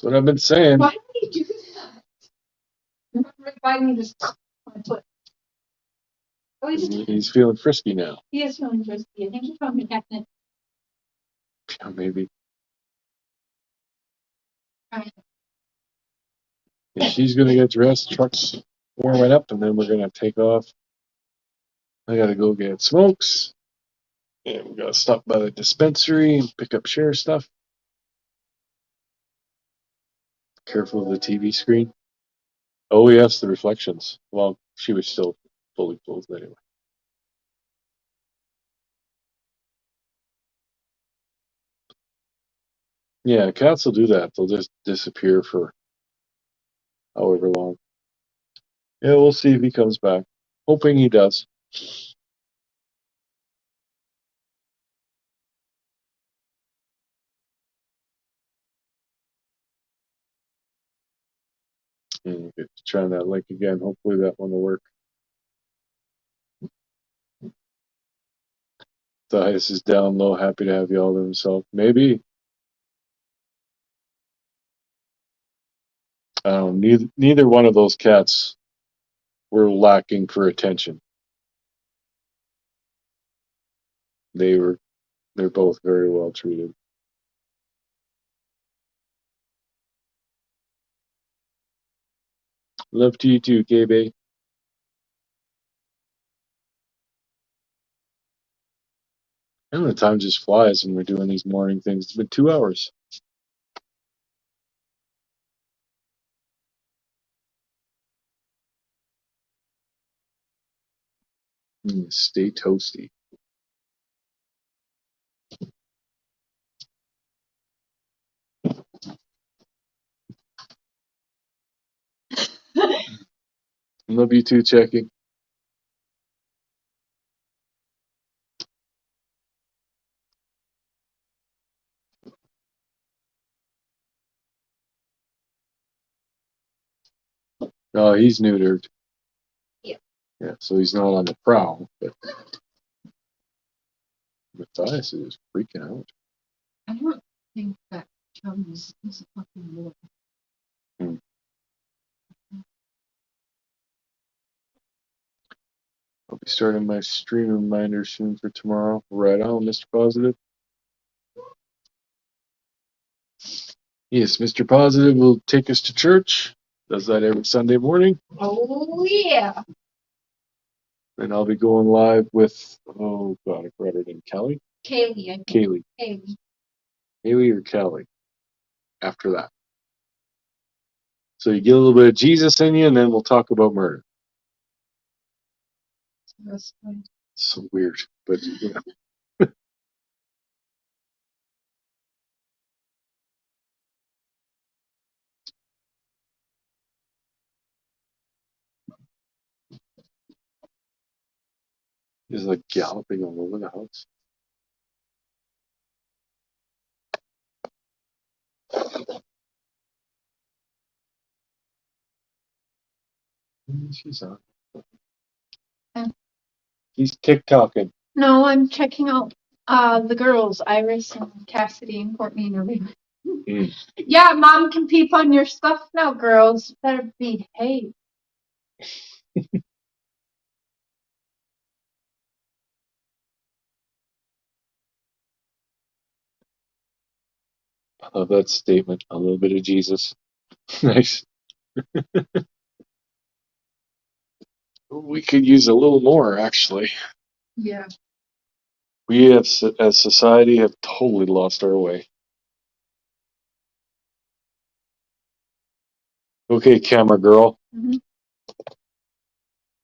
what I've been saying. Why would you do that? Right by me, just my foot. Oh, He's feeling frisky now. he is feeling frisky. I think he's probably acting. Yeah, maybe. Alright. Yeah, she's gonna get dressed. Truck's warming up, and then we're gonna take off. I gotta go get smokes. And we gotta stop by the dispensary and pick up Cher stuff. Careful of the TV screen. Oh yes, the reflections. Well, she was still fully clothed anyway. Yeah, cats will do that. They'll just disappear for however long. Yeah, we'll see if he comes back. Hoping he does. And get to try that link again. Hopefully that one will work. Thias is down low, happy to have you all to himself. Maybe. I don't know. Neither one of those cats were lacking for attention. They're both very well treated. Love to you too, KB. And the time just flies when we're doing these morning things. It's been 2 hours. Stay toasty. Love you too, Checky. Oh, he's neutered. Yeah. Yeah, so he's not on the prowl. But Matthias is freaking out. I don't think that Chum is a fucking boy. Hmm. I'll be starting my stream reminder soon for tomorrow. Right on, Mr. Positive. Yes, Mr. Positive will take us to church. Does that every Sunday morning. Oh, yeah. And I'll be going live with, oh God, I forgot her name. Kelly? Kaylee. I think. Kaylee. Kaylee. Haley or Kelly after that. So you get a little bit of Jesus in you, and then we'll talk about murder. That's fine. It's so weird, but you know. Is like galloping all over the house. She's on. Yeah. He's TikToking. No, I'm checking out the girls, Iris and Cassidy and Courtney and everyone. Mm. Yeah, mom can peep on your stuff now, girls. Better behave. I love that statement. A little bit of Jesus. Nice. We could use a little more, actually. Yeah. We have, as society, have totally lost our way. Okay, camera girl. Mm-hmm.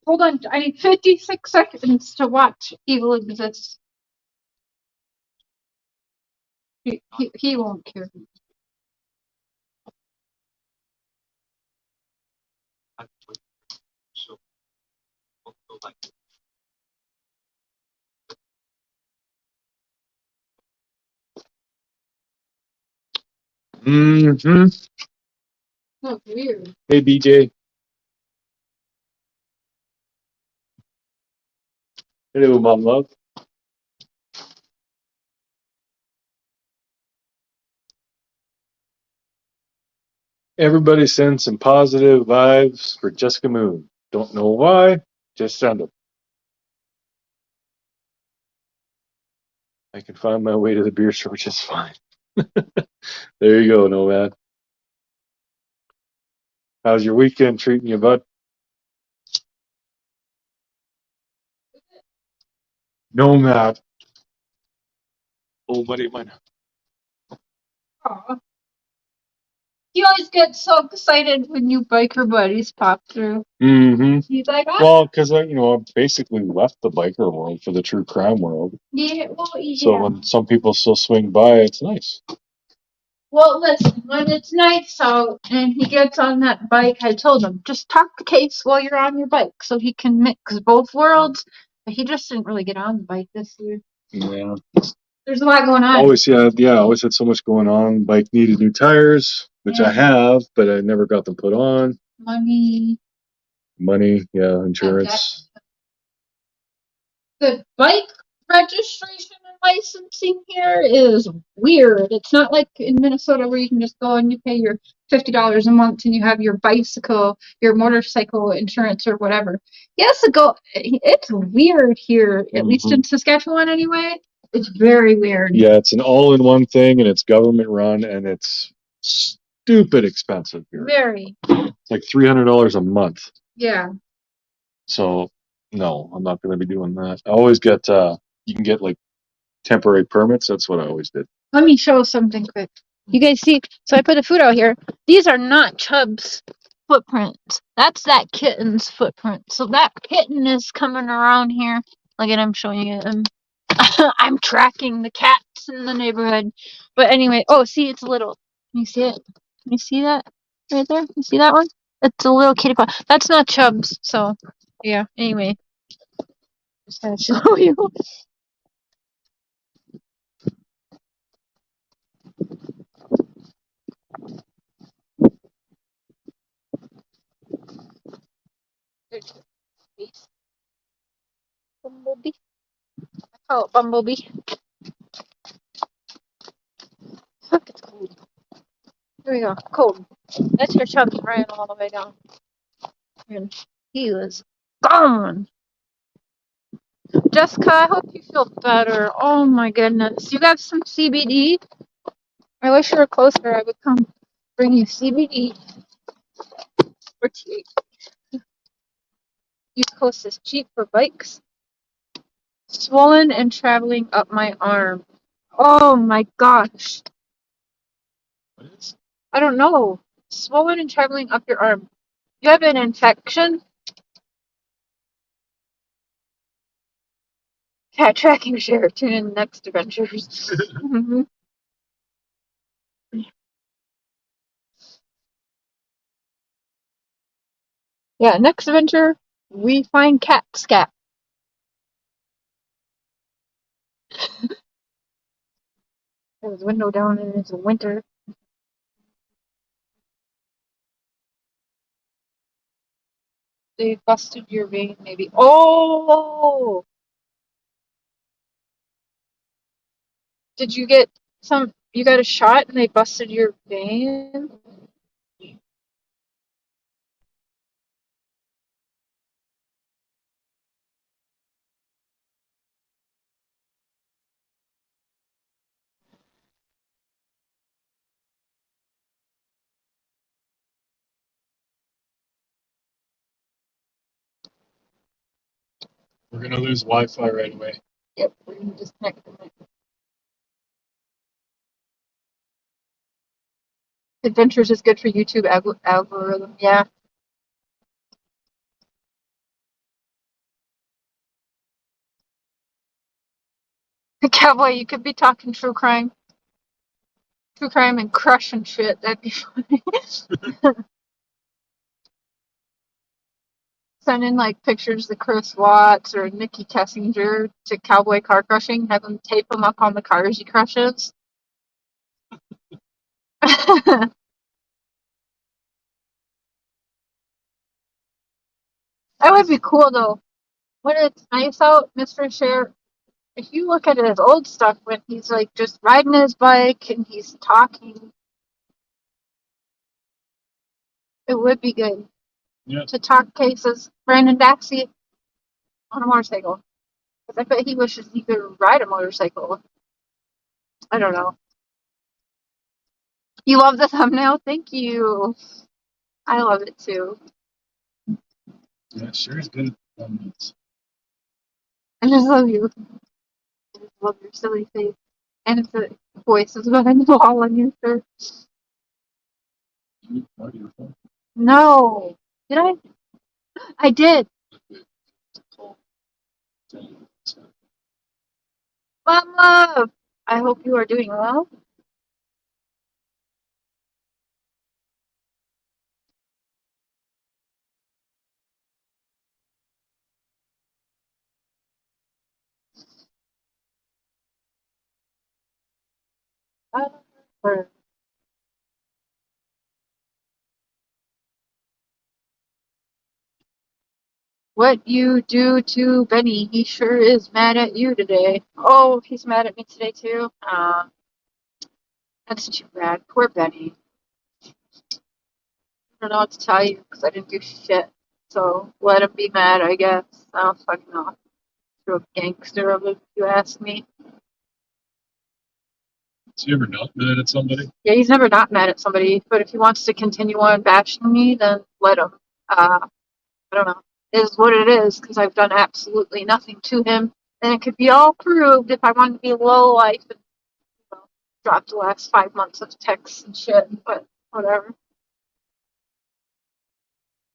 Hold on, I need 56 seconds to watch Evil Exists. He won't care. Mm-hmm. Oh, weird. Hey, BJ. Hello, Mom Love. Everybody send some positive vibes for Jessica Moon. Don't know why, just send them. I can find my way to the beer store just fine. There you go, Nomad. How's your weekend treating you, bud? Nomad. Oh, buddy of mine. Aw. He always gets so excited when you biker buddies pop through. Mm-hmm. He's like, ah. Well, because I basically left the biker world for the true crime world. Yeah, well, So yeah. when some people still swing by, it's nice. Well, listen, when it's nice out and he gets on that bike, I told him, just talk to Case while you're on your bike so he can mix both worlds. But he just didn't really get on the bike this year. Yeah. There's a lot going on. Always, always had so much going on. Bike needed new tires, which I have, but I never got them put on. Money. Insurance. The bike registration and licensing here is weird. It's not like in Minnesota where you can just go and you pay your $50 a month and you have your your motorcycle insurance or whatever. Yes, it's weird here, at least in Saskatchewan anyway. It's very weird. Yeah, it's an all-in-one thing, and it's government run, and it's stupid expensive here. Very. It's like $300 a month. Yeah. So no, I'm not going to be doing that. I always get you can get like temporary permits. That's what I always did. Let me show something quick. You guys see? So I put a food out here. These are not Chubb's footprints. That's that kitten's footprint. So that kitten is coming around here. Look at him showing you him. I'm tracking the cats in the neighborhood. But anyway, oh, see, it's little. Can you see it? Can you see that right there? You see that one? It's a little kitty paw. That's not Chubb's. So, yeah. Anyway, just gotta show you. Bumblebee. I call it Bumblebee. Look, it's cold. Here we go. Cold. That's your Chubbs ran all the way down. And he was gone. Jessica, I hope you feel better. Oh my goodness. You got some CBD? I wish you were closer. I would come bring you CBD or THC. East Coast is cheap for bikes. Swollen and traveling up my arm. Oh my gosh. I don't know. Swollen and traveling up your arm. You have an infection? Cat tracking share. Tune in next adventures. Yeah, next adventure, we find cat scat. Have his window down and it's winter. They busted your vein, maybe. Oh! Did you get some? You got a shot and they busted your vein? We're gonna lose Wi-Fi right away. Yep, we're gonna disconnect from it. Adventures is good for YouTube algorithm. Yeah. Cowboy, you could be talking true crime and crushing shit. That'd be funny. Send in like pictures of Chris Watts or Nikki Kessinger to Cowboy car crushing. Have him tape them up on the cars he crushes. That would be cool though. When it's nice out, Mr.Cher, if you look at his old stuff when he's like just riding his bike and he's talking, it would be good Yeah. to talk cases. Brandon Daxey on a motorcycle. Because I bet he wishes he could ride a motorcycle. I don't know. You love the thumbnail? Thank you. I love it too. Yeah, sure is good at thumbnails. I just love you. I just love your silly face. And the voice is behind the wall on your shirt. You are your phone. No. Did I? I did. Mom love. I hope you are doing well. What you do to Benny? He sure is mad at you today. Oh, he's mad at me today too. That's too bad. Poor Benny. I don't know what to tell you because I didn't do shit. So let him be mad, I guess. I don't fucking know. You're a gangster of it, if you ask me. Has he ever not mad at somebody? Yeah, he's never not mad at somebody, but if he wants to continue on bashing me, then let him. I don't know. It is what it is because I've done absolutely nothing to him, and it could be all proved if I wanted to be low life and drop the last 5 months of texts and shit. But whatever.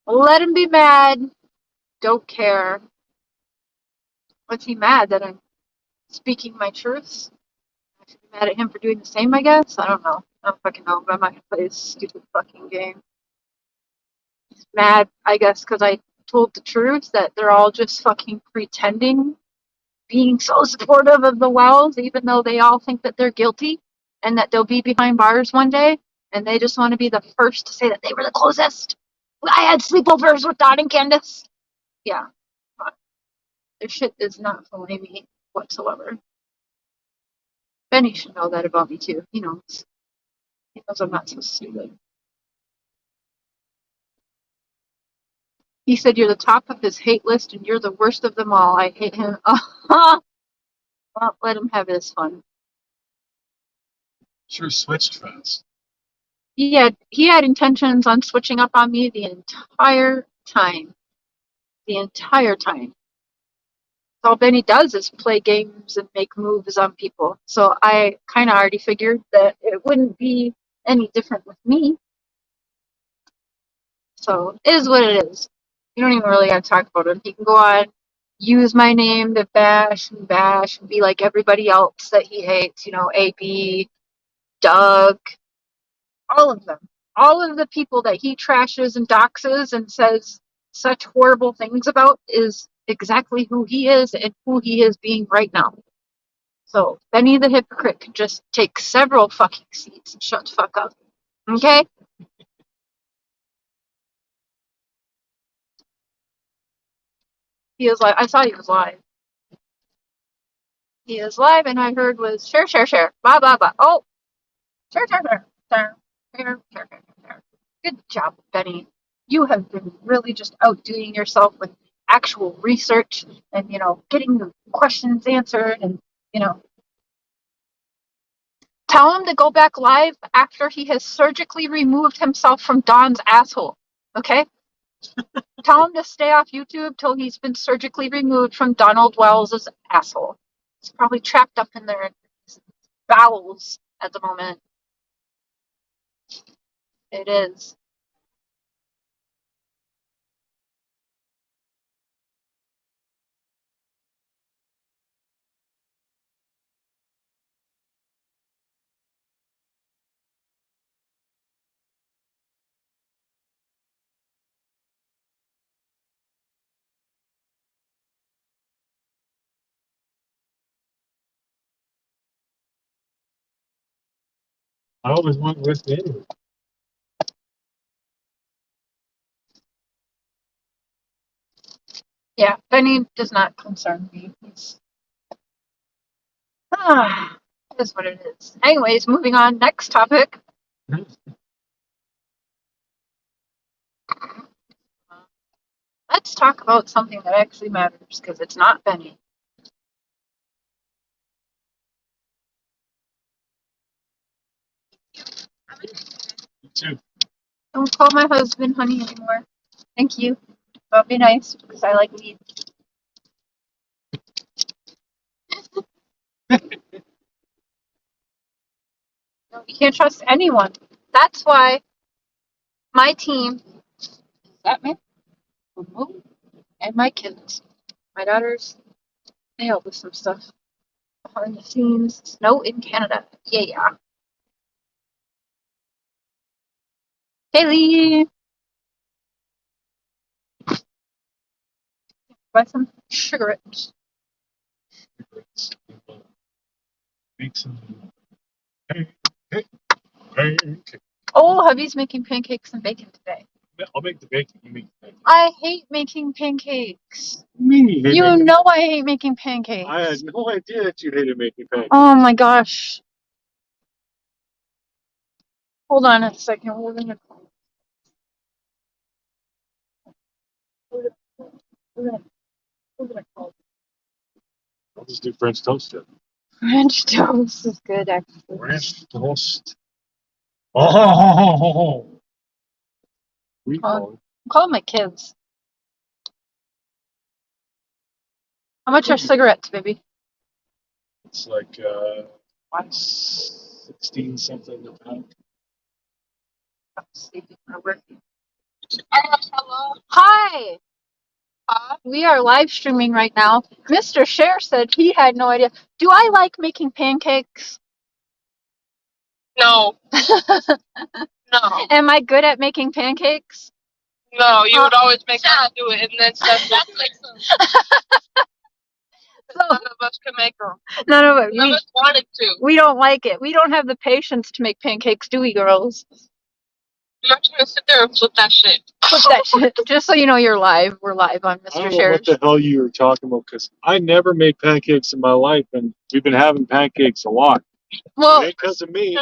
Let him be mad. Don't care. What's he mad that I'm speaking my truths? I should be mad at him for doing the same, I guess. I don't know. I don't fucking know, but I'm not gonna play this stupid fucking game. He's mad, I guess, because I told the truth that they're all just fucking pretending, being so supportive of the Wells, even though they all think that they're guilty and that they'll be behind bars one day, and they just want to be the first to say that they were the closest. I had sleepovers with Dot and Candace. Yeah, their shit is not fooling me whatsoever. Benny should know that about me too. He knows. He knows I'm not so stupid. He said you're the top of his hate list and you're the worst of them all. I hate him. Well, let him have his fun. Sure switched fast. He had intentions on switching up on me the entire time. The entire time. All Benny does is play games and make moves on people. So I kind of already figured that it wouldn't be any different with me. So it is what it is. You don't even really got to talk about it. He can go on, use my name to bash and be like everybody else that he hates. AB, Doug, all of them. All of the people that he trashes and doxes and says such horrible things about is exactly who he is and who he is being right now. So Benny the hypocrite could just take several fucking seats and shut the fuck up. Okay? He was like, I saw he was live. He is live, and I heard was share, blah, blah, blah. Oh, share. Good job, Benny. You have been really just outdoing yourself with actual research and, getting the questions answered and, tell him to go back live after he has surgically removed himself from Don's asshole. Okay? Tell him to stay off YouTube till he's been surgically removed from Donald Wells' asshole. He's probably trapped up in their bowels at the moment. It is. I always went with me. Yeah, Benny does not concern me. He's it is what it is. Anyways, moving on. Next topic. Let's talk about something that actually matters because it's not Benny. You too. Don't call my husband honey anymore. Thank you. That'd be nice because I like weed. No, you can't trust anyone. That's why my team is that man, and my kids, my daughters, they help with some stuff behind the scenes. Snow in Canada. Yeah. Kaylee, buy some cigarettes. Make some pancake. Oh, hubby's making pancakes and bacon today. I'll make the bacon. You make the bacon. I hate making pancakes. Me. You know I hate making pancakes. I had no idea that you hated making pancakes. Oh my gosh. Hold on a second. We're gonna call I'll just do French toast then. French toast is good actually. French toast. Oh. We call Call my kids. How much are cigarettes, baby? it's like 16 something a pound. Hi. We are live streaming right now. Mr.Cher said he had no idea. Do I like making pancakes? No. No. Am I good at making pancakes? No, you would always make us do it, and then stuff. None of us could make them. None of it. None of us wanted to. We don't like it. We don't have the patience to make pancakes, do we, girls? I'm not trying to sit there and flip that shit. Flip that shit. Just so you know, you're live. We're live on I Mr. don't know Cher's. what the hell you were talking about because I never made pancakes in my life, and we've been having pancakes a lot. Well, it ain't because of me.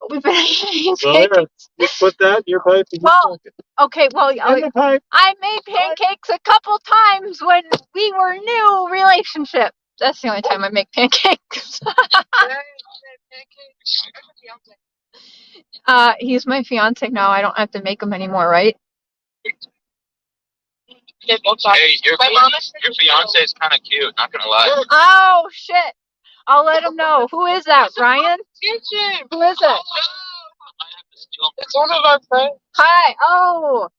we've been eating So there, pancakes. you put that in your pipe. And Well, okay, well, in the pipe. I made pancakes a couple times when we were new relationship. That's the only time I make pancakes. He's my fiance now. I don't have to make them anymore, right? Hey, your fiance is kind of cute, not gonna lie. Oh, shit. I'll let him know. Who is that, Brian? Who is it? It's one of our friends. Hi. Oh.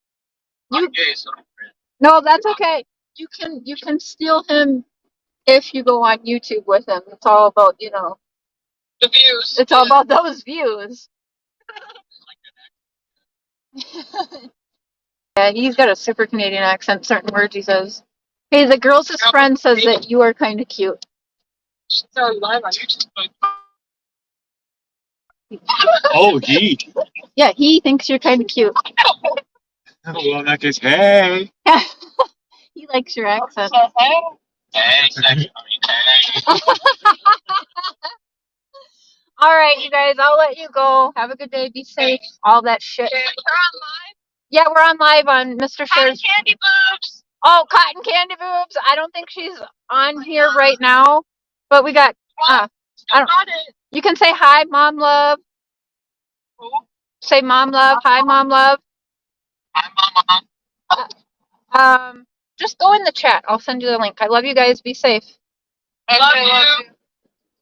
No, that's okay. You can steal him if you go on YouTube with him. It's all about, The views. it's all about those views. Yeah, he's got a super Canadian accent, certain words he says. Hey, the girl's friend says that you are kind of cute. Oh, he. Yeah, he thinks you're kind of cute. Well, in that case, hey. He likes your accent. Hey, sex. All right, you guys, I'll let you go. Have a good day. Be safe. All that shit. We're on live. Yeah, we're on live on Mr. Cotton Cher's. candy boobs. Oh, Cotton Candy Boobs. I don't think she's on here right now, but we got. I Still don't. got it. You can say hi, Mom Love. Say Mom Love. Hi, Mom Love. Hi, Mama. Just go in the chat. I'll send you the link. I love you guys. Be safe. Love you.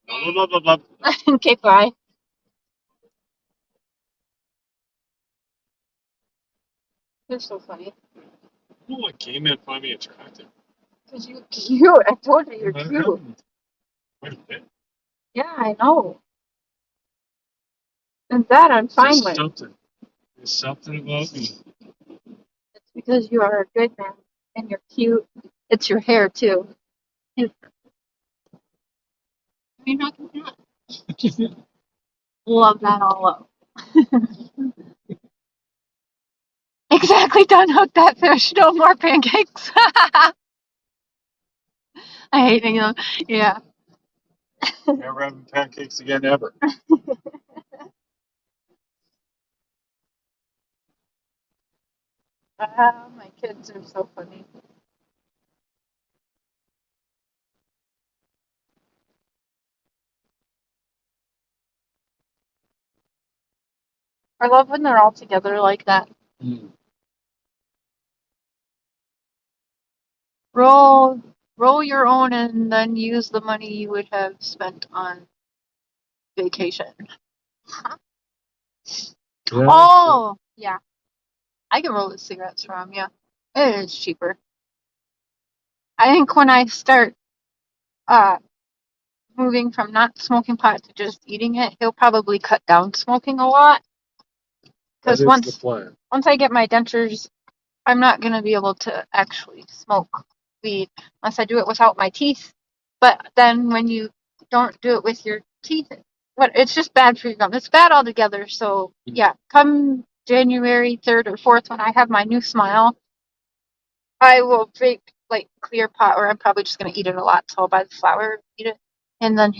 Blah, blah, blah, blah. Okay, bye. You're so funny. Oh, what gay men find me attractive? Because you're cute. I told you you're I cute. haven't. Quite a bit. Yeah, I know. And that I'm fine There's with. something. There's something about me. It's because you are a good man and you're cute. It's your hair too. I mean, how can you not? Love that all up. Exactly. Don't hook that fish. No more pancakes. I hate them. Yeah. Never having pancakes again, ever. My kids are so funny. I love when they're all together like that. Roll, roll your own, and then use the money you would have spent on vacation. Yeah. Oh, yeah. I can roll the cigarettes from, yeah. It is cheaper. I think when I start uh moving from not smoking pot to just eating it, he'll probably cut down smoking a lot. That Because is the plan. once I get my dentures, I'm not gonna be able to actually smoke weed unless I do it without my teeth. But then when you don't do it with your teeth, it's just bad for your gum. It's bad altogether. So yeah, come January 3rd or 4th when I have my new smile, I will vape like clear pot, or I'm probably just gonna eat it a lot. So I'll buy the flower, eat it, and then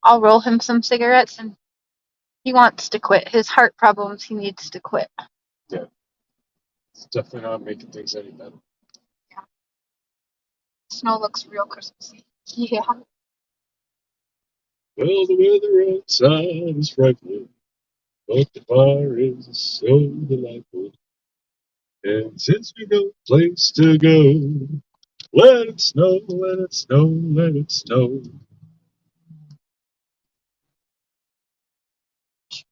I'll roll him some cigarettes, and he wants to quit. His heart problems, he needs to quit. Yeah. It's definitely not making things any better. Yeah. Snow looks real Christmassy. Yeah. Well, the weather outside is frightful, but the fire is so delightful. And since we no place to go, let it snow, let it snow, let it snow.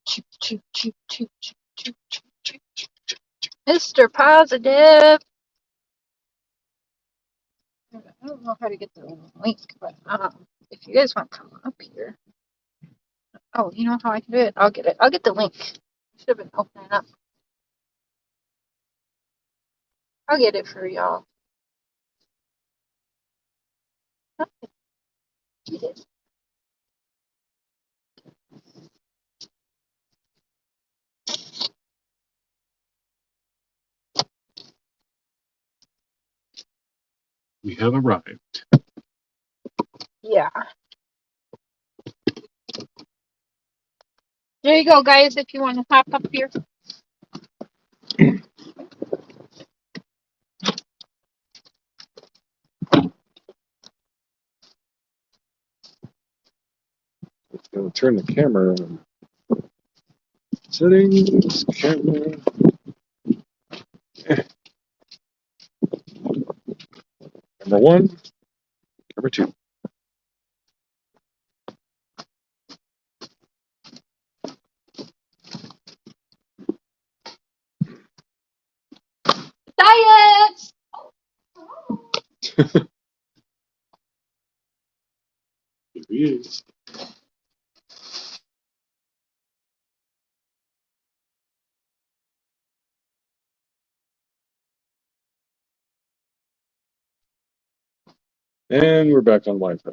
Choop, choop, choop, choop, choop, choop, choop, choop, choop. Mr. Positive. I don't know how to get the link, but if you guys want to come up here. Oh, you know how I can do it? I'll get it. I'll get the link. Should have been opening up. I'll get it for y'all. Get it. We have arrived. Yeah. There you go, guys, if you want to hop up here. It's going to turn the camera on. Settings, camera. Number one, number two. Diets! Here he is. And we're back on Wi-Fi.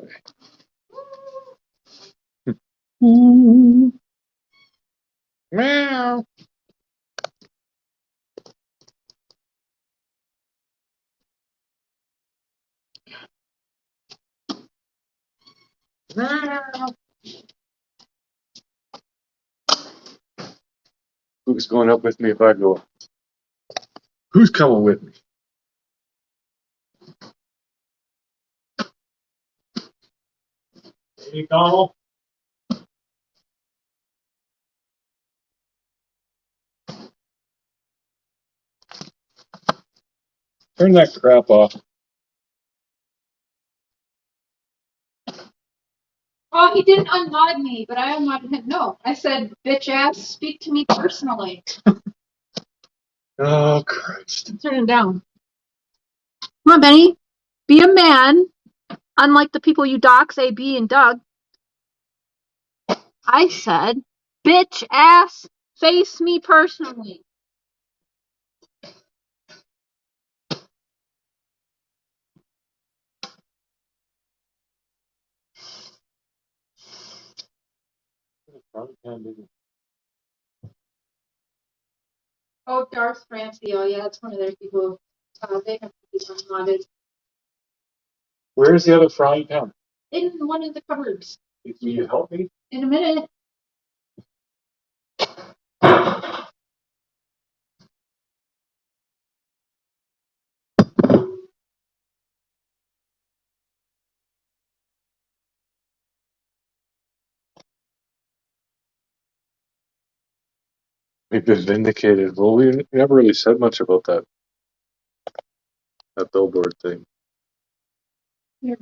Meow. Meow. Who's going up with me if I go up? Who's coming with me? Hey, Donald. Turn that crap off. Oh, he didn't unmod me, but I unmodded him. No, I said, bitch ass, speak to me personally. Oh, Christ. Turn him down. Come on, Benny. Be a man. Unlike the people you dox, AB and Doug. I said, bitch ass, face me personally. Oh, Darth Francie. Oh, yeah, that's one of their people. They have to be unmodded. Where's the other frying pan? In one of the cupboards. Can you help me? In a minute. We've been vindicated. Well, we never really said much about that billboard thing. Here.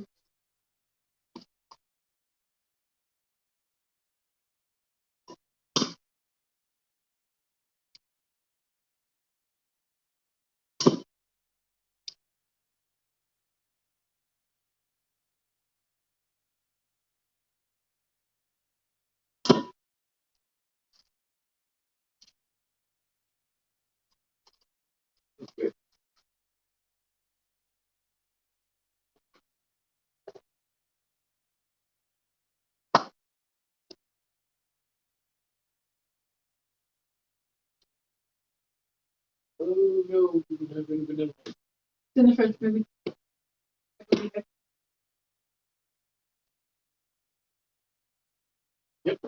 Okay. Oh, no. It's in the fridge, baby. Yep.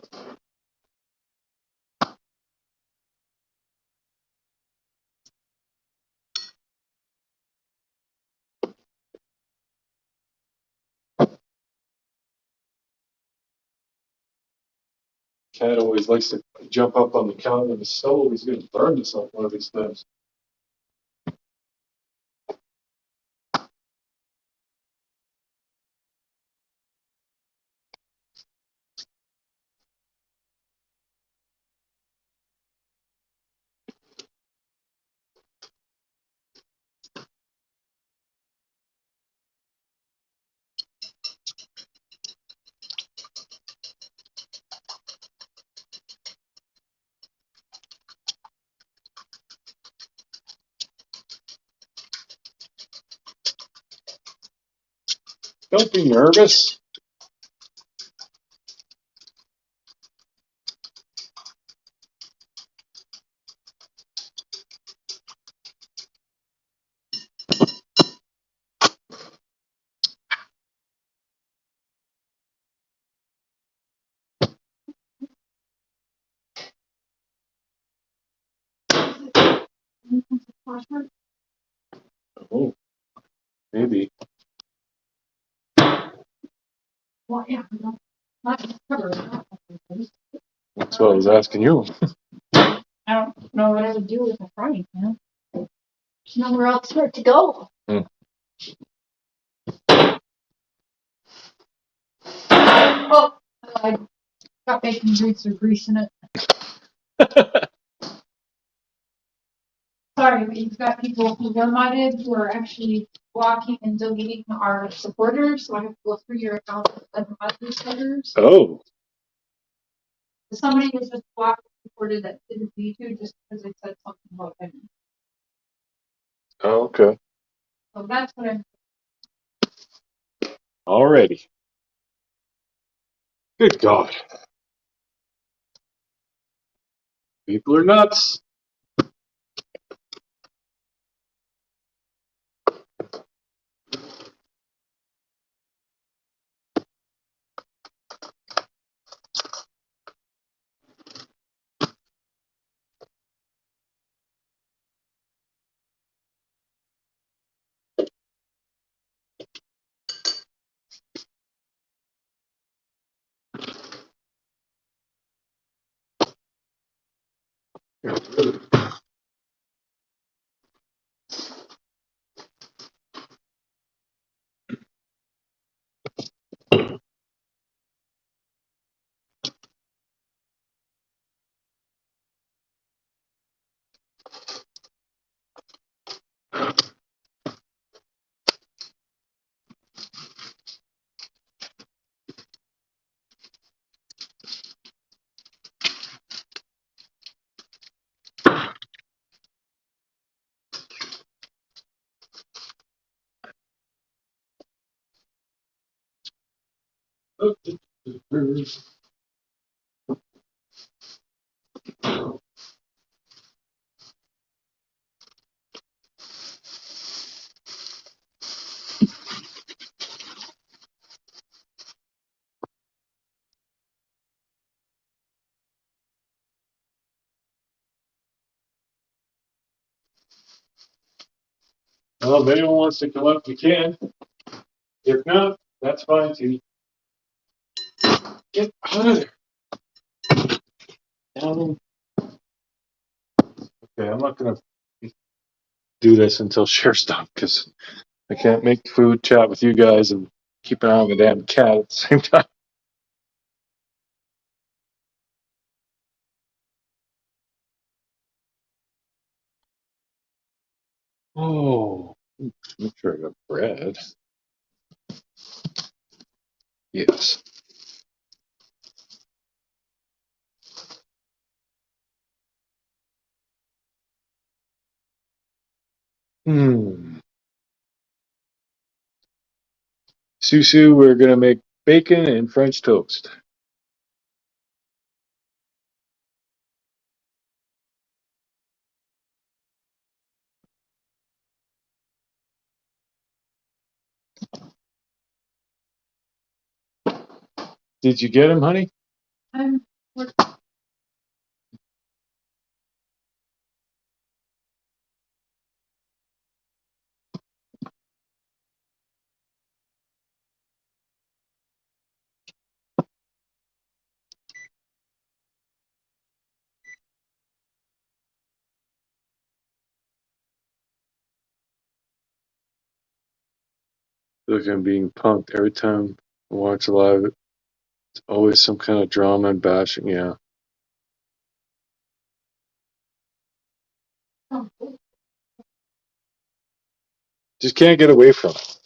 Cat always likes to jump up on the counter of the stove. He's going to burn himself one of these times. Don't be nervous. Oh, maybe. Well, yeah, no, not in the cupboard. That's what I was asking you. I don't know what I would do with a frying pan. There's nowhere else for it to go. Oh, I got bacon grease or grease in it. Sorry, but you've got people who were modded who are actually blocking and deleting our supporters, so I have to go through your account and mod these supporters. Oh, Somebody was just blocked and supported that didn't need to just because they said something about them. okay. So that's what I'm. Alrighty. Good God. People are nuts. Well, if anyone wants to come up, you can. If not, that's fine too. Get out of there. Down. Okay, I'm not gonna do this until Cher's done because I can't make food, chat with you guys, and keep an eye on the damn cat at the same time. Oh, make sure I got bread. Yes. Hmm. Susu, we're gonna make bacon and French toast. Did you get him, honey? I'm Look, I'm being punked every time I watch live. It's always some kind of drama and bashing. Yeah, just can't get away from it.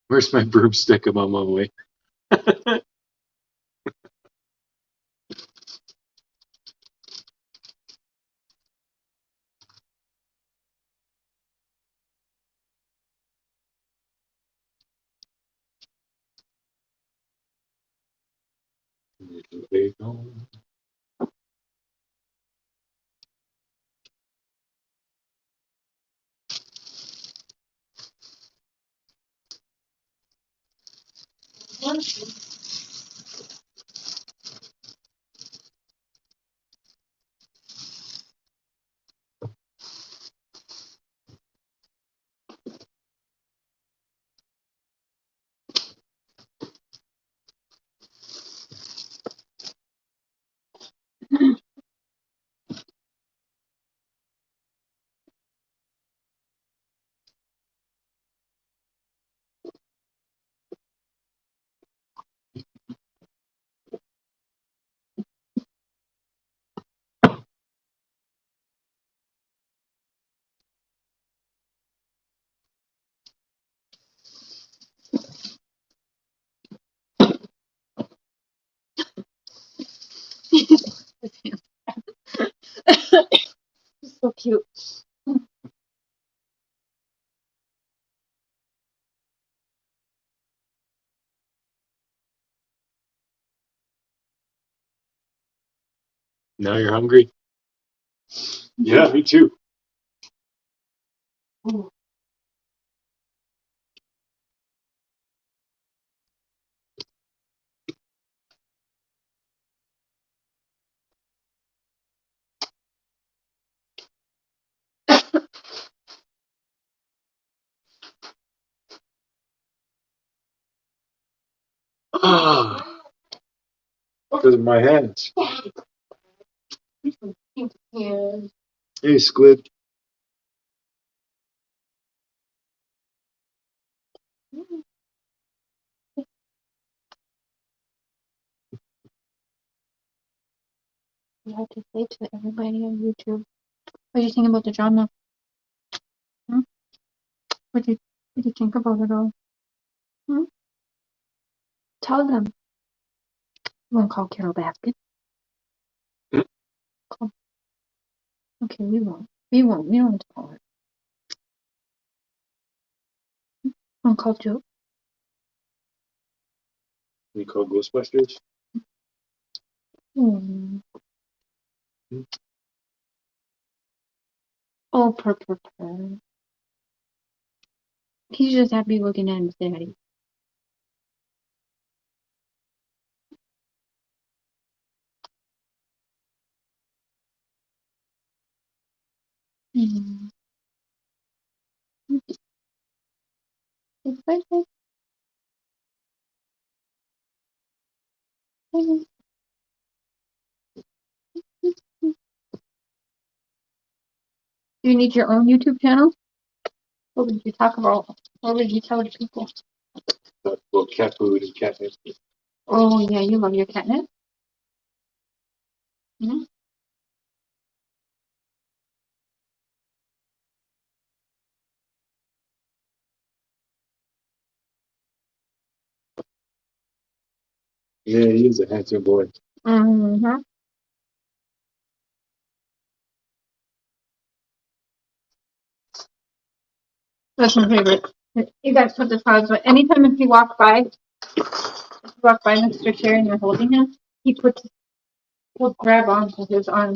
Where's my broomstick? I'm on my way. so cute. Now you're hungry? Yeah, me too. Because of my hands. Yeah. Hey, Squid. You have to say to everybody on YouTube. What do you think about the drama? Hmm? What do you think about it all? Hmm? Tell them. You won't call Carol Baskin. Call. Okay, we won't. We won't. We don't call her. Won't call Joe. You call Ghostbusters? Hmm. Oh, purr. He's just happy looking at his daddy. Hmm. Do you need your own YouTube channel? What would you talk about? What would you tell the people? Well, cat food and catnip. Oh, yeah, you love your catnip. Mm-hmm. Yeah, he is a handsome boy. Mm-hmm. That's my favorite. You guys put this on, but anytime if you walk by Mr.Cher and you're holding him, he'll grab onto his arm.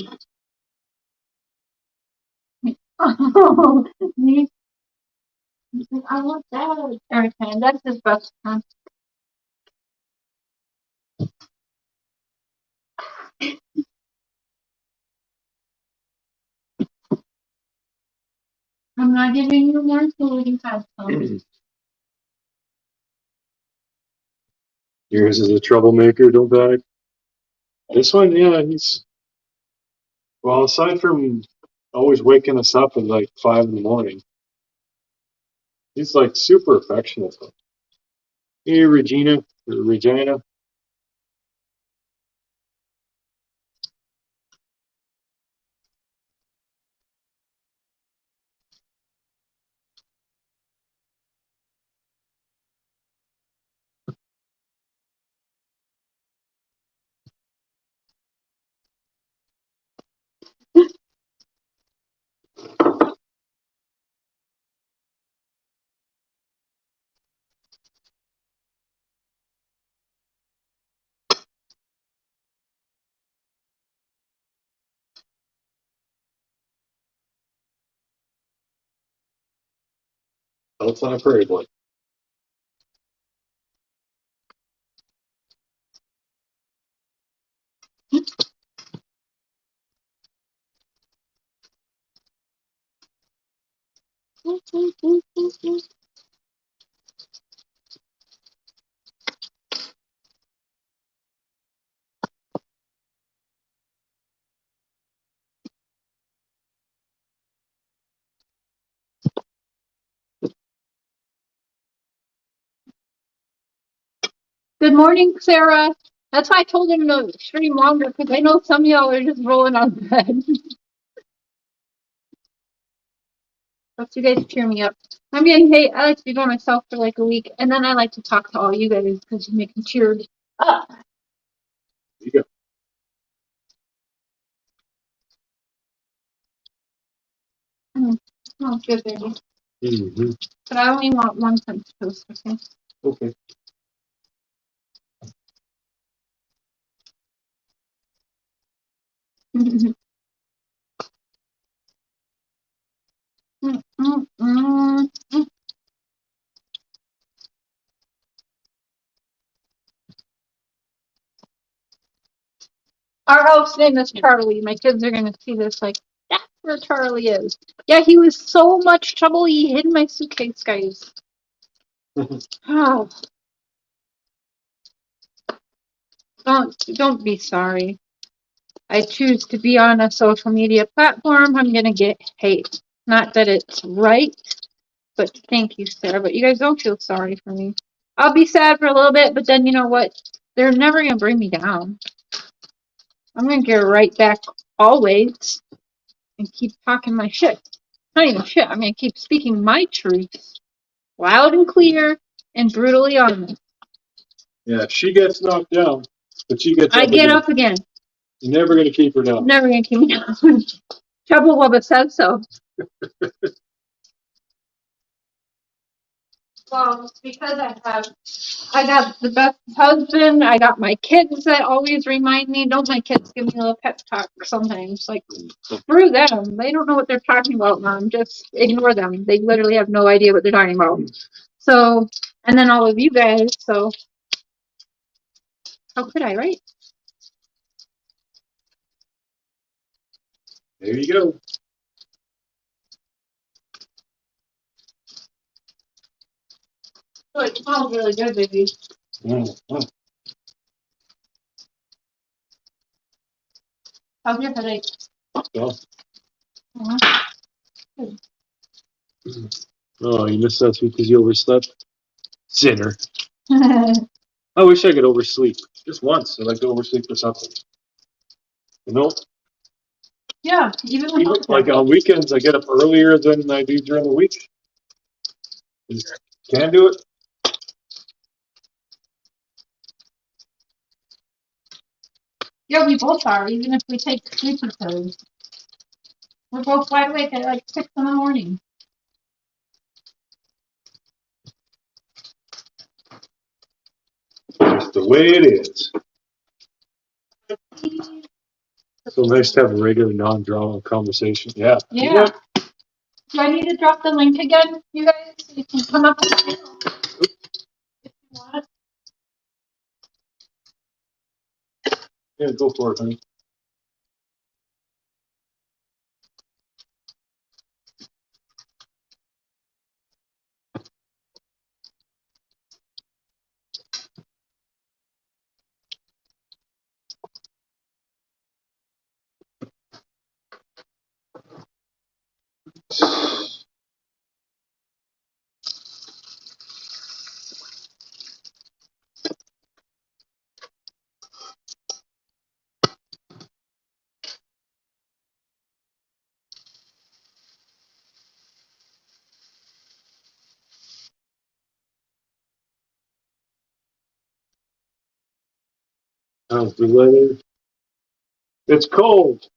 Oh, he's like, I want that. Every time. That's his best friend. I'm not giving you more food. You have some. Yours is a troublemaker, don't die. This one, yeah, well, aside from always waking us up at like 5 in the morning, he's like super affectionate. Hey, Regina. That's on a Prairie boy. Good morning, Sarah. That's why I told him to stream longer because I know some of y'all are just rolling on bed. But you guys cheer me up. I mean, hey, I like to be by myself for like a week, and then I like to talk to all you guys because you make me cheer up. You go. Oh, good, baby. Mm-hmm. But I only want one French toast, okay? Okay. Our elf's name is Charlie. My kids are gonna see this like, that's where Charlie is. Yeah, he was so much trouble he hid my suitcase, guys. Oh, don't be sorry. I choose to be on a social media platform, I'm gonna get hate. Not that it's right, but thank you, Sarah. But you guys don't feel sorry for me. I'll be sad for a little bit, but then you know what? They're never gonna bring me down. I'm gonna get right back always and keep talking my shit. Not even shit. I'm gonna keep speaking my truth, loud and clear and brutally honest. Yeah, she gets knocked down, but she gets I up get again. up again. You're never gonna keep her down. Never gonna keep me down. Trouble Bubba said so. Well, it's because I got the best husband. I got my kids that always remind me. Don't my kids give me a little pep talk sometimes? Like, screw them. They don't know what they're talking about, Mom. Just ignore them. They literally have no idea what they're talking about. So, and then all of you guys. So, how could I, right? There you go. Oh, it smells really good, baby. Mm. How's your headache? So, Uh-huh. oh, you missed us because you overslept? Sinner. I wish I could oversleep. Just once. I'd like to oversleep for something. You know? Yeah, even Even, like on weekends, I get up earlier than I do during the week. Just can't do it. yeah, we both are. Even if we take sleeping pills, we're both wide awake at like 6 in the morning. Just the way it is. So nice to have a regular, non-drama conversation. Yeah. Yeah. Do I need to drop the link again, you guys? So you can come up with the channel if you want. Yeah, go for it, honey. How's the weather? It's cold.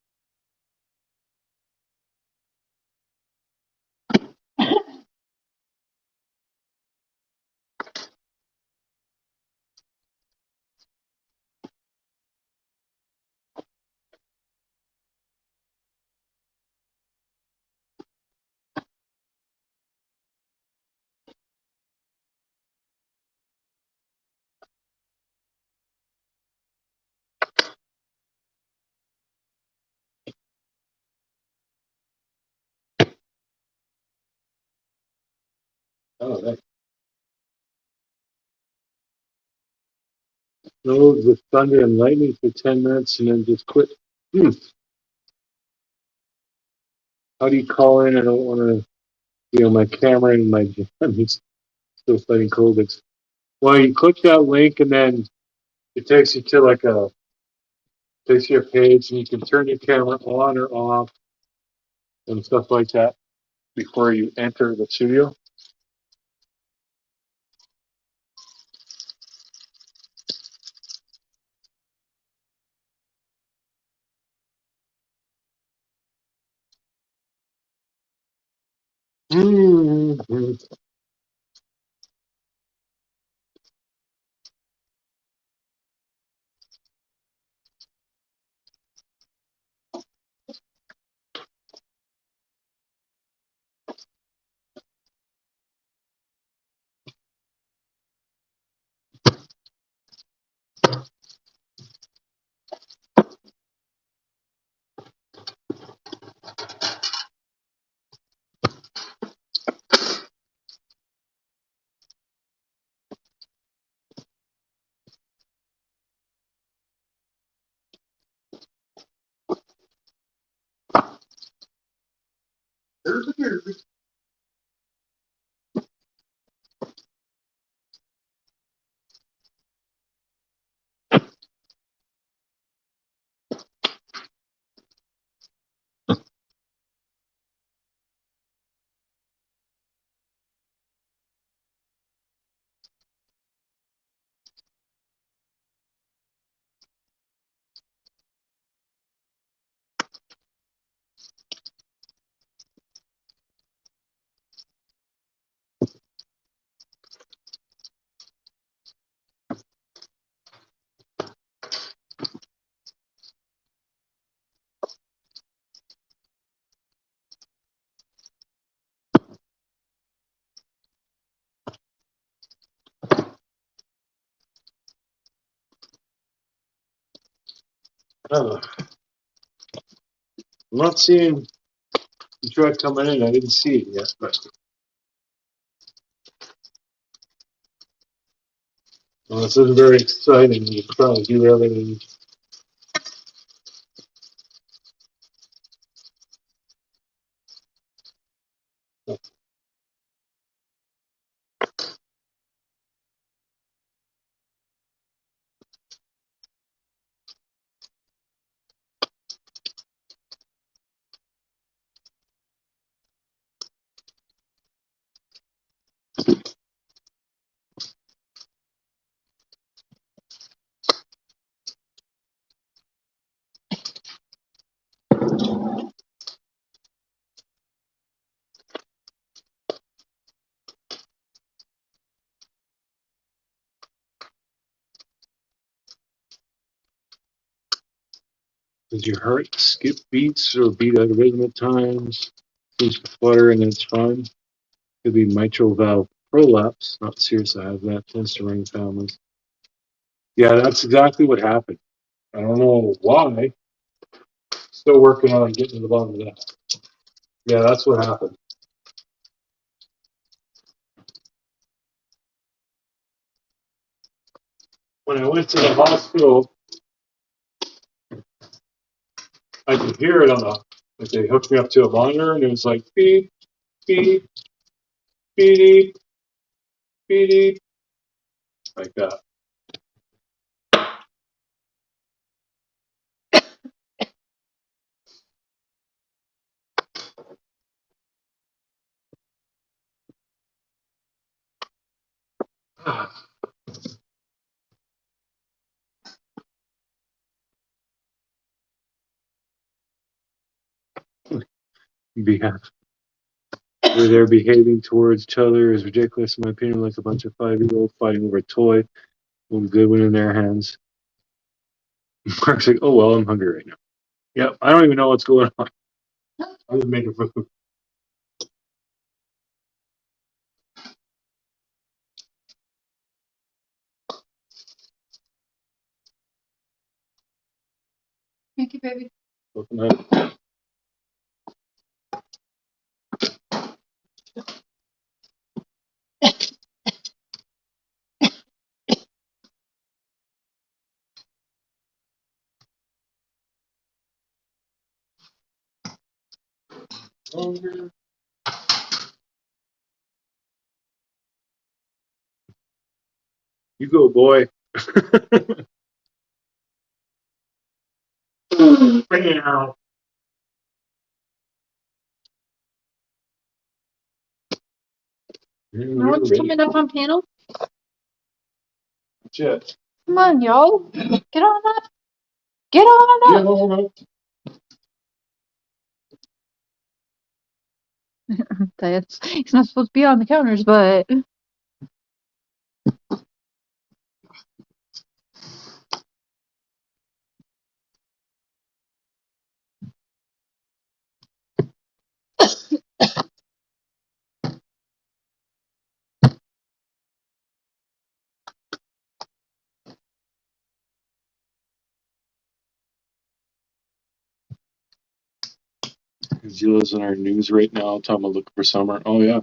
Oh, that snows with thunder and lightning for 10 minutes and then just quit. Hmm. How do you call in? I don't want to, my camera and my is still fighting COVID. Well, you click that link and then it takes you to takes you a page and you can turn your camera on or off and stuff like that before you enter the studio. Mm-hmm. I'm not seeing the truck coming in. I didn't see it yet, but well, this isn't very exciting. You can probably do everything. Does your heart skip beats or beat out of rhythm at times? Seems to flutter and it's fine. Could be mitral valve prolapse. Not serious. I have that. Tends to ring families. Yeah, that's exactly what happened. I don't know why. Still working on getting to the bottom of that. Yeah, that's what happened. When I went to the hospital, I could hear it on the, like they hooked me up to a monitor and it was like beep, beep, beep, beep, like that. Behave. Where they're behaving towards each other is ridiculous, in my opinion, like a bunch of 5-year-olds fighting over a toy. With a good one in their hands. Mark's like, oh, well, I'm hungry right now. Yep, I don't even know what's going on. I'm just making food. Thank you, baby. You go, boy. Now. No one's coming up on panel? Shit. Come on, y'all. Get on up. Get on up. That's, he's not supposed to be on the counters, but Zillow's in our news right now. Talking about looking for summer. Oh, yeah.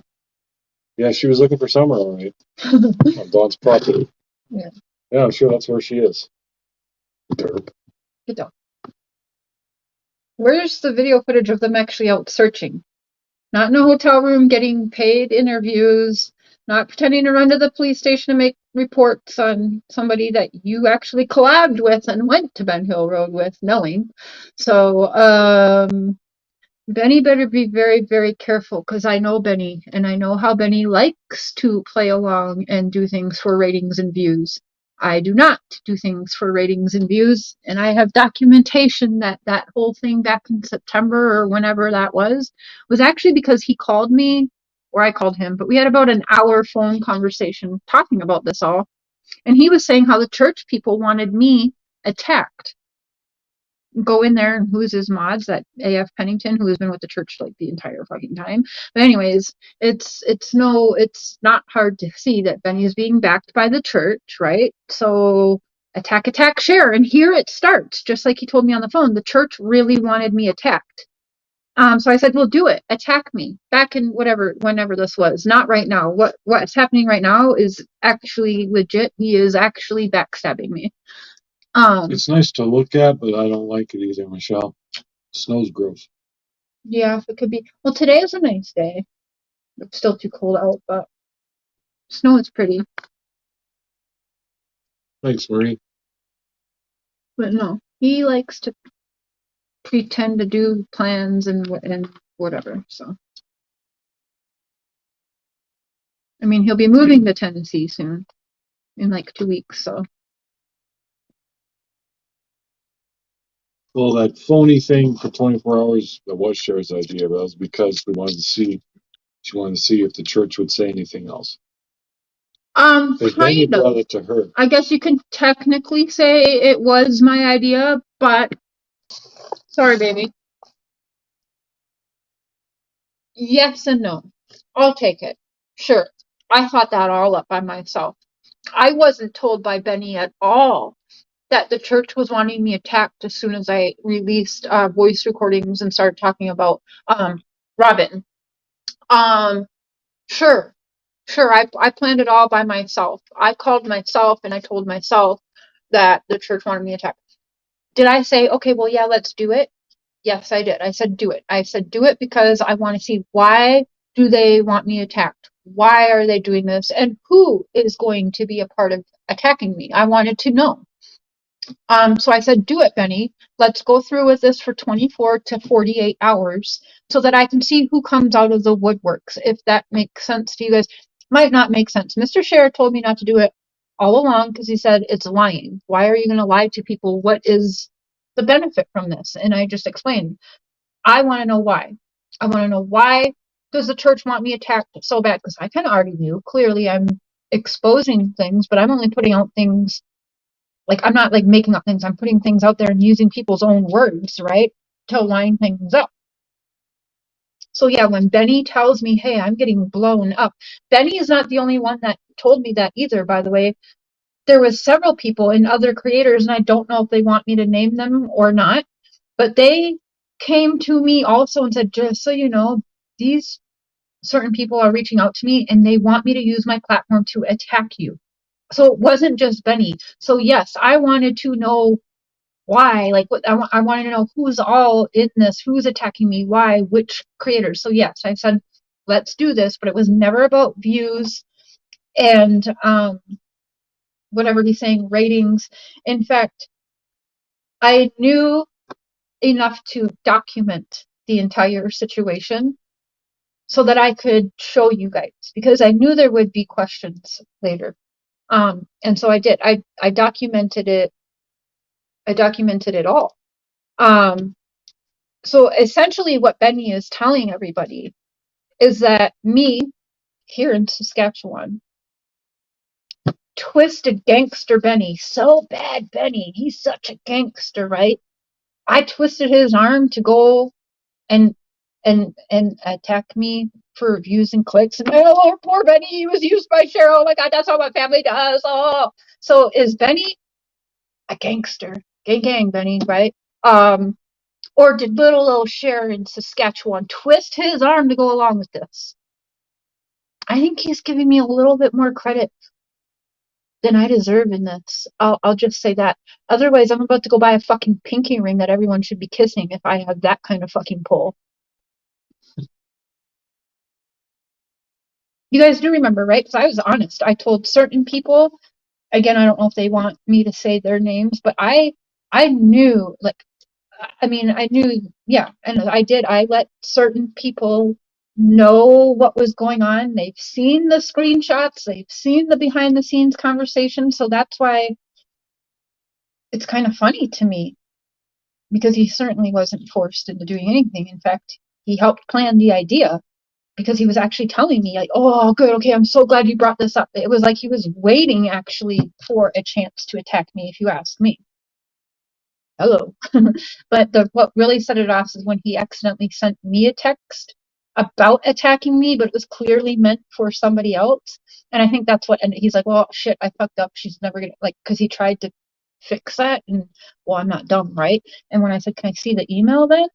Yeah, she was looking for summer, all right. On Dawn's property. Yeah. Yeah, I'm sure that's where she is. Derp. get down. Where's the video footage of them actually out searching? Not in a hotel room getting paid interviews, not pretending to run to the police station to make reports on somebody that you actually collabed with and went to Ben Hill Road with, knowing. So, Benny better be very, very careful because I know Benny and I know how Benny likes to play along and do things for ratings and views. I do not do things for ratings and views, and I have documentation that that whole thing back in September or whenever that was actually because he called me, or I called him, but we had about an hour phone conversation talking about this all, and he was saying how the church people wanted me attacked. Go in there and who's his mods, that AF Pennington, who has been with the church like the entire fucking time. But anyways, it's not hard to see that Benny is being backed by the church, right? So attack, share, and here it starts. Just like he told me on the phone, the church really wanted me attacked. So I said, well, do it. Attack me. Back in whenever this was. Not right now. What's happening right now is actually legit. He is actually backstabbing me. It's nice to look at, but I don't like it either, Michelle. Snow's gross. Yeah, it could be. Well, today is a nice day. It's still too cold out, but snow is pretty. Thanks, Marie. But no, he likes to pretend to do plans and whatever. So, I mean, he'll be moving to Tennessee soon, in like 2 weeks. So, Well, that phony thing for 24 hours, that was Cher's idea, but that was because she wanted to see if the church would say anything else. But Benny kind of. brought it to her. I guess you can technically say it was my idea, but sorry, baby. Yes and no. I'll take it. Sure. I thought that all up by myself. I wasn't told by Benny at all that the church was wanting me attacked as soon as I released voice recordings and started talking about Robin. Sure, I planned it all by myself. I called myself and I told myself that the church wanted me attacked. Did I say, okay, well, yeah, let's do it? Yes, I did. I said, do it. I said, do it because I want to see why do they want me attacked? Why are they doing this? And who is going to be a part of attacking me? I wanted to know. So I said, do it, Benny. Let's go through with this for 24 to 48 hours so that I can see who comes out of the woodworks. If that makes sense to you guys, might not make sense. Mr.Cher told me not to do it all along because he said it's lying. Why are you going to lie to people? What is the benefit from this? And I just explained. I want to know why. I want to know why does the church want me attacked so bad? Because I kind of already knew. Clearly, I'm exposing things, but I'm only putting out things. Like, I'm not like making up things. I'm putting things out there and using people's own words, right? To line things up. So yeah, when Benny tells me, hey, I'm getting blown up, Benny is not the only one that told me that either, by the way. There was several people and other creators, and I don't know if they want me to name them or not, but they came to me also and said, just so you know, these certain people are reaching out to me and they want me to use my platform to attack you. So it wasn't just Benny. So yes, I wanted to know why, like what I wanted to know who's all in this, who's attacking me, why, which creators. So yes, I said, let's do this, but it was never about views and whatever he's saying, ratings. In fact, I knew enough to document the entire situation so that I could show you guys because I knew there would be questions later. And so I did. I documented it. I documented it all. So essentially what Benny is telling everybody is that me here in Saskatchewan twisted gangster Benny so bad. Benny, he's such a gangster, right? I twisted his arm to go and attack me for views and clicks. And oh, poor Benny, he was used by Cheryl. Oh my God, that's how my family does. Oh, so is Benny a gangster? Gang, Benny, right? Or did little old Cher in Saskatchewan twist his arm to go along with this? I think he's giving me a little bit more credit than I deserve in this. I'll just say that. Otherwise, I'm about to go buy a fucking pinky ring that everyone should be kissing if I have that kind of fucking pull. You guys do remember, right? Because I was honest. I told certain people, again, I don't know if they want me to say their names, but I knew, like, I mean, I knew, yeah, and I did. I let certain people know what was going on. They've seen the screenshots, they've seen the behind the scenes conversation. So that's why it's kind of funny to me, because he certainly wasn't forced into doing anything. In fact, he helped plan the idea because he was actually telling me, like, oh, good, okay, I'm so glad you brought this up. It was like he was waiting actually for a chance to attack me, if you ask me. Hello. But what really set it off is when he accidentally sent me a text about attacking me, but it was clearly meant for somebody else. And I think that's what, and he's like, well, shit, I fucked up. She's never gonna, like, because he tried to fix that. And, well, I'm not dumb, right? And when I said, can I see the email then?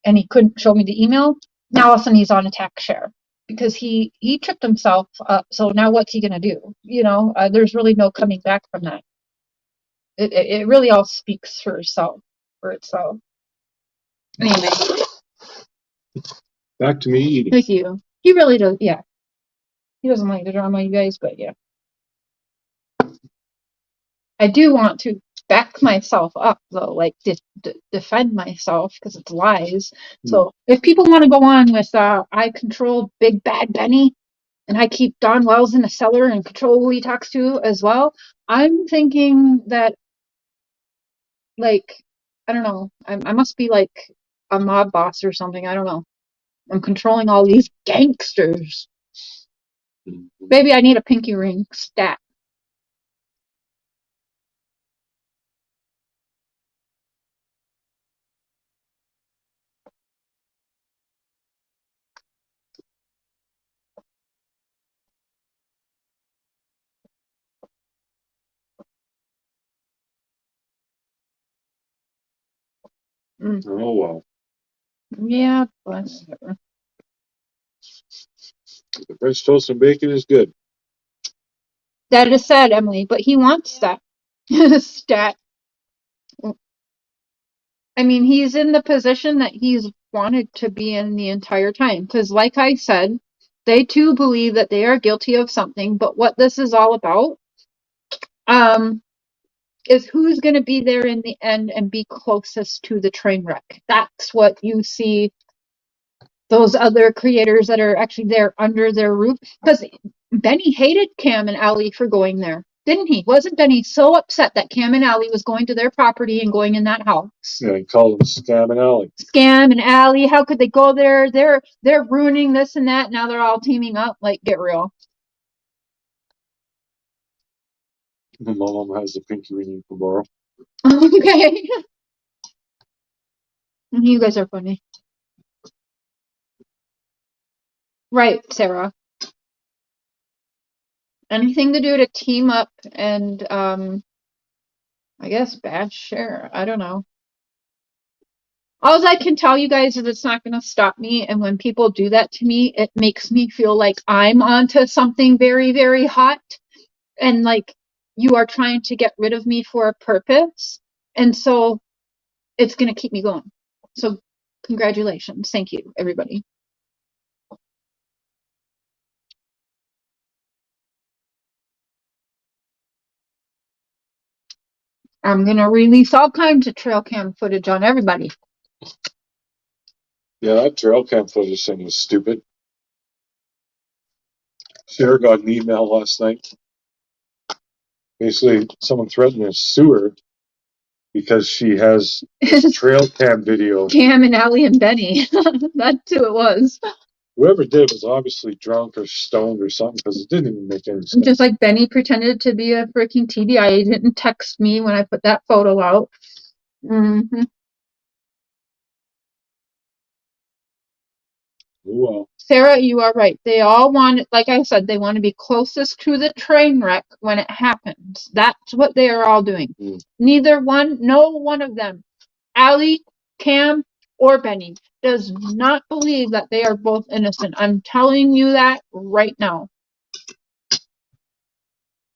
And he couldn't show me the email. Now all of a sudden he's on attack share because he tripped himself up. So now what's he gonna do? You know, there's really no coming back from that. It really all speaks for itself. Anyway, Back to me eating. thank you. He really does, yeah. He doesn't like the drama, you guys, but yeah. I do want to back myself up, though, like defend myself because it's lies. So if people want to go on with I control Big Bad Benny and I keep Don Wells in the cellar and control who he talks to as well, I'm thinking that, like, I don't know, I must be like a mob boss or something. I don't know. I'm controlling all these gangsters. Maybe I need a pinky ring stat. Oh, well. Yeah, but whatever. The French toast and bacon is good. That is sad, Emily, but he wants that stat. I mean, he's in the position that he's wanted to be in the entire time. Because, like I said, they too believe that they are guilty of something. But what this is all about, is who's going to be there in the end and be closest to the train wreck. That's what you see those other creators that are actually there under their roof. Because Benny hated Cam and Allie for going there, didn't he? Wasn't Benny so upset that Cam and Allie was going to their property and going in that house? Yeah, he called them Scam and Alley. Scam and Allie, how could they go there? They're ruining this and that. Now they're all teaming up. Like, get real. My mom has the pinky ring you can borrow. Okay. You guys are funny. Right, Sarah. Anything to do to team up and I guess bad share. I don't know. All I can tell you guys is it's not going to stop me. And when people do that to me, it makes me feel like I'm onto something very, very hot. And like you are trying to get rid of me for a purpose. And so it's going to keep me going. So congratulations. Thank you, everybody. I'm going to release all kinds of trail cam footage on everybody. Yeah, that trail cam footage thing was stupid. Sarah got an email last night. Basically, someone threatened to sue her because she has this trail cam video. Cam and Allie and Benny. That's who it was. Whoever did it was obviously drunk or stoned or something because it didn't even make any sense. Just like Benny pretended to be a freaking TBI. He didn't text me when I put that photo out. Mm-hmm. Well, Sarah, you are right. They all want, like I said, they want to be closest to the train wreck when it happens. That's what they are all doing. No one of them, Allie, Cam, or Benny, does not believe that they are both innocent. I'm telling you that right now.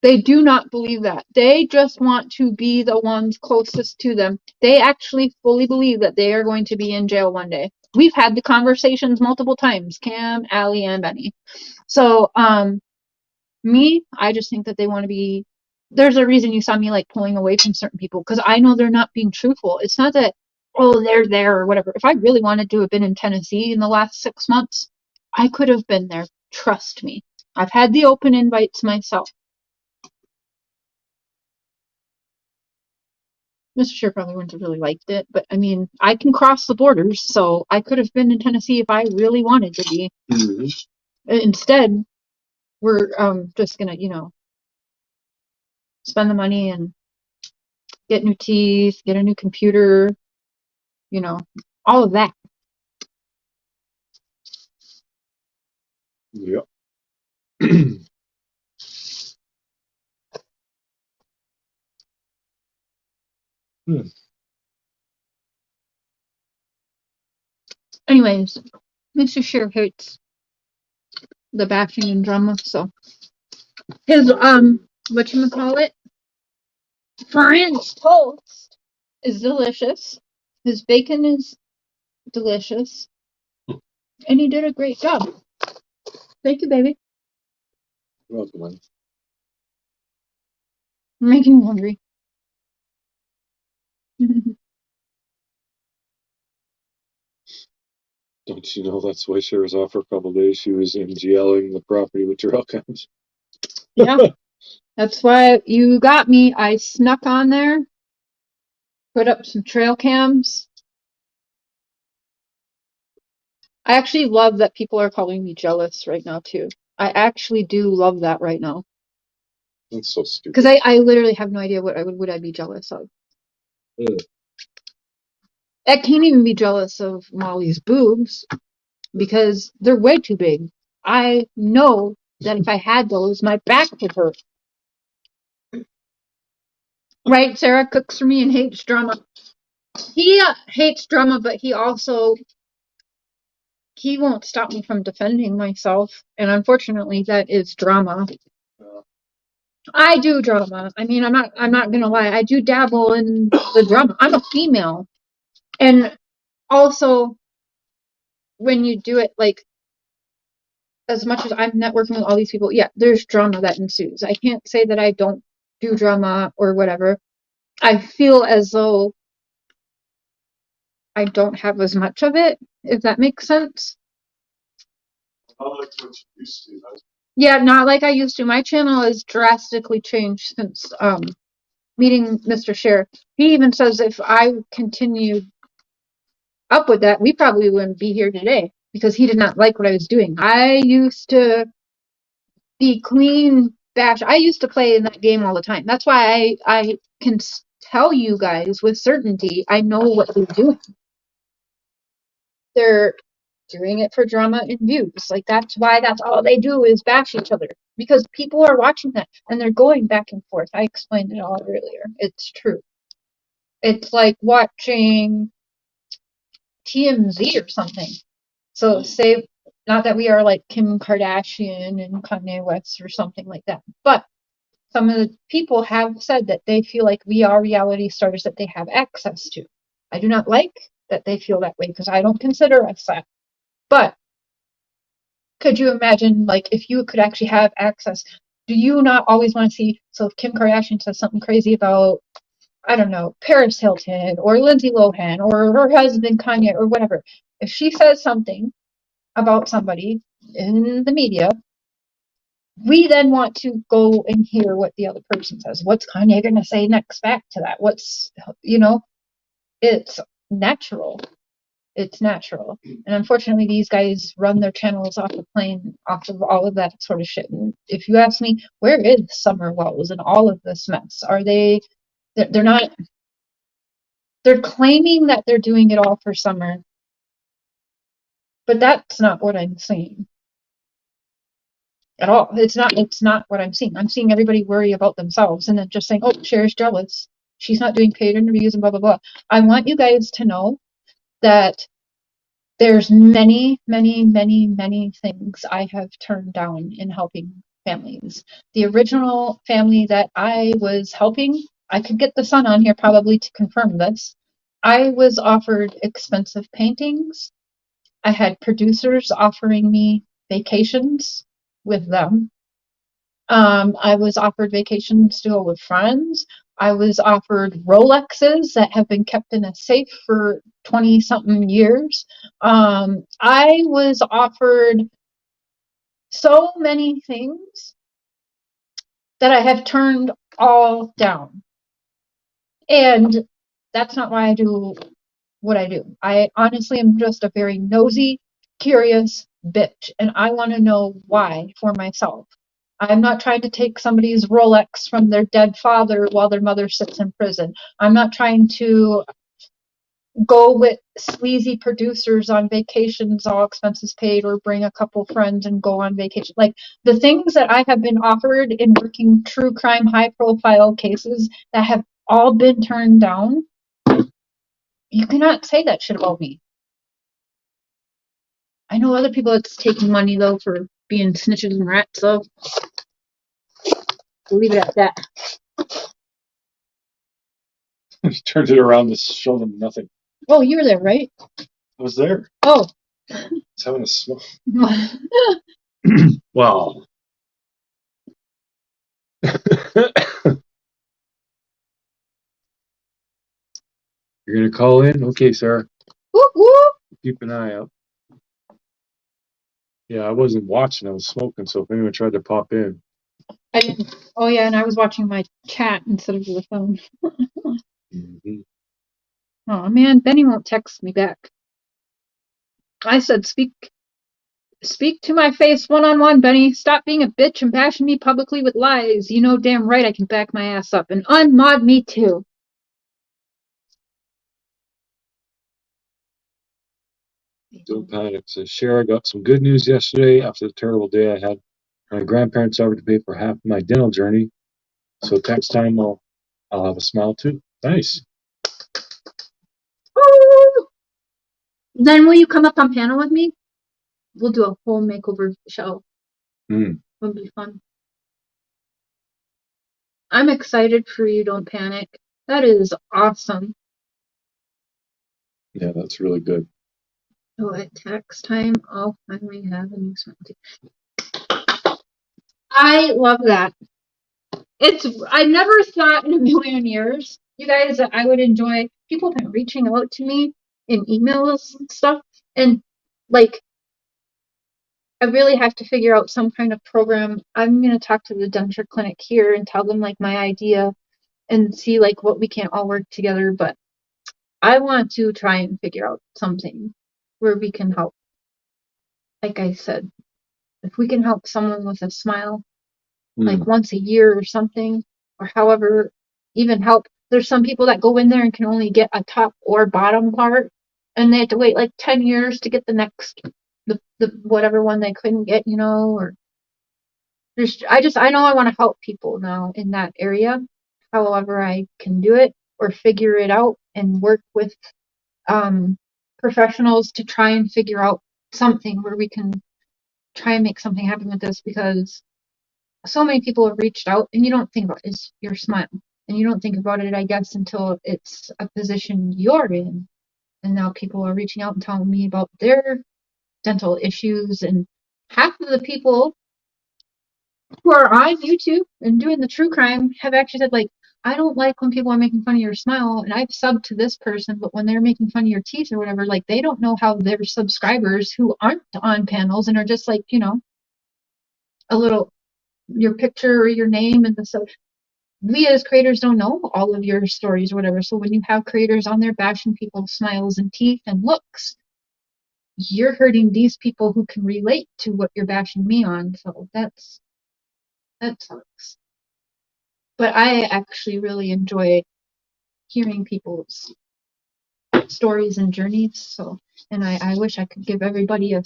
They do not believe that. They just want to be the ones closest to them. They actually fully believe that they are going to be in jail one day. We've had the conversations multiple times, Cam, Allie, and Benny. So, me, I just think that they want to be. There's a reason you saw me like pulling away from certain people because I know they're not being truthful. It's not that, oh, they're there or whatever. If I really wanted to have been in Tennessee in the last 6 months, I could have been there. Trust me. I've had the open invites myself. Mr.Cher probably wouldn't have really liked it, but I mean, I can cross the borders, so I could have been in Tennessee if I really wanted to be. Mhm. Instead, we're just gonna, spend the money and get new teeth, get a new computer, all of that. Yep. Hmm. Anyways, Mr.Cher hates the bashing and drama, so his whatchamacallit, French toast is delicious. His bacon is delicious. And he did a great job. Thank you, baby. Welcome, man. You're making me hungry. Don't you know that's why she was off for a couple of days? She was MGLing the property with trail cams. Yeah, that's why you got me. I snuck on there, put up some trail cams. I actually love that people are calling me jealous right now, too. I actually do love that right now. That's so stupid. Because I literally have no idea what would I be jealous of. I can't even be jealous of Molly's boobs because they're way too big. I know that if I had those, my back would hurt. Right? Sarah cooks for me and hates drama. He hates drama, but he won't stop me from defending myself. And unfortunately, that is drama. I do drama. I mean, I'm not gonna lie. I do dabble in the drama. I'm a female, and also when you do it like as much as I'm networking with all these people, yeah, there's drama that ensues. I can't say that I don't do drama or whatever. I feel as though I don't have as much of it, if that makes sense. I like what you used to. Yeah, not like I used to. My channel has drastically changed since meeting Mr.Cher. He even says if I continued up with that, we probably wouldn't be here today because he did not like what I was doing. I used to be Queen Bash. I used to play in that game all the time. That's why I can tell you guys with certainty I know what they're doing. They're doing it for drama and views. Like that's why that's all they do is bash each other because people are watching that and they're going back and forth. I explained it all earlier. It's true. It's like watching TMZ or something. So say not that we are like Kim Kardashian and Kanye West or something like that, but some of the people have said that they feel like we are reality stars that they have access to. I do not like that they feel that way because I don't consider us that. But could you imagine, like, if you could actually have access? Do you not always want to see? So if Kim Kardashian says something crazy about, I don't know, Paris Hilton or Lindsay Lohan or her husband Kanye or whatever, if she says something about somebody in the media, we then want to go and hear what the other person says. What's Kanye going to say next back to that? It's natural. It's natural. And unfortunately, these guys run their channels off of all of that sort of shit. And if you ask me, where is Summer Wells and all of this mess? They're not, they're claiming that they're doing it all for Summer. But that's not what I'm saying. At all. It's not what I'm seeing. I'm seeing everybody worry about themselves and then just saying, oh, Cher's jealous. She's not doing paid interviews and blah, blah, blah. I want you guys to know that there's many, many, many, many things I have turned down in helping families. The original family that I was helping, I could get the son on here probably to confirm this. I was offered expensive paintings. I had producers offering me vacations with them. I was offered vacations to go with friends. I was offered Rolexes that have been kept in a safe for 20 something years. I was offered so many things that I have turned all down. And that's not why I do what I do. I honestly am just a very nosy, curious bitch, and I want to know why for myself. I'm not trying to take somebody's Rolex from their dead father while their mother sits in prison. I'm not trying to go with sleazy producers on vacations, all expenses paid, or bring a couple friends and go on vacation. Like the things that I have been offered in working true crime, high profile cases that have all been turned down. You cannot say that shit about me. I know other people that's taking money though for being snitches and rats, so we'll leave it at that. He turned it around to show them nothing. Oh, you were there, right? I was there. Oh. It's having a smoke. Wow. You're gonna call in? Okay, sir. Whoop, whoop. Keep an eye out. Yeah, I wasn't watching. I was smoking. So if anyone tried to pop in, I didn't. Oh yeah, and I was watching my chat instead of the phone. Oh man, Benny won't text me back. I said, speak to my face one-on-one, Benny. Stop being a bitch and bashing me publicly with lies. You know damn right I can back my ass up and unmod me too. don't panic. So Cher, I got some good news yesterday after the terrible day I had. My grandparents offered to pay for half of my dental journey. So next time I'll have a smile too. Nice. Oh! Then will you come up on panel with me? We'll do a whole makeover show. It'll be fun. I'm excited for you. Don't panic. That is awesome. Yeah, that's really good. Oh, at tax time, I'll finally have a new smile too. I love that. I never thought in a million years, you guys, that I would enjoy. People have been reaching out to me in emails and stuff, and like, I really have to figure out some kind of program. I'm gonna talk to the denture clinic here and tell them like my idea and see like what we can all work together. But I want to try and figure out something where we can help. Like I said, if we can help someone with a smile, like once a year or something, or however, even help. There's some people that go in there and can only get a top or bottom part, and they have to wait like 10 years to get the next, the whatever one they couldn't get, or I know I want to help people now in that area, however I can do it or figure it out and work with professionals to try and figure out something where we can try and make something happen with this, because so many people have reached out and you don't think about it, is your smile. And you don't think about it, I guess, until it's a position you're in. And now people are reaching out and telling me about their dental issues. And half of the people who are on YouTube and doing the true crime have actually said, like, I don't like when people are making fun of your smile, and I've subbed to this person, but when they're making fun of your teeth or whatever, like, they don't know how their subscribers who aren't on panels and are just like, a little, your picture or your name and we as creators don't know all of your stories or whatever. So when you have creators on there bashing people's smiles and teeth and looks, you're hurting these people who can relate to what you're bashing me on. So that sucks. But I actually really enjoy hearing people's stories and journeys. So, and I wish I could give everybody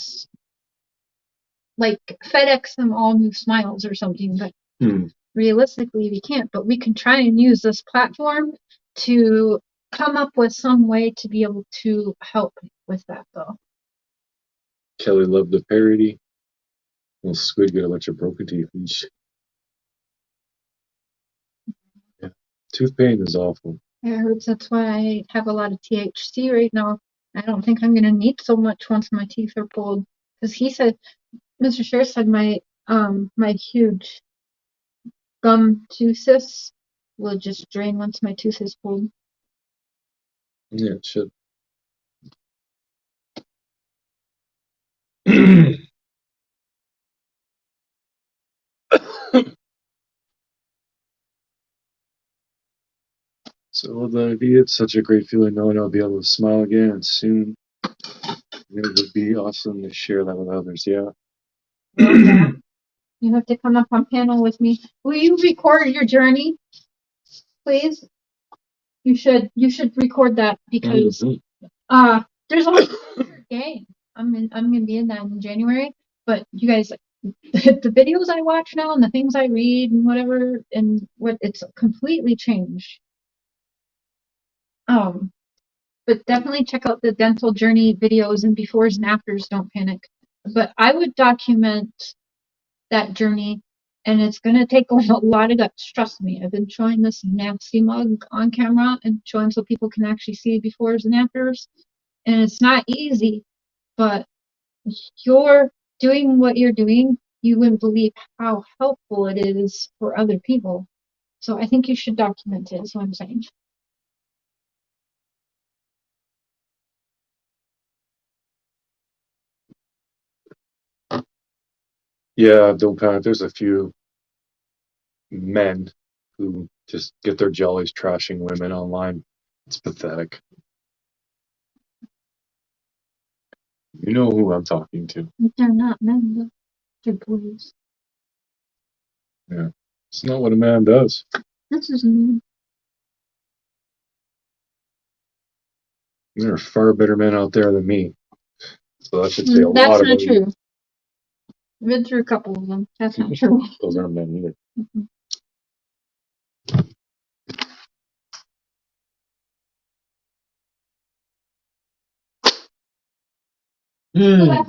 like FedEx them all new smiles or something, but realistically we can't. But we can try and use this platform to come up with some way to be able to help with that, though. Kelly loved the parody. Little squid got a bunch of broken teeth each. Yeah. Tooth pain is awful. I heard that's why I have a lot of THC right now. I don't think I'm gonna need so much once my teeth are pulled. Because he said, Mr.Cher said my huge gum tooth cyst will just drain once my tooth is pulled. Yeah, it should. So it's such a great feeling knowing I'll be able to smile again and soon. It would be awesome to share that with others. Yeah. Well, yeah. You have to come up on panel with me. Will you record your journey, please? You should record that because there's a game. I'm gonna be in that in January. But you guys, the videos I watch now and the things I read and whatever and what it's completely changed. But definitely check out the dental journey videos and befores and afters. Don't panic. But I would document that journey, and it's gonna take a lot of guts. Trust me. I've been showing this nasty mug on camera and showing so people can actually see befores and afters, and it's not easy. But you're doing what you're doing, you wouldn't believe how helpful it is for other people. So I think you should document it, is what I'm saying. Yeah, don't panic. There's a few men who just get their jollies trashing women online. It's pathetic. You know who I'm talking to. They're not men, though. They're boys. Yeah. It's not what a man does. This is a man. There are far better men out there than me. So that should say a That's lot not about you. true. I've been through a couple of them. That's not true. Those aren't men either. Mhm.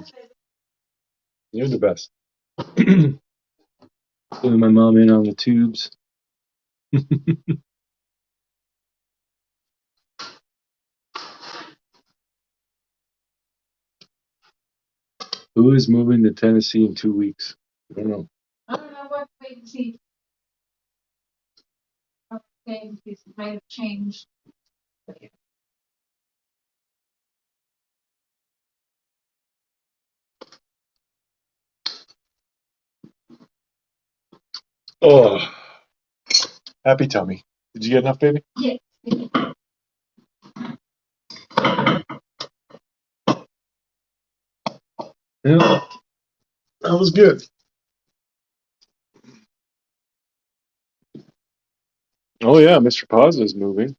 You're the best. Pulling my mom in on the tubes. Who is moving to Tennessee in 2 weeks? I don't know. I don't know what wait and see. Okay, these might have changed. Oh, happy tummy. Did you get enough, baby? Yeah. Yeah, that was good. Oh yeah, Mr. Pazza is moving.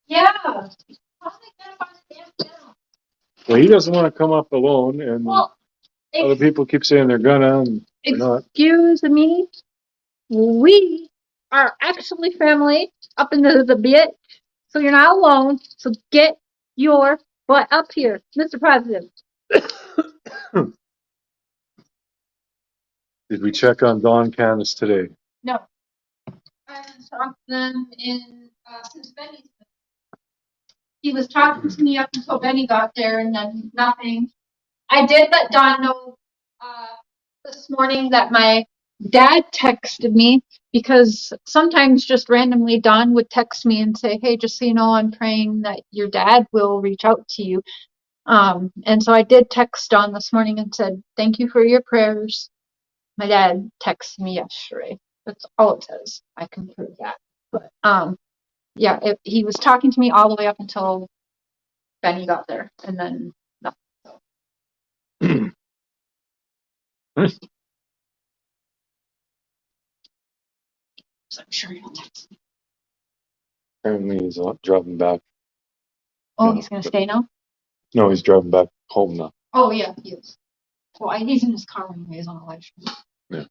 Yeah. How did I get up on the damn panel? Well, he doesn't want to come up alone, and Well, other people keep saying they're gonna, and they're not. excuse me. We are actually family up in the bit, so you're not alone. So get your butt up here, Mr. President. Did we check on Don Candace today? No. I haven't talked to them in since Benny's. He was talking to me up until Benny got there, and then nothing. I did let Don know this morning that my dad texted me because sometimes just randomly Don would text me and say, "Hey, just so you know, I'm praying that your dad will reach out to you." And so I did text Don this morning and said, "Thank you for your prayers." My dad texted me yesterday. That's all it says. I can prove that. But yeah, he was talking to me all the way up until Benny got there, and then nothing. So I'm sure he'll text me. Apparently, he's driving back. Oh, Yeah. he's gonna stay now? No, he's driving back home now. Oh yeah, he is. Well, he's in his car when he's on a live stream. Yeah.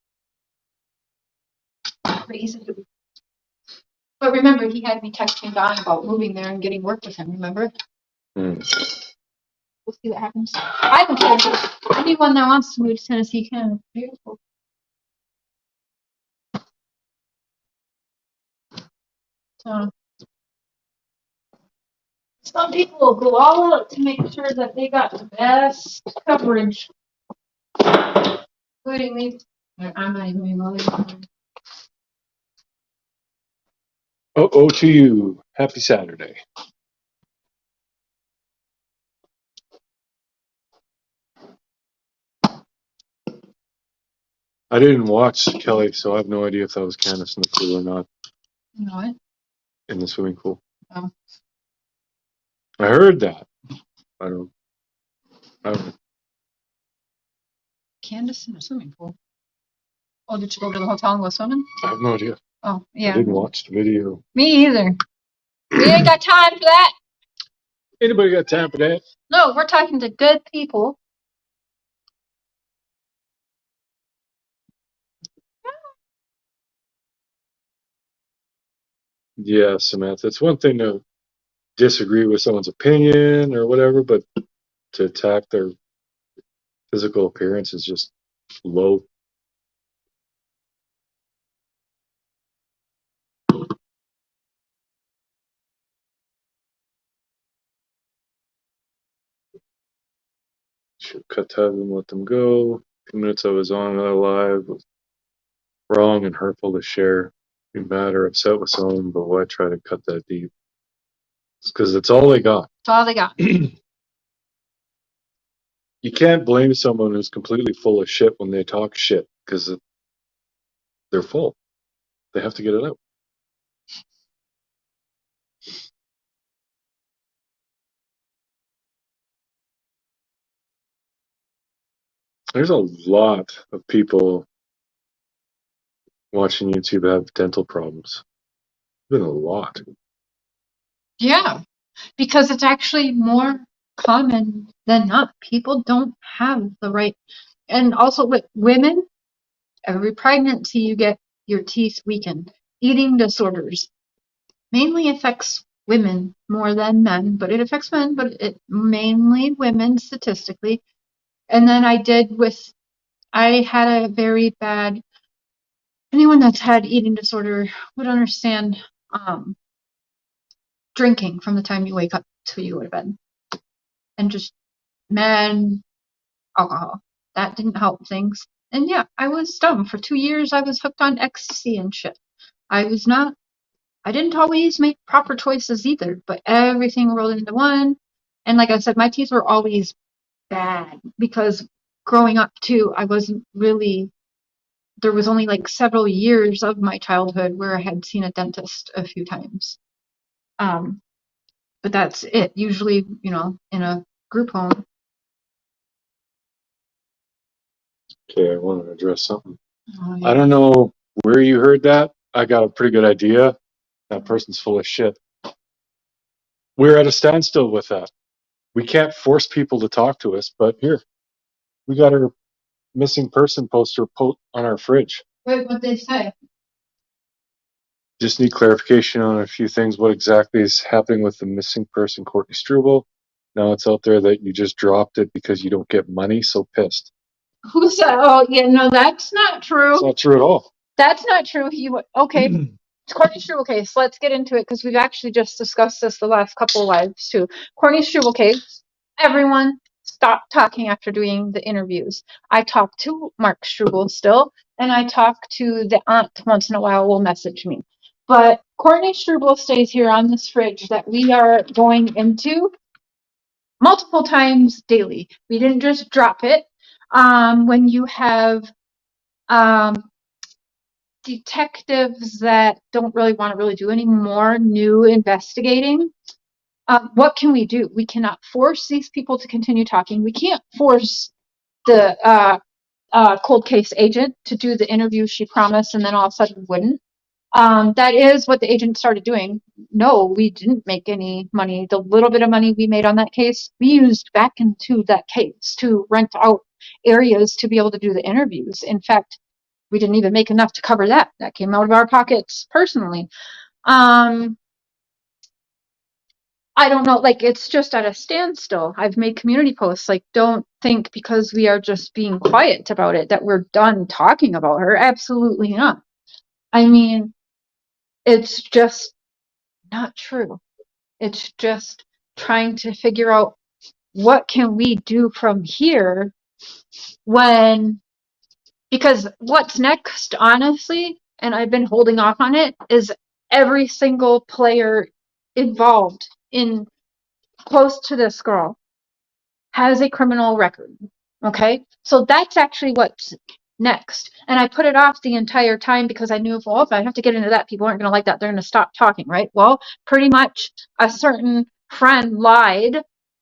But remember, he had me texting Don about moving there and getting work with him. Remember? Mm. we'll see what happens. I don't care. Anyone that wants to move to Tennessee can. It's beautiful. So some people will go all out to make sure that they got the best coverage, including me. I'm not even being really. Oh, to you. Happy Saturday. I didn't watch Kelly, so I have no idea if that was Candace in the pool or not. You know what? In the swimming pool. Oh. I heard that. I don't. Candace in a swimming pool. Oh, did you go to the hotel and go swimming? I have no idea. Oh, I yeah. didn't watch the video. Me either. We ain't got time for that. Anybody got time for that? No, we're talking to good people. Yeah, Samantha. It's one thing to disagree with someone's opinion or whatever, but to attack their physical appearance is just low. Should cut ties and let them go. A few minutes I was on another live was wrong and hurtful to share. Be mad or upset with someone, but why try to cut that deep? It's because it's all they got. That's all they got. You can't blame someone who's completely full of shit when they talk shit because they're full. They have to get it out. There's a lot of people watching YouTube have dental problems. Been a lot. Yeah, because it's actually more common than not. People don't have the right. And also with women, every pregnancy you get your teeth weakened. Eating disorders mainly affects women more than men, but it affects men, but it mainly women statistically. And then I had a very bad, anyone that's had eating disorder would understand drinking from the time you wake up till you go to bed. And just men, alcohol. That didn't help things. And yeah, I was dumb. For 2 years, I was hooked on ecstasy and shit. I didn't always make proper choices either, but everything rolled into one. And like I said, my teeth were always bad because growing up too, there was only like several years of my childhood where I had seen a dentist a few times. But that's it. Usually, in a group home. Okay, I want to address something. Oh, yeah. I don't know where you heard that. I got a pretty good idea. That person's full of shit. We're at a standstill with that. We can't force people to talk to us, but here, we got our missing person poster on our fridge. Wait, what'd they say? Just need clarification on a few things. What exactly is happening with the missing person, Courtney Struble? Now it's out there that you just dropped it because you don't get money, so pissed. Who said? Oh, yeah, no, that's not true. It's not true at all. That's not true. Okay, Courtney Struble case. Let's get into it because we've actually just discussed this the last couple of lives too. Courtney Struble case. Everyone stop talking after doing the interviews. I talk to Mark Struble still, and I talk to the aunt once in a while. Will message me, but Courtney Struble stays here on this fridge that we are going into multiple times daily. We didn't just drop it. When you have detectives that don't really want to really do any more new investigating, what can we do? We cannot force these people to continue talking. We can't force the cold case agent to do the interview she promised and then all of a sudden wouldn't. That is what the agent started doing. No, we didn't make any money. The little bit of money we made on that case, we used back into that case to rent out areas to be able to do the interviews. In fact, we didn't even make enough to cover that. That came out of our pockets personally. I don't know, like, it's just at a standstill. I've made community posts, like, don't think because we are just being quiet about it that we're done talking about her. Absolutely not. I mean, it's just not true. It's just trying to figure out what can we do from here when, because what's next, honestly, and I've been holding off on it, is every single player involved in close to this girl has a criminal record. Okay? So that's actually what's next. And I put it off the entire time because I knew, well, if I have to get into that, people aren't going to like that. They're going to stop talking, right? Well, pretty much a certain friend lied.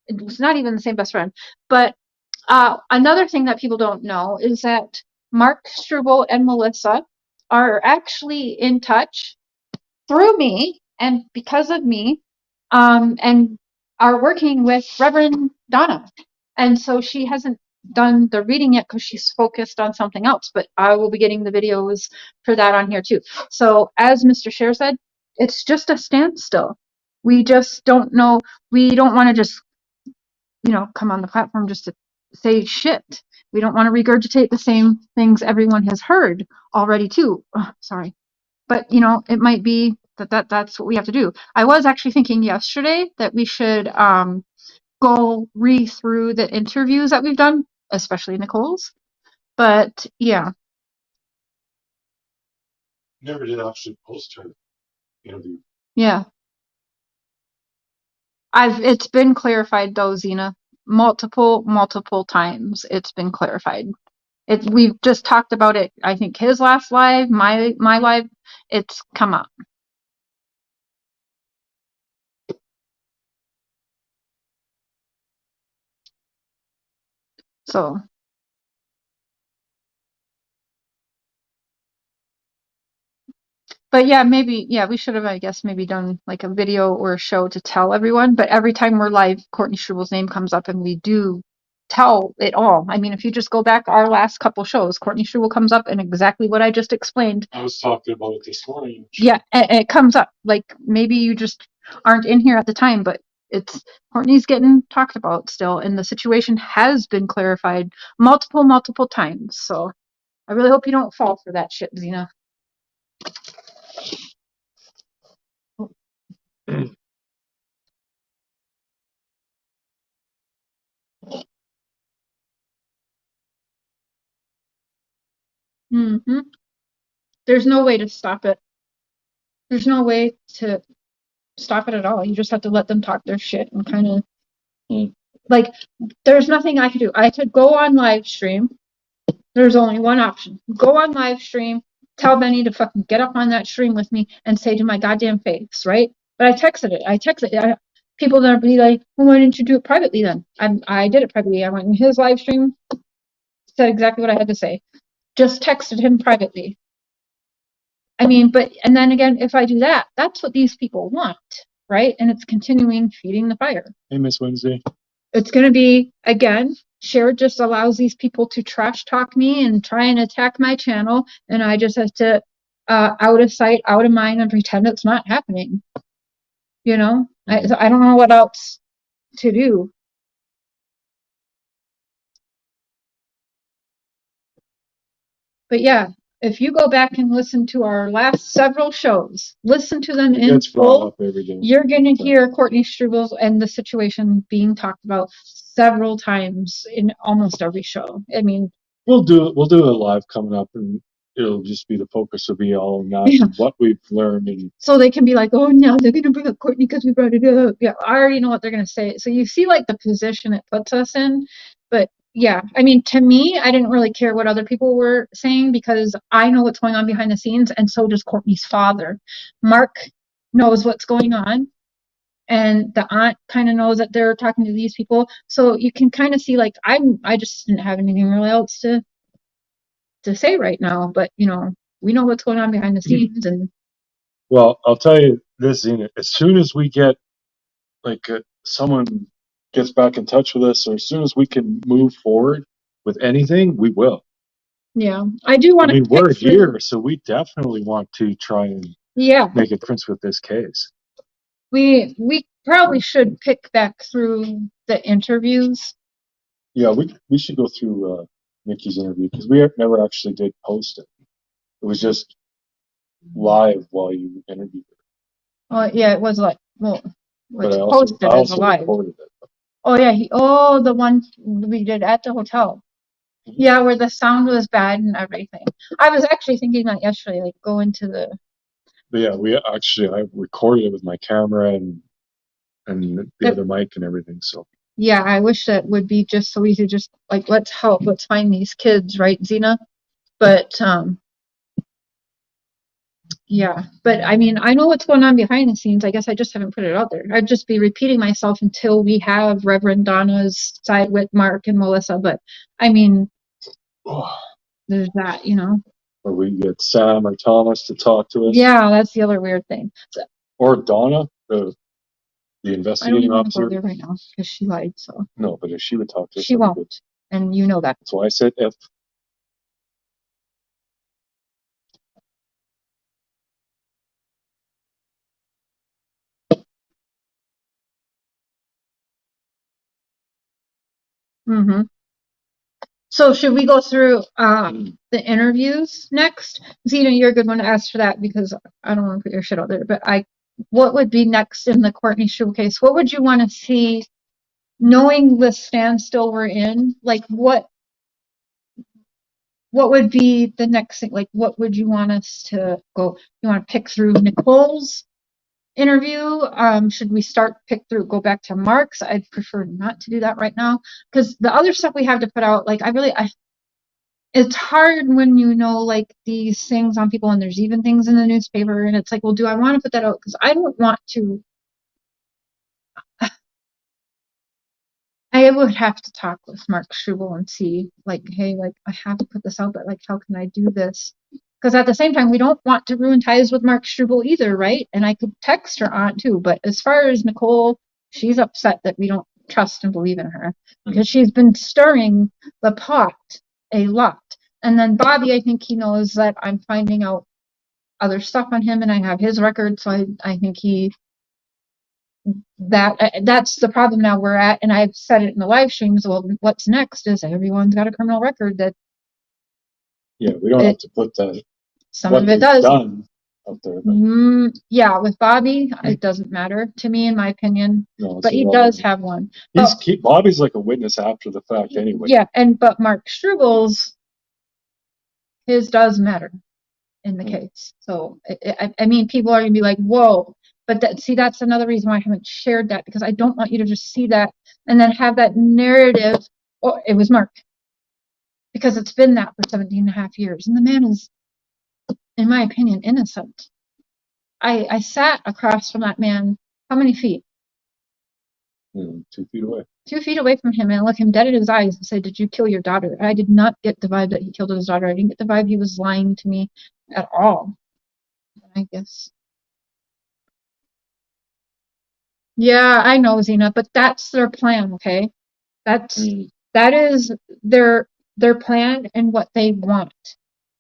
It was not even the same best friend. But another thing that people don't know is that Mark Struble and Melissa are actually in touch through me and because of me, and are working with Reverend Donna. And so she hasn't done the reading yet because she's focused on something else, but I will be getting the videos for that on here too. So as Mr.Cher said, it's just a standstill. We just don't know. We don't want to just, come on the platform just to say shit. We don't want to regurgitate the same things everyone has heard already too. Oh, sorry. But it might be that's what we have to do. I was actually thinking yesterday that we should go read through the interviews that we've done, especially Nicole's. But yeah, Never did actually post her interview. yeah. It's been clarified though, Zena. Multiple times it's been clarified. We've just talked about it, I think his last live, my live, it's come up. So, but yeah, maybe, yeah, we should have, I guess, maybe done like a video or a show to tell everyone. But every time we're live, Courtney Strubel's name comes up and we do tell it all. I mean, if you just go back our last couple shows, Courtney Strubel comes up and exactly what I just explained. I was talking about it this morning. Yeah, and it comes up. Like maybe you just aren't in here at the time, but it's Courtney's getting talked about still, and the situation has been clarified multiple times. So I really hope you don't fall for that shit, Zena. Mm-hmm. There's no way to stop it. There's no way to stop it at all. You just have to let them talk their shit and kind of like, there's nothing I could do. I could go on live stream. There's only one option. Go on live stream, tell Benny to fucking get up on that stream with me and say to my goddamn face, right? But I texted it. People that be like, well, why didn't you do it privately then? I did it privately. I went in his live stream, said exactly what I had to say. Just texted him privately. I mean, and then again, if I do that, that's what these people want, right? And it's continuing feeding the fire. Hey, Miss Wednesday. It's going to be, again, Cher just allows these people to trash talk me and try and attack my channel. And I just have to out of sight, out of mind, and pretend it's not happening. I don't know what else to do. But yeah, if you go back and listen to our last several shows, listen to them in full, you're going to hear Courtney Strubel and the situation being talked about several times in almost every show. I mean, we'll do a live coming up, and it'll just be the focus will be all on that, and what we've learned, and so they can be like, oh, now they're going to bring up Courtney because we brought it up. Yeah, I already know what they're going to say. So you see, like, the position it puts us in. But yeah, I mean, to me, I didn't really care what other people were saying because I know what's going on behind the scenes, and so does Courtney's father. Mark knows what's going on, and the aunt kind of knows that they're talking to these people. So you can kind of see, like, I just didn't have anything really else to say right now. But we know what's going on behind the scenes, and well, I'll tell you this, Zena. As soon as we get someone gets back in touch with us, or as soon as we can move forward with anything, we will. Yeah, I do want to. I mean, we're here, so we definitely want to try and make a difference with this case. We probably should pick back through the interviews. Yeah, we should go through Nikki's interview because we never actually did post it. It was just live while you interviewed her. Oh yeah, it was like, well, But it's I posted as a also live. recorded it. Oh yeah, the one we did at the hotel. Yeah, where the sound was bad and everything. I was actually thinking that yesterday, like go into the. But yeah, I recorded it with my camera and the other mic and everything. So Yeah, I wish that would be just so easy. Just like let's find these kids, right, Zena? But yeah. But I mean, I know what's going on behind the scenes. I guess I just haven't put it out there. I'd just be repeating myself until we have Reverend Donna's side with Mark and Melissa. But I mean, there's that, you know. or we get Sam or Thomas to talk to us. Yeah, that's the other weird thing. So, Or Donna, the I don't investigating even want to go officer. there right now because she lied. So No, but if she would talk to us, she that'd be won't, good. and you know that. That's why I said if. Mm-hmm. So should we go through the interviews next? Zena, you're a good one to ask for that because I don't want to put your shit out there. But what would be next in the Courtney showcase? What would you want to see, knowing the standstill we're in? Like what would be the next thing? Like what would you want us to go? You want to pick through Nicole's interview? Should we go back to Mark's? I'd prefer not to do that right now because the other stuff we have to put out, like it's hard when you know like these things on people and there's even things in the newspaper and it's like, well, do I want to put that out? Because I don't want to. I would have to talk with Mark Struble and see like, hey, like I have to put this out, but like how can I do this? Because at the same time, we don't want to ruin ties with Mark Struble either, right? And I could text her aunt too. But as far as Nicole, she's upset that we don't trust and believe in her because she's been stirring the pot a lot. And then Bobby, I think he knows that I'm finding out other stuff on him and I have his record. So I think that's the problem now we're at. And I've said it in the live streams. Well, what's next is everyone's got a criminal record that. Yeah, we don't have to put that. Some of it does. Done up there. Yeah, with Bobby, it doesn't matter to me, in my opinion. No, but he does have one. Bobby's like a witness after the fact anyway. Yeah, but Mark Strubel's, his does matter in the case. So I mean, people are gonna be like, "Whoa!" But that's another reason why I haven't shared that because I don't want you to just see that and then have that narrative. Oh, it was Mark, because it's been that for 17 and a half years, and the man is, in my opinion, innocent. I sat across from that man. How many feet? 2 feet away. 2 feet away from him and look him dead in his eyes and say, "Did you kill your daughter?" I did not get the vibe that he killed his daughter. I didn't get the vibe he was lying to me at all. I guess. Yeah, I know, Zena, but that's their plan, okay? That is their plan and what they want.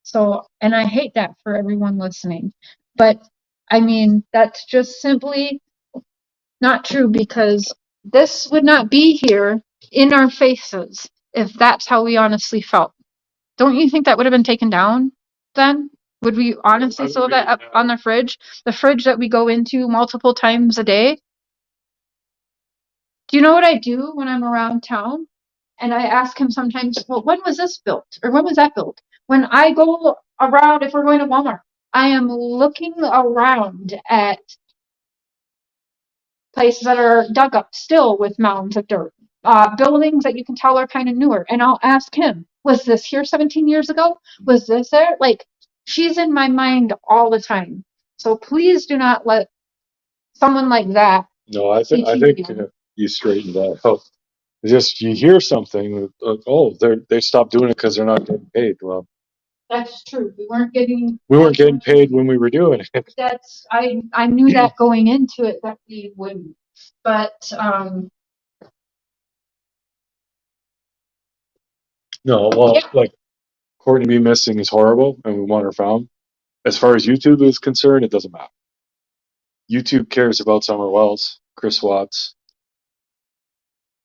So, and I hate that for everyone listening. But I mean, that's just simply not true because this would not be here in our faces if that's how we honestly felt. Don't you think that would have been taken down then? Would we honestly still have that up on the fridge that we go into multiple times a day? Do you know what I do when I'm around town? And I ask him sometimes, well, when was this built? Or when was that built? When I go around, if we're going to Walmart, I am looking around at places that are dug up still with mounds of dirt, buildings that you can tell are kind of newer. And I'll ask him, was this here 17 years ago? Was this there? Like, she's in my mind all the time. So please do not let someone like that. No, I think you straighten that out. Just you hear something, they stopped doing it because they're not getting paid. Well, that's true. We weren't getting paid when we were doing it. That's I knew that going into it that we wouldn't. But no, well, like Courtney be missing is horrible, and we want her found. As far as YouTube is concerned, it doesn't matter. YouTube cares about Summer Wells. Chris Watts,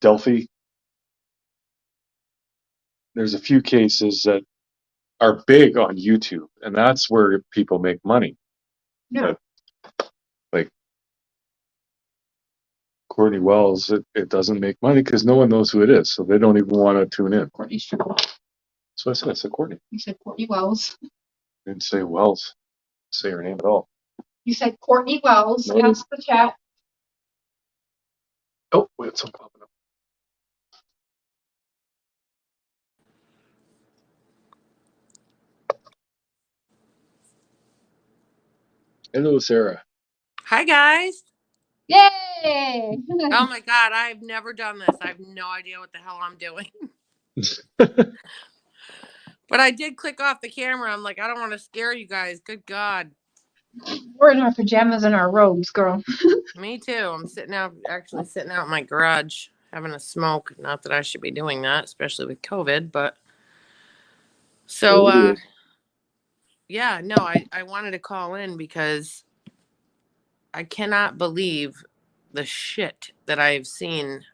Delphi. There's a few cases that are big on YouTube, and that's where people make money. Yeah. But like Courtney Wells, it doesn't make money because no one knows who it is, so they don't even want to tune in. Courtney Strait. So I said, Courtney. You said Courtney Wells. I didn't say Wells. Say her name at all. You said Courtney Wells. No. Ask the chat. Oh, we had some popping up. Hello, Sarah. Hi, guys. Yay! Oh my God, I've never done this. I have no idea what the hell I'm doing. But I did click off the camera. I'm like, I don't want to scare you guys. Good God. We're in our pajamas and our robes, girl. Me too. I'm actually sitting out in my garage having a smoke. Not that I should be doing that, especially with COVID, but so, yeah, no, I wanted to call in because I cannot believe the shit that I've seen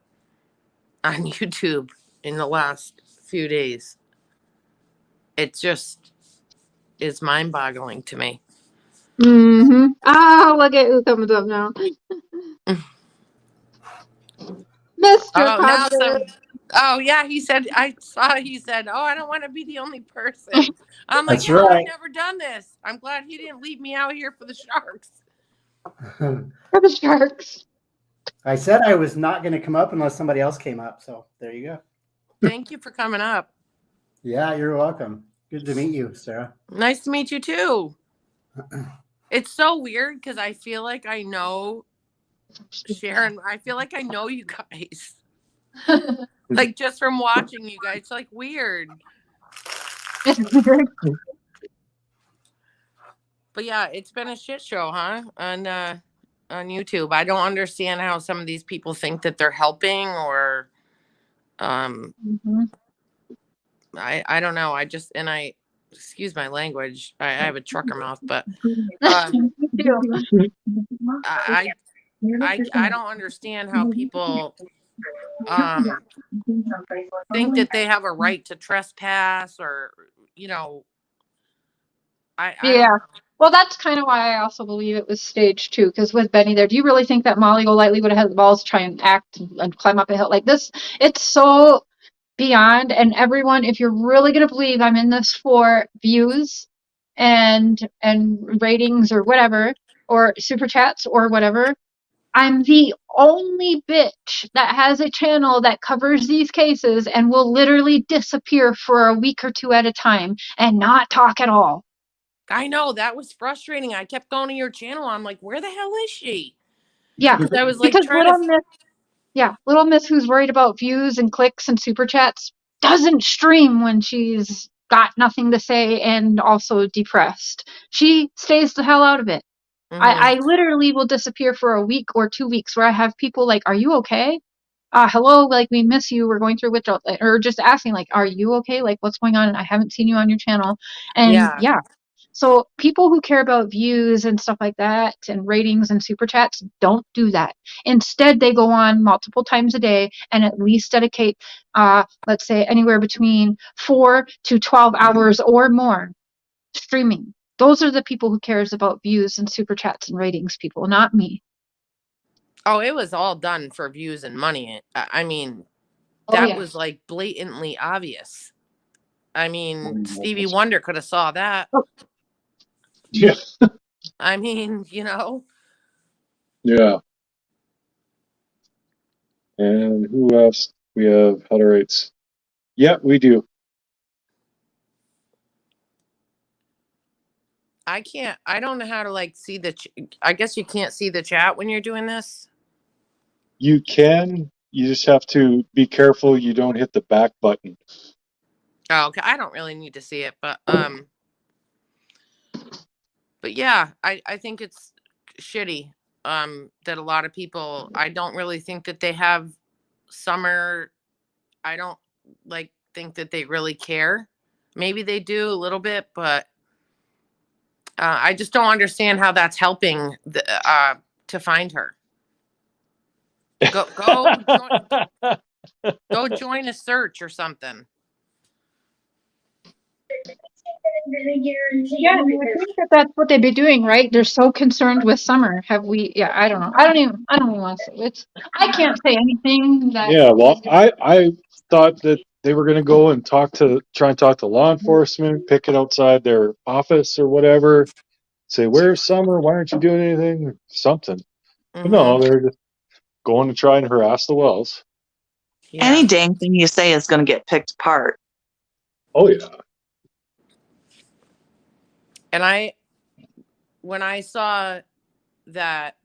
on YouTube in the last few days. It just is mind-boggling to me. Mm-hmm. Oh, look at who comes up now. Mr. Oh, now Positive. oh yeah, he said, oh, I don't want to be the only person. I'm like, That's yeah, right. I've never done this. I'm glad he didn't leave me out here for the sharks. For the sharks. I said I was not going to come up unless somebody else came up. So there you go. Thank you for coming up. Yeah, you're welcome. Good to meet you, Sarah. Nice to meet you too. It's so weird because I feel like I know Sharon. I feel like I know you guys. Like just from watching you guys. It's like weird. But yeah, it's been a shit show, huh? On YouTube. I don't understand how some of these people think that they're helping or Mm-hmm. I don't know. Excuse my language. I have a trucker mouth, but I don't understand how people think that they have a right to trespass or I Yeah. don't know. Well, that's kind of why I also believe it was staged too. Because with Benny there, do you really think that Molly Golightly would have had the balls to try and act and climb up a hill like this? It's so beyond. And everyone, if you're really gonna believe I'm in this for views and ratings or whatever, or super chats or whatever, I'm the only bitch that has a channel that covers these cases and will literally disappear for a week or two at a time and not talk at all. I know that was frustrating. I kept going to your channel. I'm like, where the hell is she? Yeah, Because I was like because trying to. Little Miss, who's worried about views and clicks and super chats, doesn't stream when she's got nothing to say and also depressed. She stays the hell out of it. I literally will disappear for a week or 2 weeks where I have people like, "Are you okay? Hello, like we miss you. We're going through withdrawal," or just asking like, "Are you okay? Like what's going on? And I haven't seen you on your channel." And Yeah. so people who care about views and stuff like that and ratings and super chats don't do that. Instead, they go on multiple times a day and at least dedicate, let's say anywhere between 4 to 12 hours or more streaming. Those are the people who cares about views and super chats and ratings, people, not me. Oh, it was all done for views and money. I mean, Oh, that yeah. was like blatantly obvious. I mean, Stevie Wonder could have saw that. Yeah. I mean, Yeah. And who else? We have Hutterites. Yeah, we do. I don't know how to like see I guess you can't see the chat when you're doing this. You can. You just have to be careful you don't hit the back button. Oh, okay. I don't really need to see it, but yeah, I think it's shitty that a lot of people, I don't really think that they have summer. I don't think that they really care. Maybe they do a little bit, but I just don't understand how that's helping to find her. Go join a search or something. Yeah, I think that that's what they'd be doing, right? They're so concerned with Summer. Have we? Yeah, I don't know. I don't even want to say it's. I can't say anything that. Yeah, well, I thought that they were going to go and try and talk to law enforcement, pick it outside their office or whatever. Say, where's Summer? Why aren't you doing anything? Something. But no, Mm-hmm. they're just going to try and harass the Wells. Yeah. Any dang thing you say is going to get picked apart. Oh yeah. And when I saw that,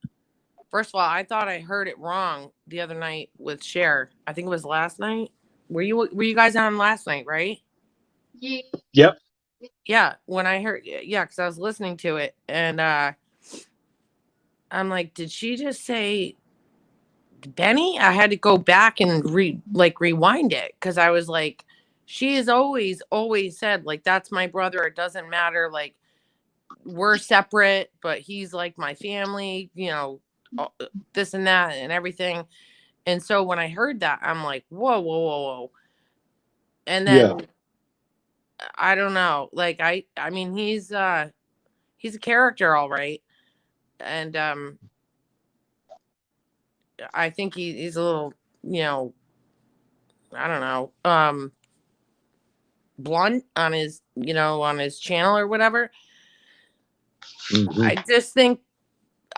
first of all, I thought I heard it wrong the other night with Cher. I think it was last night. Were you guys on last night, right? Yep. Yeah. When I heard, yeah, because I was listening to it, and I'm like, did she just say Benny? I had to go back and rewind it because I was like, she has always said, like, that's my brother. It doesn't matter. Like, we're separate, but he's like my family, this and that and everything. And so when I heard that, I'm like, whoa, whoa, whoa, whoa. And then Yeah. I don't know. Like, I mean, he's a character, all right. And I think he's a little, I don't know, blunt on his, on his channel or whatever. Mm-hmm. I just think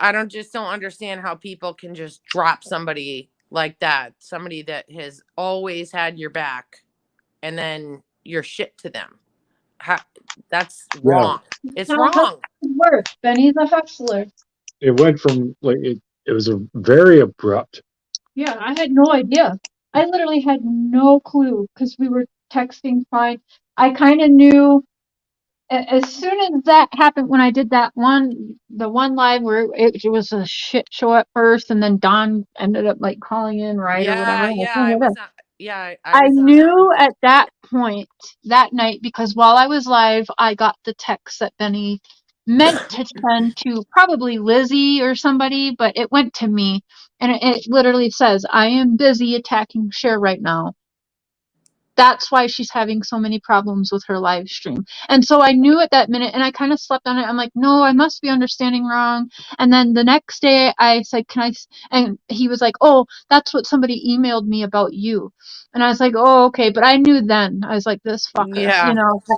don't understand how people can just drop somebody like that, somebody that has always had your back, and then you're shit to them. That's wrong. It's How wrong. hustlers work. Benny's a hustler. It went from like it was a very abrupt. Yeah, I had no idea. I literally had no clue because we were texting fine. I kind of knew as soon as that happened when I did the one live where it was a shit show at first, and then Don ended up like calling in, right, or whatever. I was on. Yeah, I I was on that one knew too. at that point that night because while I was live, I got the text that Benny meant to send to probably Lizzie or somebody, but it went to me, and it literally says, "I am busy attacking Cher right now." That's why she's having so many problems with her live stream. And so I knew at that minute, and I kind of slept on it. I'm like, no, I must be understanding wrong. And then the next day I said, and he was like, oh, that's what somebody emailed me about you. And I was like, oh, okay. But I knew then. I was like, this fucker, Yeah,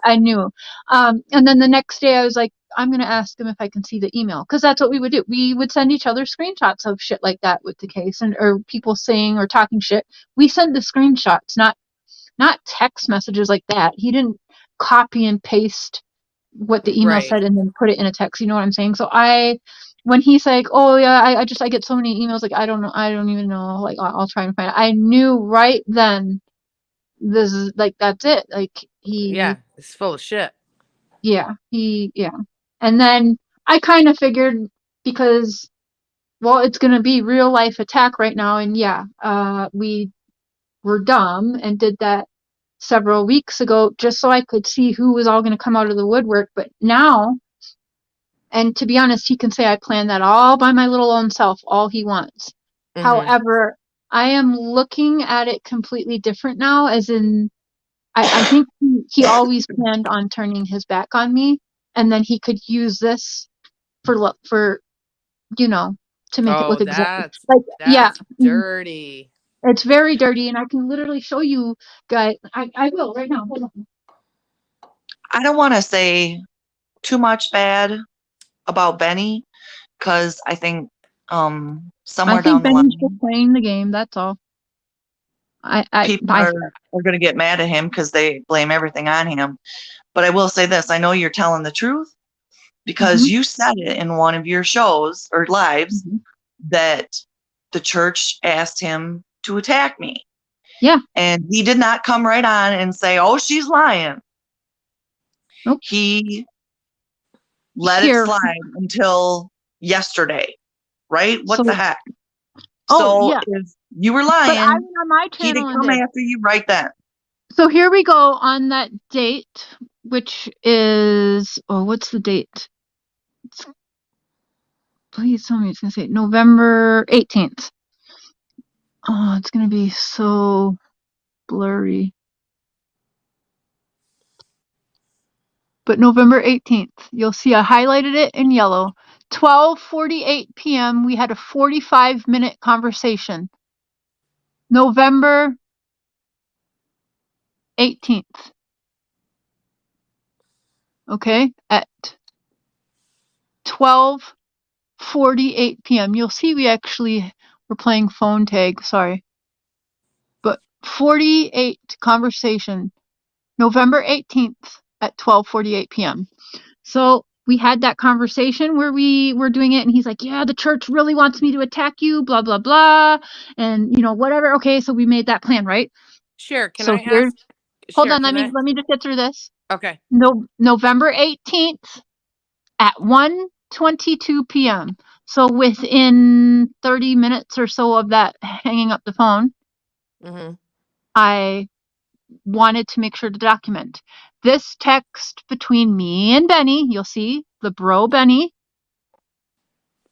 I knew. And then the next day I was like, I'm going to ask him if I can see the email. Because that's what we would do. We would send each other screenshots of shit like that with the case, or people saying or talking shit. We send the screenshots, not text messages like that. He didn't copy and paste what the email right. said and then put it in a text. You know what I'm saying? So when he's like, oh yeah, I get so many emails. Like, I don't even know. Like, I'll try and find it. I knew right then, this is like, that's it. Like Yeah, it's full of shit. yeah. And then I kind of figured because, well, it's going to be real life attack right now. And yeah, we were dumb and did that several weeks ago just so I could see who was all going to come out of the woodwork. But now, and to be honest, he can say I planned that all by my little own self, all he wants. Mm-hmm. However, I am looking at it completely different now, as in, I think he always planned on turning his back on me, and then he could use this for to make it Oh, look exactly like, yeah. that's dirty. It's very dirty, and I can literally show you guys. I will right now. Hold on. I don't want to say too much bad about Benny because I think somewhere I think down the line, Benny's just playing the game. That's all. people are going to get mad at him because they blame everything on him. But I will say this: I know you're telling the truth because you said it in one of your shows or lives that the church asked him to attack me. Yeah. And he did not come right on and say, "Oh, she's lying." Nope. He let it slide until yesterday, right? What the heck? Oh, yeah. If you were lying, but I went on my he channel didn't come after you right then. So here we go on that date, which is, what's the date? Please tell me it's going to say November 18th. Oh, it's gonna be so blurry. But November 18th, you'll see I highlighted it in yellow. 12:48 p.m. We had a 45-minute conversation. November 18th. Okay, at 12:48 p.m. You'll see we actually were playing phone tag. Sorry, but 48 conversation. November 18th at 12:48 p.m. So we had that conversation where we were doing it, and he's like, yeah, the church really wants me to attack you, blah, blah, blah, and, whatever. Okay, so we made that plan, right? Cher, can So I ask? hold Cher, on, can I? let me just get through this. Okay. November 18th at 1:22 p.m. So within 30 minutes or so of that hanging up the phone, I wanted to make sure to document this text between me and Benny. You'll see the bro Benny,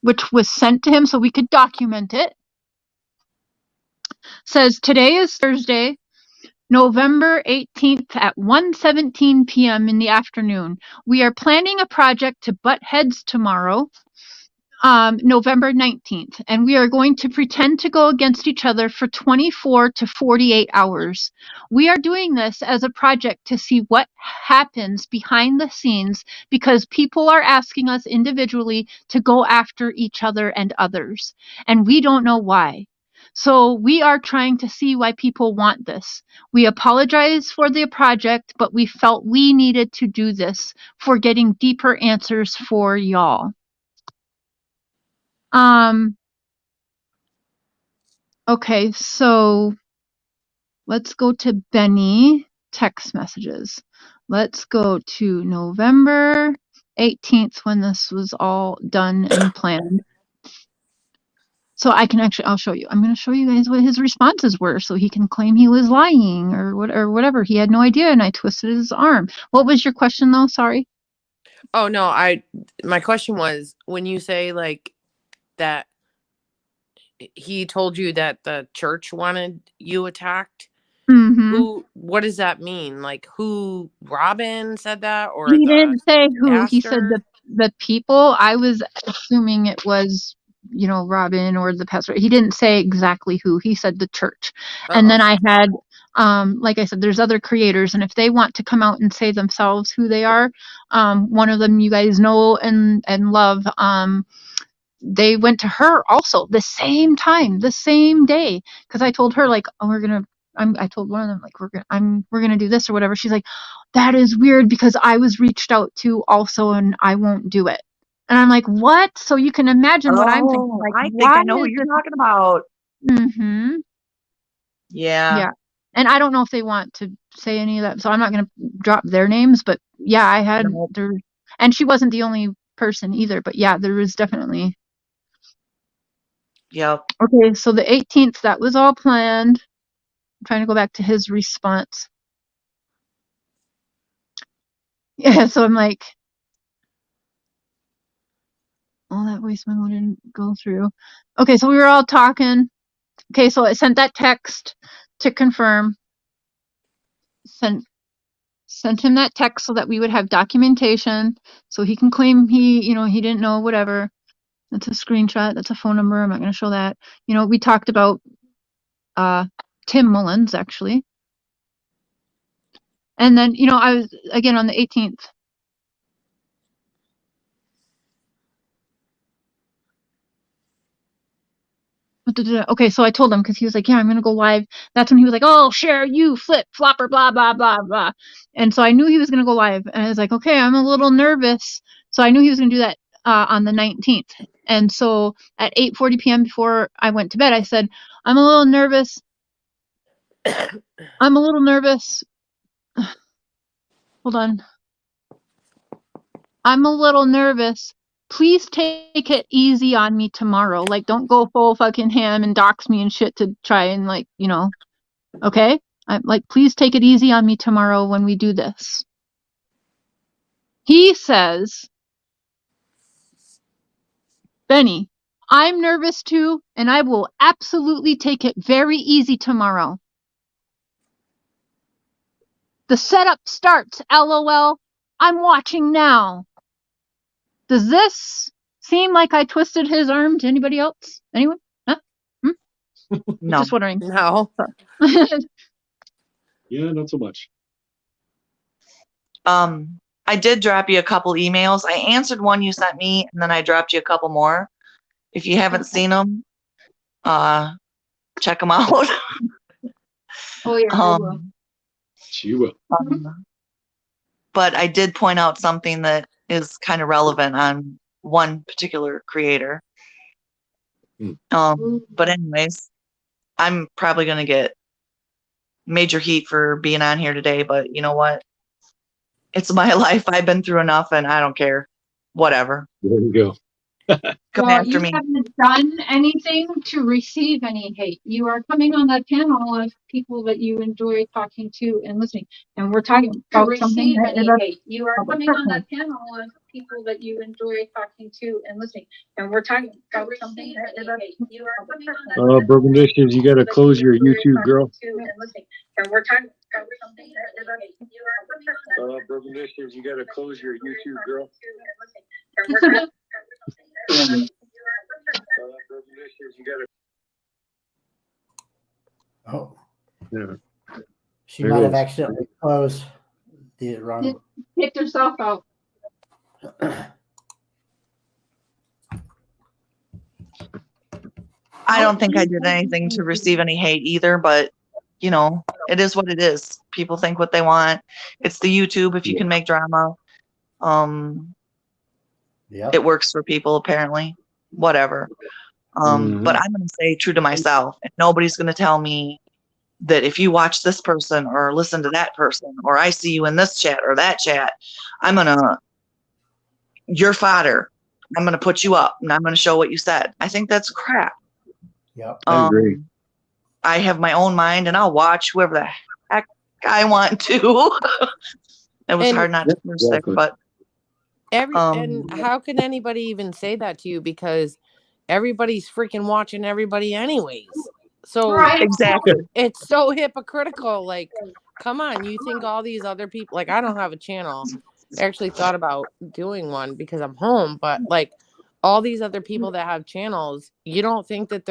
which was sent to him so we could document it. Says today is Thursday, November 18th at 1:17 p.m. in the afternoon. We are planning a project to butt heads tomorrow. November 19th, and we are going to pretend to go against each other for 24 to 48 hours. We are doing this as a project to see what happens behind the scenes because people are asking us individually to go after each other and others, and we don't know why. So we are trying to see why people want this. We apologize for the project, but we felt we needed to do this for getting deeper answers for y'all. Okay, so let's go to Benny text messages. Let's go to November 18th when this was all done and planned. So I'll show you. I'm going to show you guys what his responses were so he can claim he was lying or whatever. He had no idea and I twisted his arm. What was your question though? Sorry. Oh, no, my question was when you say like that he told you that the church wanted you attacked. What does that mean? Like who, Robin said that, or he didn't say who pastor? He said the people. I was assuming it was Robin or the pastor. He didn't say exactly who. He said the church. And then I had like I said, there's other creators, and if they want to come out and say themselves who they are, one of them you guys know and love, they went to her also the same time, the same day, because I told her like, oh, I told one of them like we're gonna do this or whatever. She's like, that is weird because I was reached out to also and I won't do it. And I'm like, what? So you can imagine what I'm thinking. Like, I think I know what you're talking about. Yeah. And I don't know if they want to say any of that, so I'm not gonna drop their names. But yeah, I had there, and she wasn't the only person either. But yeah, there was definitely. Yep. Okay, so the 18th, that was all planned. I'm trying to go back to his response. Yeah, so I'm like, oh, that voice memo didn't go through. Okay, so we were all talking. Okay, so I sent that text to confirm. Sent him that text so that we would have documentation so he can claim he didn't know, whatever. That's a screenshot. That's a phone number. I'm not going to show that. We talked about Tim Mullins, actually. And then, I was, again, on the 18th. Okay, so I told him because he was like, yeah, I'm going to go live. That's when he was like, oh, Cher, you flip, flopper, blah, blah, blah, blah. And so I knew he was going to go live. And I was like, okay, I'm a little nervous. So I knew he was going to do that on the 19th. And so at 8:40 p.m. before I went to bed, I said, I'm a little nervous. I'm a little nervous. Hold on. I'm a little nervous. Please take it easy on me tomorrow. Like, don't go full fucking ham and dox me and shit to try and okay? I'm like, please take it easy on me tomorrow when we do this. He says, Benny, I'm nervous too, and I will absolutely take it very easy tomorrow. The setup starts, LOL. I'm watching now. Does this seem like I twisted his arm to anybody else? Anyone? Huh? No. Just wondering. No. Yeah, not so much. I did drop you a couple emails. I answered one you sent me, and then I dropped you a couple more. If you haven't seen them, check them out. Oh yeah, I will. She will. But I did point out something that is kind of relevant on one particular creator. But anyways, I'm probably going to get major heat for being on here today, but you know what? It's my life. I've been through enough and I don't care. Whatever. There you go. Come Well, after you me. haven't done anything to receive any hate. You are coming on that panel of people that you enjoy talking to and listening, and we're talking about something that is a you are coming on that panel of people that you enjoy talking to and listening, and we're talking about something that is a you are coming on that Broken Dishes, you got to close your YouTube, girl. and we're talking about something that is a you are Broken Dishes, you got to close your YouTube, girl. Oh, Yeah. she There might it have is. accidentally closed the wrong. Kicked herself out. I don't think I did anything to receive any hate either, but you know, it is what it is. People think what they want. It's the YouTube. If you can make drama, Yep. it works for people apparently. Whatever. But I'm going to stay true to myself. And nobody's going to tell me that if you watch this person or listen to that person or I see you in this chat or that chat, you're fodder. I'm going to put you up and I'm going to show what you said. I think that's crap. Yep. I agree. I have my own mind and I'll watch whoever the heck I want to. It was hard not to curse there, but and how can anybody even say that to you? Because everybody's freaking watching everybody anyways. So exactly. It's so hypocritical. Like, come on, you think all these other people, like, I don't have a channel. I actually thought about doing one because I'm home, but like all these other people that have channels, you don't think that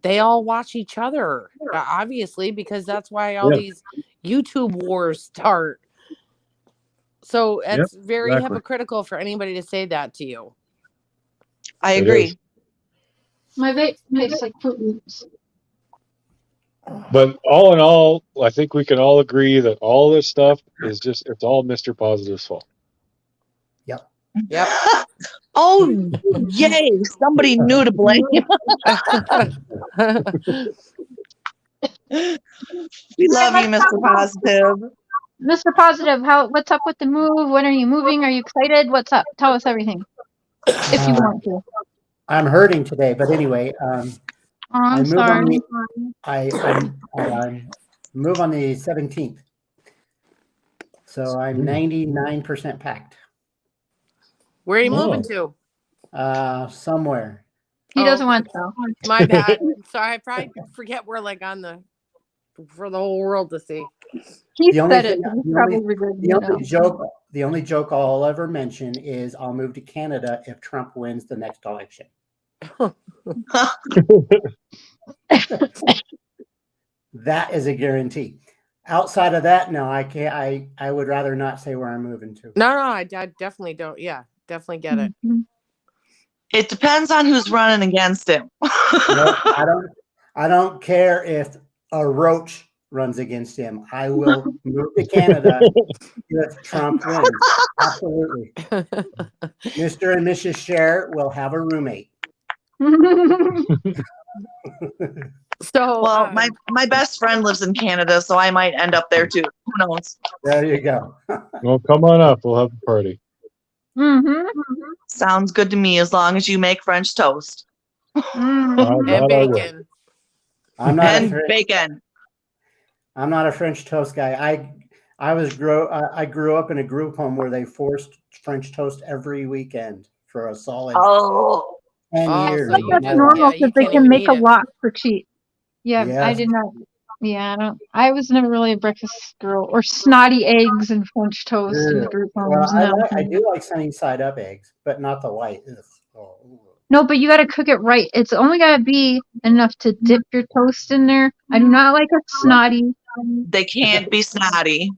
they all watch each other, obviously, because that's why all these YouTube wars start. So it's very hypocritical for anybody to say that to you. I agree. My vape tastes like Fruit Loops. But all in all, I think we can all agree that all this stuff is it's all Mr. Positive's fault. Yep. Yep. Oh, yay. Somebody new to blame. We love you, Mr. Positive. Mr. Positive, what's up with the move? When are you moving? Are you excited? What's up? Tell us everything. If you want to. I'm hurting today, but anyway, I'm sorry. I move on the 17th. So I'm 99% packed. Where are you moving to? Somewhere. He doesn't want to. My bad. Sorry, I probably forget we're like for the whole world to see. He said it. The only joke I'll ever mention is I'll move to Canada if Trump wins the next election. That is a guarantee. Outside of that, no, I can't. I would rather not say where I'm moving to. No, I definitely don't. Yeah, definitely get it. It depends on who's running against him. No, I don't care if a roach runs against him. I will move to Canada if Trump wins. Absolutely. Mr. and Mrs. Cher will have a roommate. So, well, my best friend lives in Canada, so I might end up there too. Who knows? There you go. Well, come on up. We'll have a party. Sounds good to me as long as you make French toast. And bacon. Bacon. I'm not a French toast guy. I grew up in a group home where they forced French toast every weekend for a solid. Oh, 10 Oh, years. so But you that's just, normal yeah, because you they can't can even make eat a it. lot for cheap. Yeah, I Yes. did not. Yeah, I was never really a breakfast girl. Or snotty eggs and French toast in Ugh. the group Well, homes. No. I do like sunny side up eggs, but not the white. Ugh. Oh, ooh. No, but you gotta cook it right. It's only gotta be enough to dip your toast in there. I do not like a snotty, They can't be snotty.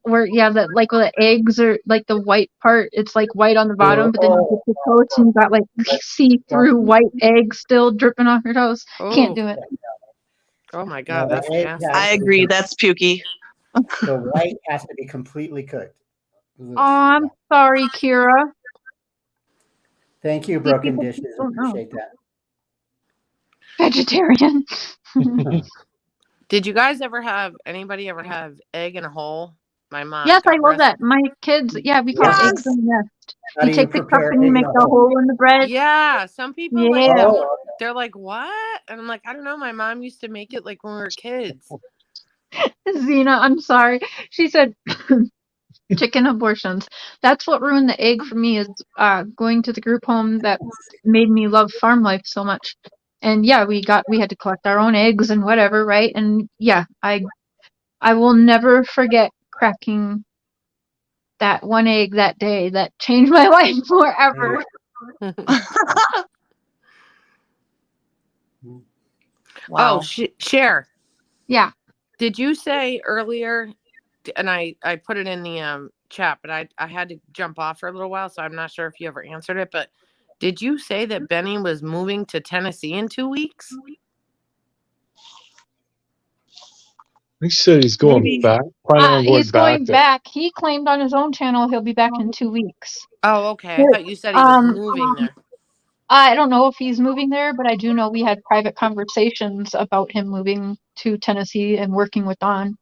where yeah, that like where the eggs are like the white part. It's like white on the bottom, but then you dip Oh, your toast and you got like see-through white egg still dripping off your toast. Can't Oh, do it. oh my no, God, the that's egg nasty. has I to be agree. That's pukey. the white has to be completely cooked. Oh, Ugh. I'm sorry, Kira. Thank you, See, Broken people just Dishes. don't know. Appreciate that. Vegetarian. Did you guys anybody ever have egg in a hole? My mom, Yes, I God love rest. that. My kids, yeah, we call it eggs Yes. in the nest. How You do you take the cup prepare and you egg in make a the hole? hole in the bread. Yeah, some people like Yeah. don't. Oh, They're like, what? And I'm like, I don't know. My mom used to make it like when we were kids. Zena, I'm sorry. She said chicken abortions. That's what ruined the egg for me is going to the group home that made me love farm life so much. And yeah, we had to collect our own eggs and whatever, right? And yeah, I will never forget cracking that one egg that day that changed my life forever. Oh, Wow. Cher, Yeah. did you say earlier? And I put it in the chat, but I had to jump off for a little while, so I'm not sure if you ever answered it. But did you say that Benny was moving to Tennessee in 2 weeks? He said he's going Maybe. back, planning on going He's back going there. back. He claimed on his own channel he'll be back in 2 weeks. Oh, okay. I But, thought you said he was moving there. I don't know if he's moving there, but I do know we had private conversations about him moving to Tennessee and working with Don.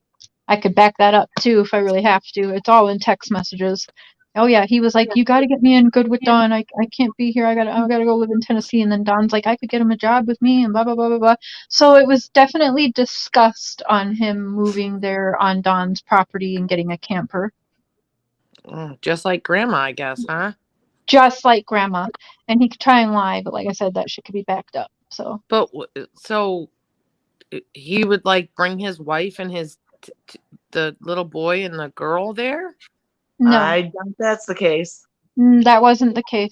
I could back that up too if I really have to. It's all in text messages. Oh yeah, he was like, "You got to get me in good with Don. I can't be here. I gotta go live in Tennessee." And then Don's like, "I could get him a job with me," and blah blah blah blah blah. So it was definitely discussed on him moving there on Don's property and getting a camper, Just like Grandma, I guess, huh? just like Grandma. And he could try and lie, but like I said, that shit could be backed up. So But so he would like bring his wife and the little boy and the girl there. no, I doubt that's the case. that wasn't the case.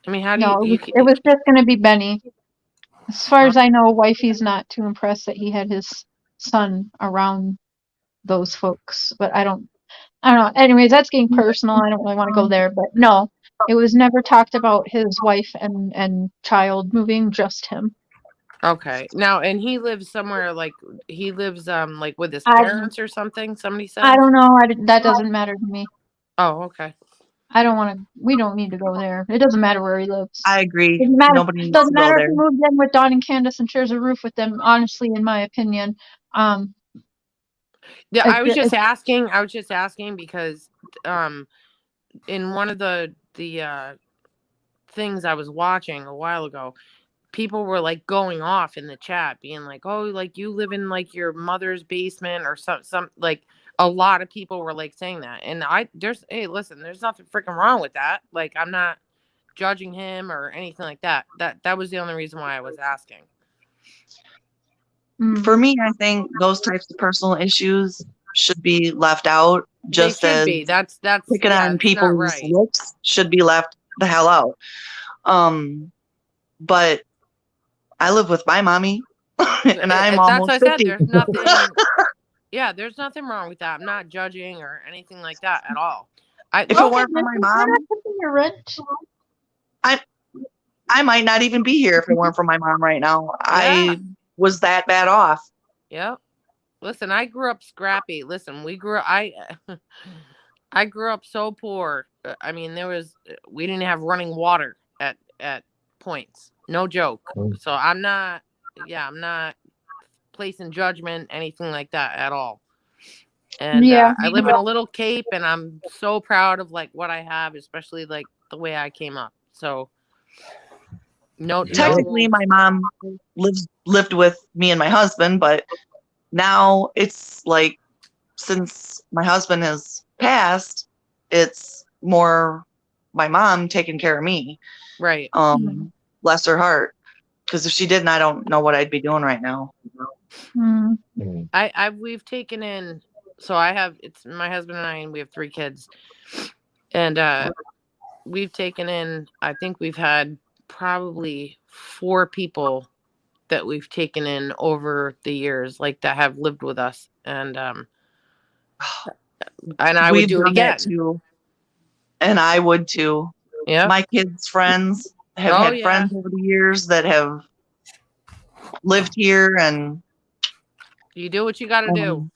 I mean, how do No, you it was just gonna be Benny. As far as I know, wifey's not too impressed that he had his son around those folks. But I don't know. Anyways, that's getting personal. I don't really want to go there. But no, it was never talked about his wife and child moving, just him. Okay. Now, and he lives somewhere like he lives like with his I parents or something. Somebody I said. don't know. That doesn't matter to me. Oh, okay. I don't want to. We don't need to go there. It doesn't matter where he lives. I agree. Doesn't matter. Nobody needs Doesn't to go matter if there. he moves in with Don and Candace and shares a roof with them. Honestly, in my opinion, Yeah, I was just it's asking. I was just asking because in one of the things I was watching a while ago, people were like going off in the chat being like, oh, like you live in like your mother's basement or some like a lot of people were like saying that. And hey, listen, there's nothing freaking wrong with that. Like, I'm not judging him or anything like that. That was the only reason why I was asking. For me, I think those types of personal issues should be left out, just They should as be. That's picking yeah, on it's not people's right. looks should be left the hell out. But I live with my mommy, and I'm That's what almost I said. 50. There's nothing. Yeah, there's nothing wrong with that. I'm not judging or anything like that at all. If it weren't for my mom, your rent. I might not even be here if it weren't for my mom right now. Yeah. I was that bad off. Yep. Listen, I grew up scrappy. Listen, I grew up so poor. I mean, we didn't have running water at points. No joke. So I'm not placing judgment, anything like that at all. And Yeah. I live in a little cape, and I'm so proud of like what I have, especially like the way I came up. So Technically, my mom lived with me and my husband, but now it's like since my husband has passed, it's more my mom taking care of me. Right. Bless her heart. Because if she didn't, I don't know what I'd be doing right now. We've taken in, so it's my husband and I, and we have 3 kids. And we've taken in, I think we've had probably 4 people that we've taken in over the years, like that have lived with us. And I would do it again. That too. And I would too. Yeah. My kids' friends have had friends over the years that have lived here, and you do what you got to do.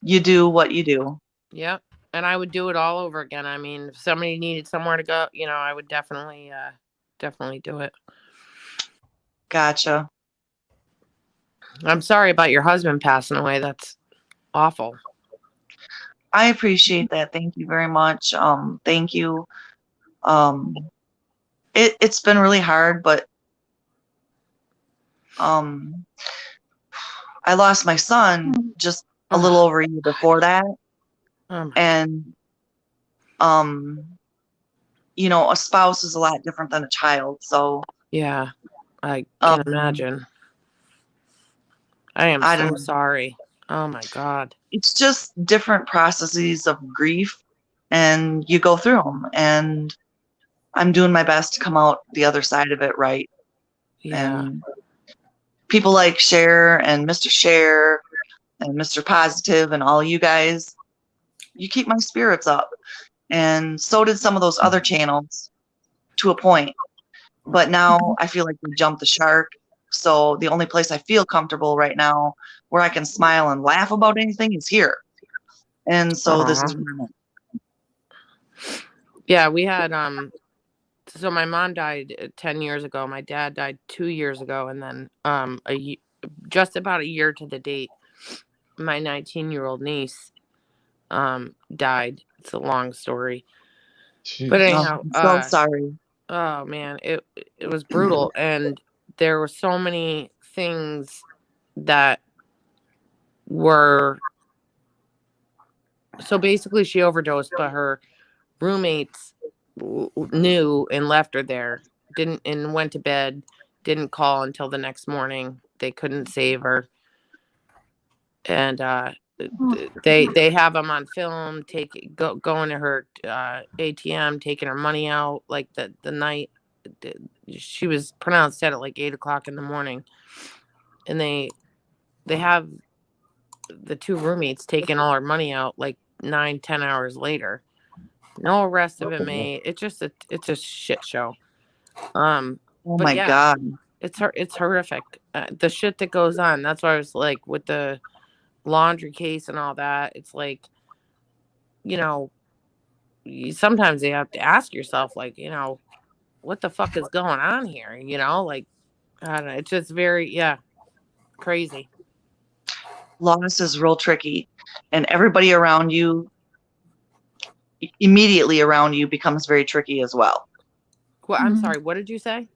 You do what you do. Yep. And I would do it all over again. I mean, if somebody needed somewhere to go, I would definitely do it. Gotcha. I'm sorry about your husband passing away. That's awful. I appreciate that. Thank you very much. Thank you. It's been really hard, but I lost my son just a little over a year before that. And a spouse is a lot different than a child. So yeah, I can imagine. I am so sorry. Oh my God. It's just different processes of grief, and you go through them, and I'm doing my best to come out the other side of it right. Yeah. And people like Cher and Mr.Cher and Mr. Positive and all you guys, you keep my spirits up. And so did some of those other channels to a point. But now I feel like we jumped the shark. So the only place I feel comfortable right now where I can smile and laugh about anything is here. And so this is where I'm at. Yeah, we had so my mom died 10 years ago. My dad died 2 years ago, and then just about a year to the date, my 19-year-old niece died. It's a long story. Jeez. But anyhow, I'm so sorry. Oh man, it was brutal, and there were so many things that were, so basically she overdosed, but her roommates knew and left her there, and went to bed, didn't call until the next morning. They couldn't save her. And they have them on film, going to her ATM, taking her money out, like the night she was pronounced dead at like 8:00 in the morning. And they have the 2 roommates taking all her money out like 9-10 hours later. No arrest have been made. It's a shit show. Oh my God. It's horrific. The shit that goes on. That's why I was like, with the laundry case and all that, it's like, sometimes you have to ask yourself, like, what the fuck is going on here? Like, I don't know. It's just very, crazy. Loss is real tricky, and everybody around you, immediately around you, becomes very tricky as well. Well, I'm sorry, what did you say?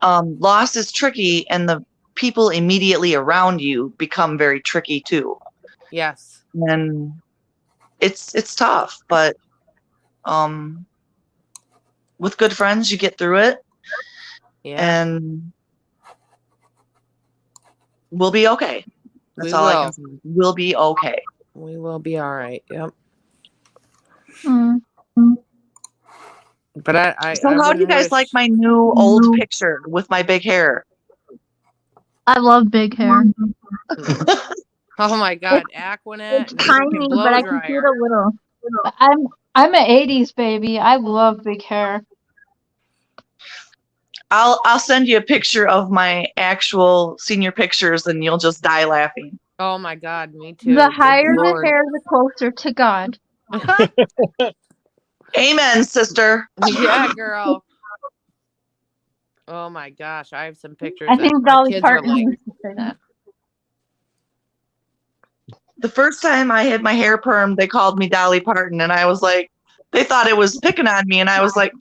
Loss is tricky, and the people immediately around you become very tricky too. Yes. And it's tough, but with good friends you get through it. Yeah. And we'll be okay. That's all I can say. We'll be okay. We will be all right. Yep. But So how do you guys like my new old picture with my big hair? I love big hair. Oh my God, Aquanet. It's tiny, but I can see it a little. I'm an 80s baby. I love big hair. I'll send you a picture of my actual senior pictures, and you'll just die laughing. Oh my God, me too. The higher the hair, the closer to God. Amen, sister. Yeah, girl. Oh my gosh, I have some pictures. I think Dolly Parton used to say that. The first time I had my hair permed, they called me Dolly Parton, and I was like, they thought it was picking on me, and I was like,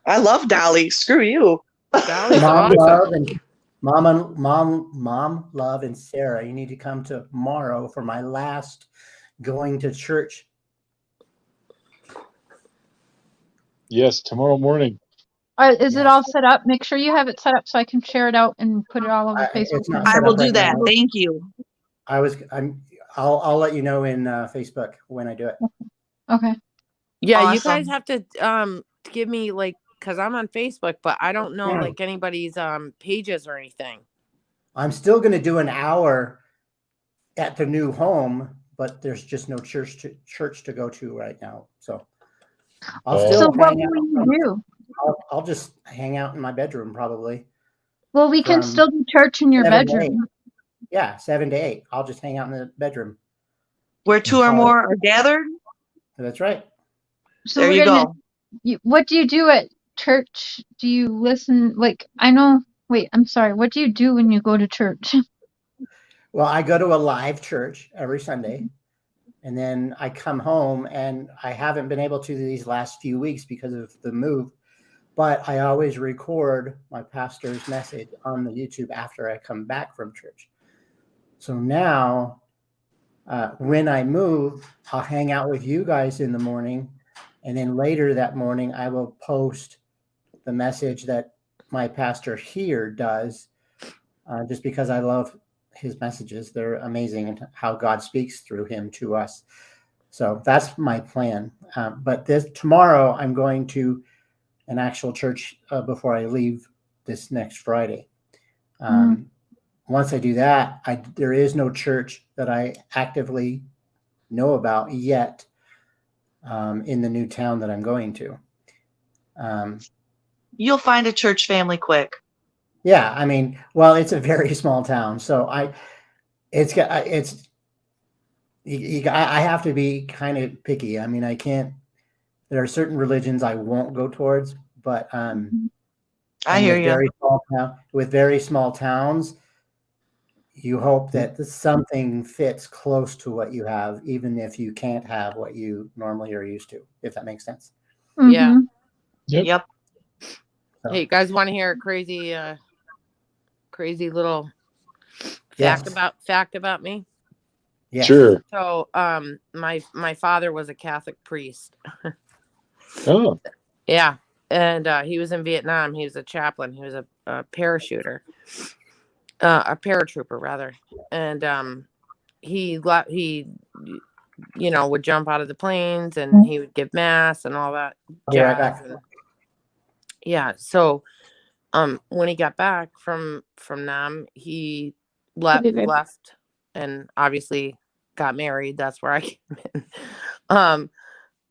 I love Dolly. Screw you. Dolly's Mom awesome. Love Mom Love and Sarah, you need to come tomorrow for my last going to church Yes, tomorrow morning. Is it all set up? Make sure you have it set up so I can share it out and put it all over Facebook. It's not I set will up do right that. now. Thank you. I'll let you know in Facebook when I do it. Okay. Yeah, you Awesome. guys have to give me like, because I'm on Facebook, but I don't know like anybody's pages or anything. I'm still going to do an hour at the new home, but there's just no church to go to right now. So I'll So still what hang out. will you do? I'll just hang out in my bedroom probably. Well, we can from still do church in your 7 to 8. bedroom. Yeah, 7 to 8. I'll just hang out in the bedroom. Where two or more are gathered. That's right. So There you go. What do you do at church? Do you listen? Like, I know. Wait, I'm sorry. What do you do when you go to church? Well, I go to a live church every Sunday, and then I come home, and I haven't been able to these last few weeks because of the move, but I always record my pastor's message on the YouTube after I come back from church. So now, when I move, I'll hang out with you guys in the morning, and then later that morning, I will post the message that my pastor here does, just because I love his messages. They're amazing, and how God speaks through him to us. So that's my plan. But tomorrow I'm going to an actual church before I leave this next Friday. Once I do that, there is no church that I actively know about yet in the new town that I'm going to. You'll find a church family quick. Yeah, I mean, well, it's a very small town, so I have to be kind of picky. I mean, I can't. There are certain religions I won't go towards, but I hear you. With very small towns, you hope that something fits close to what you have, even if you can't have what you normally are used to. If that makes sense. Yeah. Yep. So. Hey, you guys want to hear a crazy little fact about me? Yeah. Sure. So, my father was a Catholic priest. Oh. Yeah, and he was in Vietnam. He was a chaplain. He was a parachuter, a paratrooper rather, and he would jump out of the planes and he would give mass and all that jazz. And, yeah, so when he got back from Nam, he left and obviously got married. That's where I came in.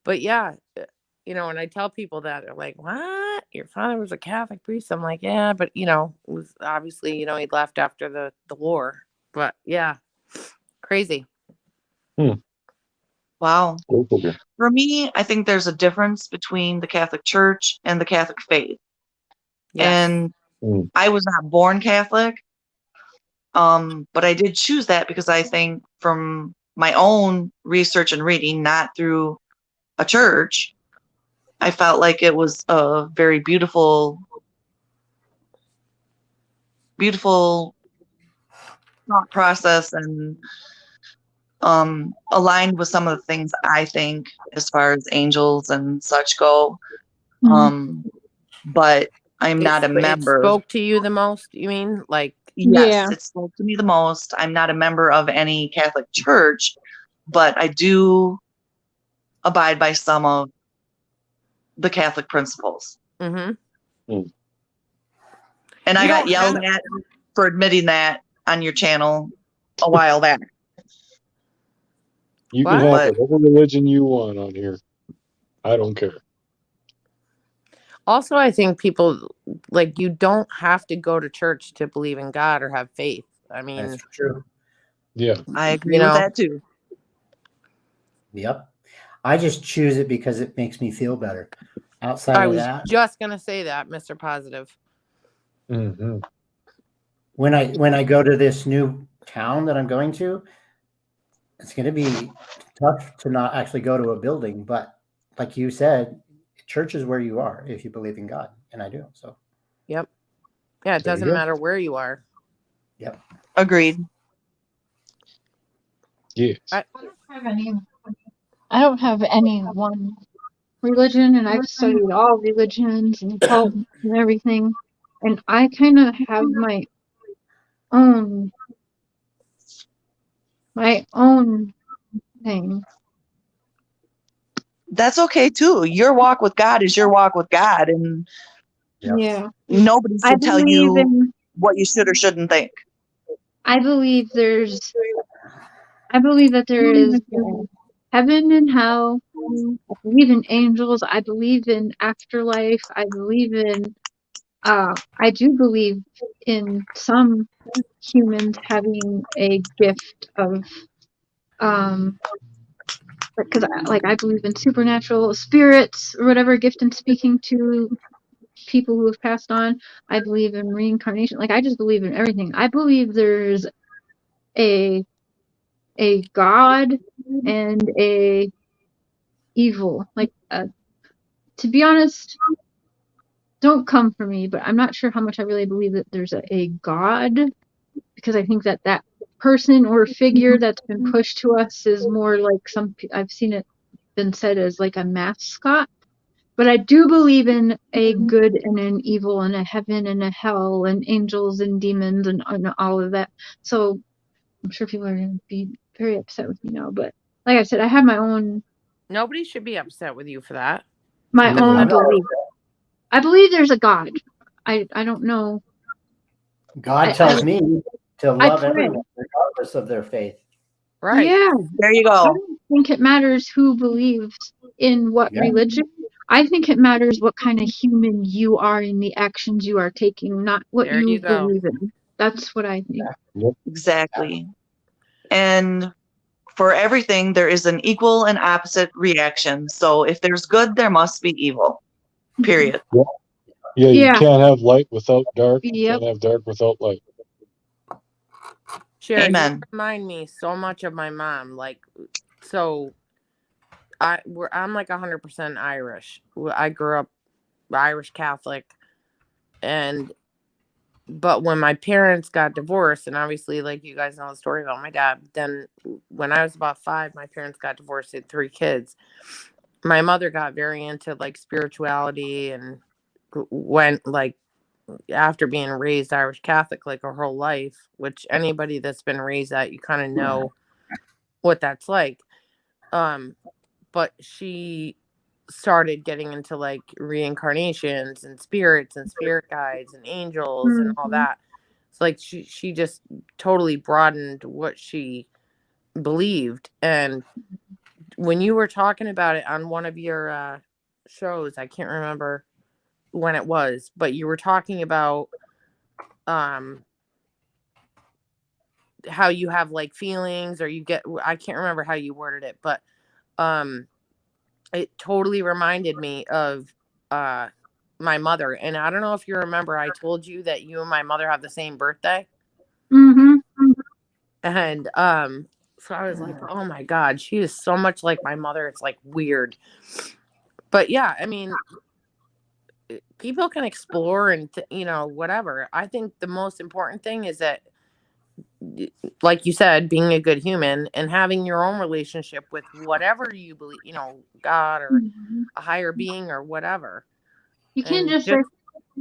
But yeah, when I tell people that, they're like, "What? Your father was a Catholic priest?" I'm like, "Yeah, but it was obviously, he left after the war." But yeah, crazy. Wow. For me, I think there's a difference between the Catholic Church and the Catholic faith. Yes. And I was not born Catholic, but I did choose that because I think from my own research and reading, not through a church, I felt like it was a very beautiful thought process and aligned with some of the things I think as far as angels and such go. But I'm not a member. It spoke to you the most, you mean? Like, yes, it spoke to me the most. I'm not a member of any Catholic church, but I do abide by some of the Catholic principles. Mm-hmm. And I got yelled at for admitting that on your channel a while back. You can have whatever religion you want on here. I don't care. Also, I think people, like, you don't have to go to church to believe in God or have faith. I mean, that's true. Yeah, I agree with that too. Yep. I just choose it because it makes me feel better. Outside of that, I was just gonna say that, Mr. Positive. Mm-hmm. When I go to this new town that I'm going to, it's going to be tough to not actually go to a building. But like you said, church is where you are if you believe in God, and I do. So. Yep. Yeah, it doesn't matter where you are. Yep. Agreed. Yes. I don't have any one religion, and I've studied all religions and cults and everything, and I kind of have own my own thing. That's okay too. Your walk with God is your walk with God, and Yeah, nobody I should tell believe you in. what you should or shouldn't think. I believe that there is heaven and hell. I believe in angels. I believe in afterlife. I believe in. I do believe in some humans having a gift of because I believe in supernatural spirits or whatever gift in speaking to people who have passed on. I believe in reincarnation. Like I just believe in everything. I believe there's a God and a evil. To be honest, don't come for me, but I'm not sure how much I really believe that there's a God, because I think that that person or figure that's been pushed to us is more like I've seen it been said as like a mascot. But I do believe in a good and an evil and a heaven and a hell and angels and demons and all of that. So I'm sure people are going to be very upset with me now. But like I said, I have my own Nobody should be upset with you for that. belief. I believe there's a God. I don't know. God tells me to love everyone regardless of their faith. Right. Yeah. There you I go. don't think it matters who believes in what religion. I think it matters what kind of human you are in the actions you are taking, not what There you you go. believe in. That's what I think. Exactly. And for everything, there is an equal and opposite reaction. So if there's good, there must be evil. Period. Yeah, you Yeah. can't have light without dark. You Yep. can't have dark without light. Cher, you Amen. remind me so much of my mom. So I'm like 100% Irish. I grew up Irish Catholic, but when my parents got divorced, and obviously, like you guys know the story about my dad, then when I was about 5, my parents got divorced, had 3 kids. My mother got very into like spirituality and went like after being raised Irish Catholic like her whole life, which anybody that's been raised that, you kind of know what that's like. But she started getting into like reincarnations and spirits and spirit guides and angels and all that. So like she just totally broadened what she believed. And when you were talking about it on one of your shows, I can't remember when it was, but you were talking about how you have like feelings, or you get, I can't remember how you worded it, but it totally reminded me of my mother. And I don't know if you remember, I told you that you and my mother have the same birthday. And so I was like, oh my God, she is so much like my mother. It's like weird. But yeah, I mean, people can explore and whatever. I think the most important thing is that, like you said, being a good human and having your own relationship with whatever you believe, God or a higher being or whatever. You can't And just say,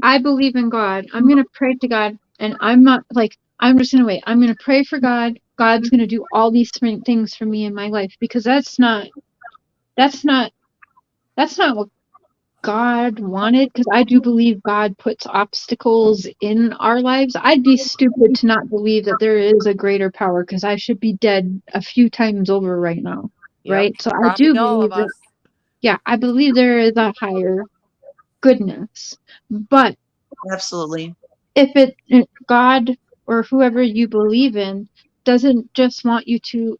I believe in God. I'm going to pray to God, and I'm not like, I'm just going to wait. I'm going to pray for God. God's going to do all these things for me in my life, because that's not what God wanted, because I do believe God puts obstacles in our lives. I'd be stupid to not believe that there is a greater power, because I should be dead a few times over right now. Yep, right? So I probably do all believe of that, us. yeah, I believe there is a higher goodness. But Absolutely. if God or whoever you believe in doesn't just want you to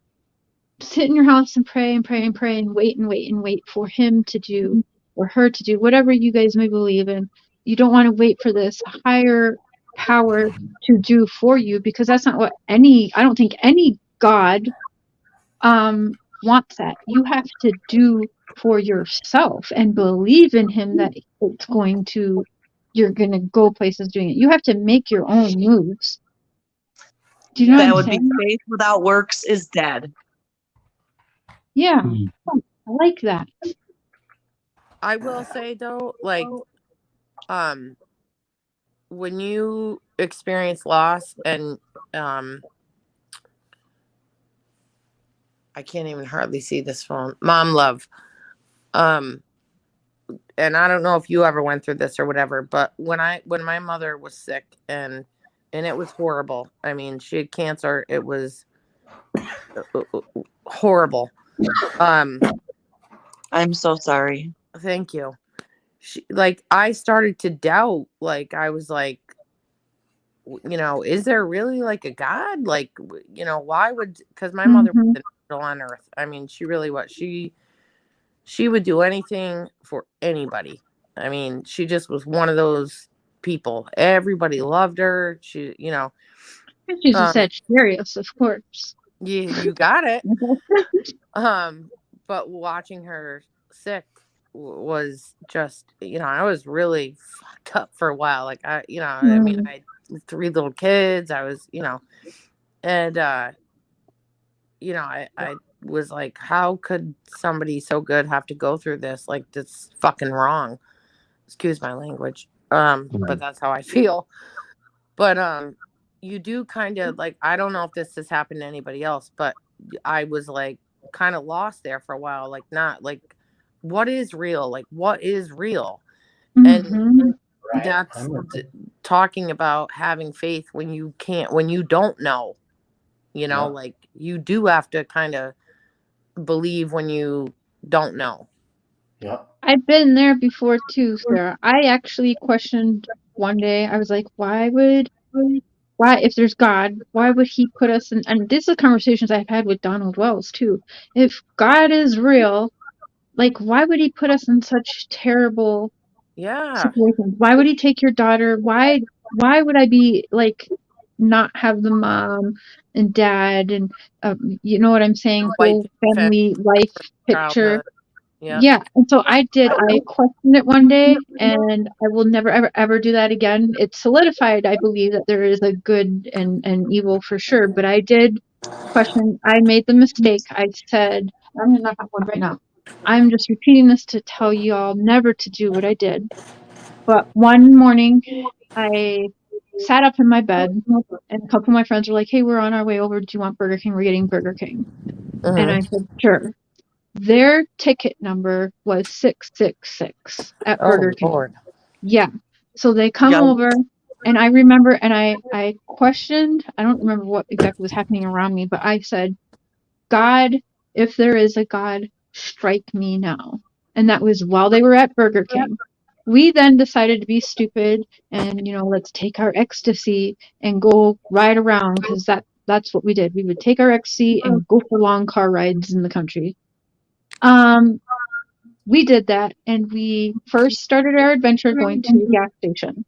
sit in your house and pray and pray and pray and wait and wait and wait for him to do or her to do whatever you guys may believe in, you don't want to wait for this higher power to do for you, because that's not what I don't think any God wants that. You have to do for yourself and believe in him that you're going to go places doing it. You have to make your own moves. Do you know That what I'm would be saying? faith without works is dead. Yeah. I like that. I will say though, like, when you experience loss and I can't even hardly see this phone. Mom love. And I don't know if you ever went through this or whatever, but when my mother was sick and it was horrible. I mean, she had cancer. It was horrible. I'm so sorry. Thank you. Like, I started to doubt, like, I was like, is there really like a God? Like, why would, because my mother was an angel on earth. I mean, she really was. She would do anything for anybody. I mean, she just was one of those people. Everybody loved her. She's a Sagittarius, of course. you got it. But watching her sick was just, I was really fucked up for a while. Like, I mean, I had 3 little kids. I was, and I was like, how could somebody so good have to go through this? Like, that's fucking wrong. Excuse my language. But that's how I feel. But you do kind of, like, I don't know if this has happened to anybody else, but I was like kind of lost there for a while. Like, not like, what is real? Like, what is real? And that's talking about having faith when you don't know, like, you do have to kind of believe when you don't know. Yeah. I've been there before too, Sarah. I actually questioned one day. I was like, why, if there's God, why would he put us in, and these are conversations I've had with Donald Wells too. If God is real, like, why would he put us in such terrible situations? Why would he take your daughter? Why would I be like, not have the mom and dad and you know what I'm saying, whole family life picture? Yeah. And so I questioned it one day, and I will never ever ever do that again. It solidified, I believe, that there is a good and evil for sure, but I did question. I made the mistake. I said, I'm gonna knock on one right now. I'm just repeating this to tell you all never to do what I did. But one morning I sat up in my bed, and a couple of my friends were like, hey, we're on our way over, do you want Burger King? We're getting Burger King. And I said, sure. Their ticket number was 666 at Burger King. Lord. Yeah. So they come over, and I remember, and I questioned, I don't remember what exactly was happening around me, but I said, God, if there is a God, strike me now. And that was while they were at Burger King. We then decided to be stupid and, let's take our ecstasy and go ride around, because that's what we did. We would take our ecstasy and go for long car rides in the country. We did that, and we first started our adventure going to a gas station.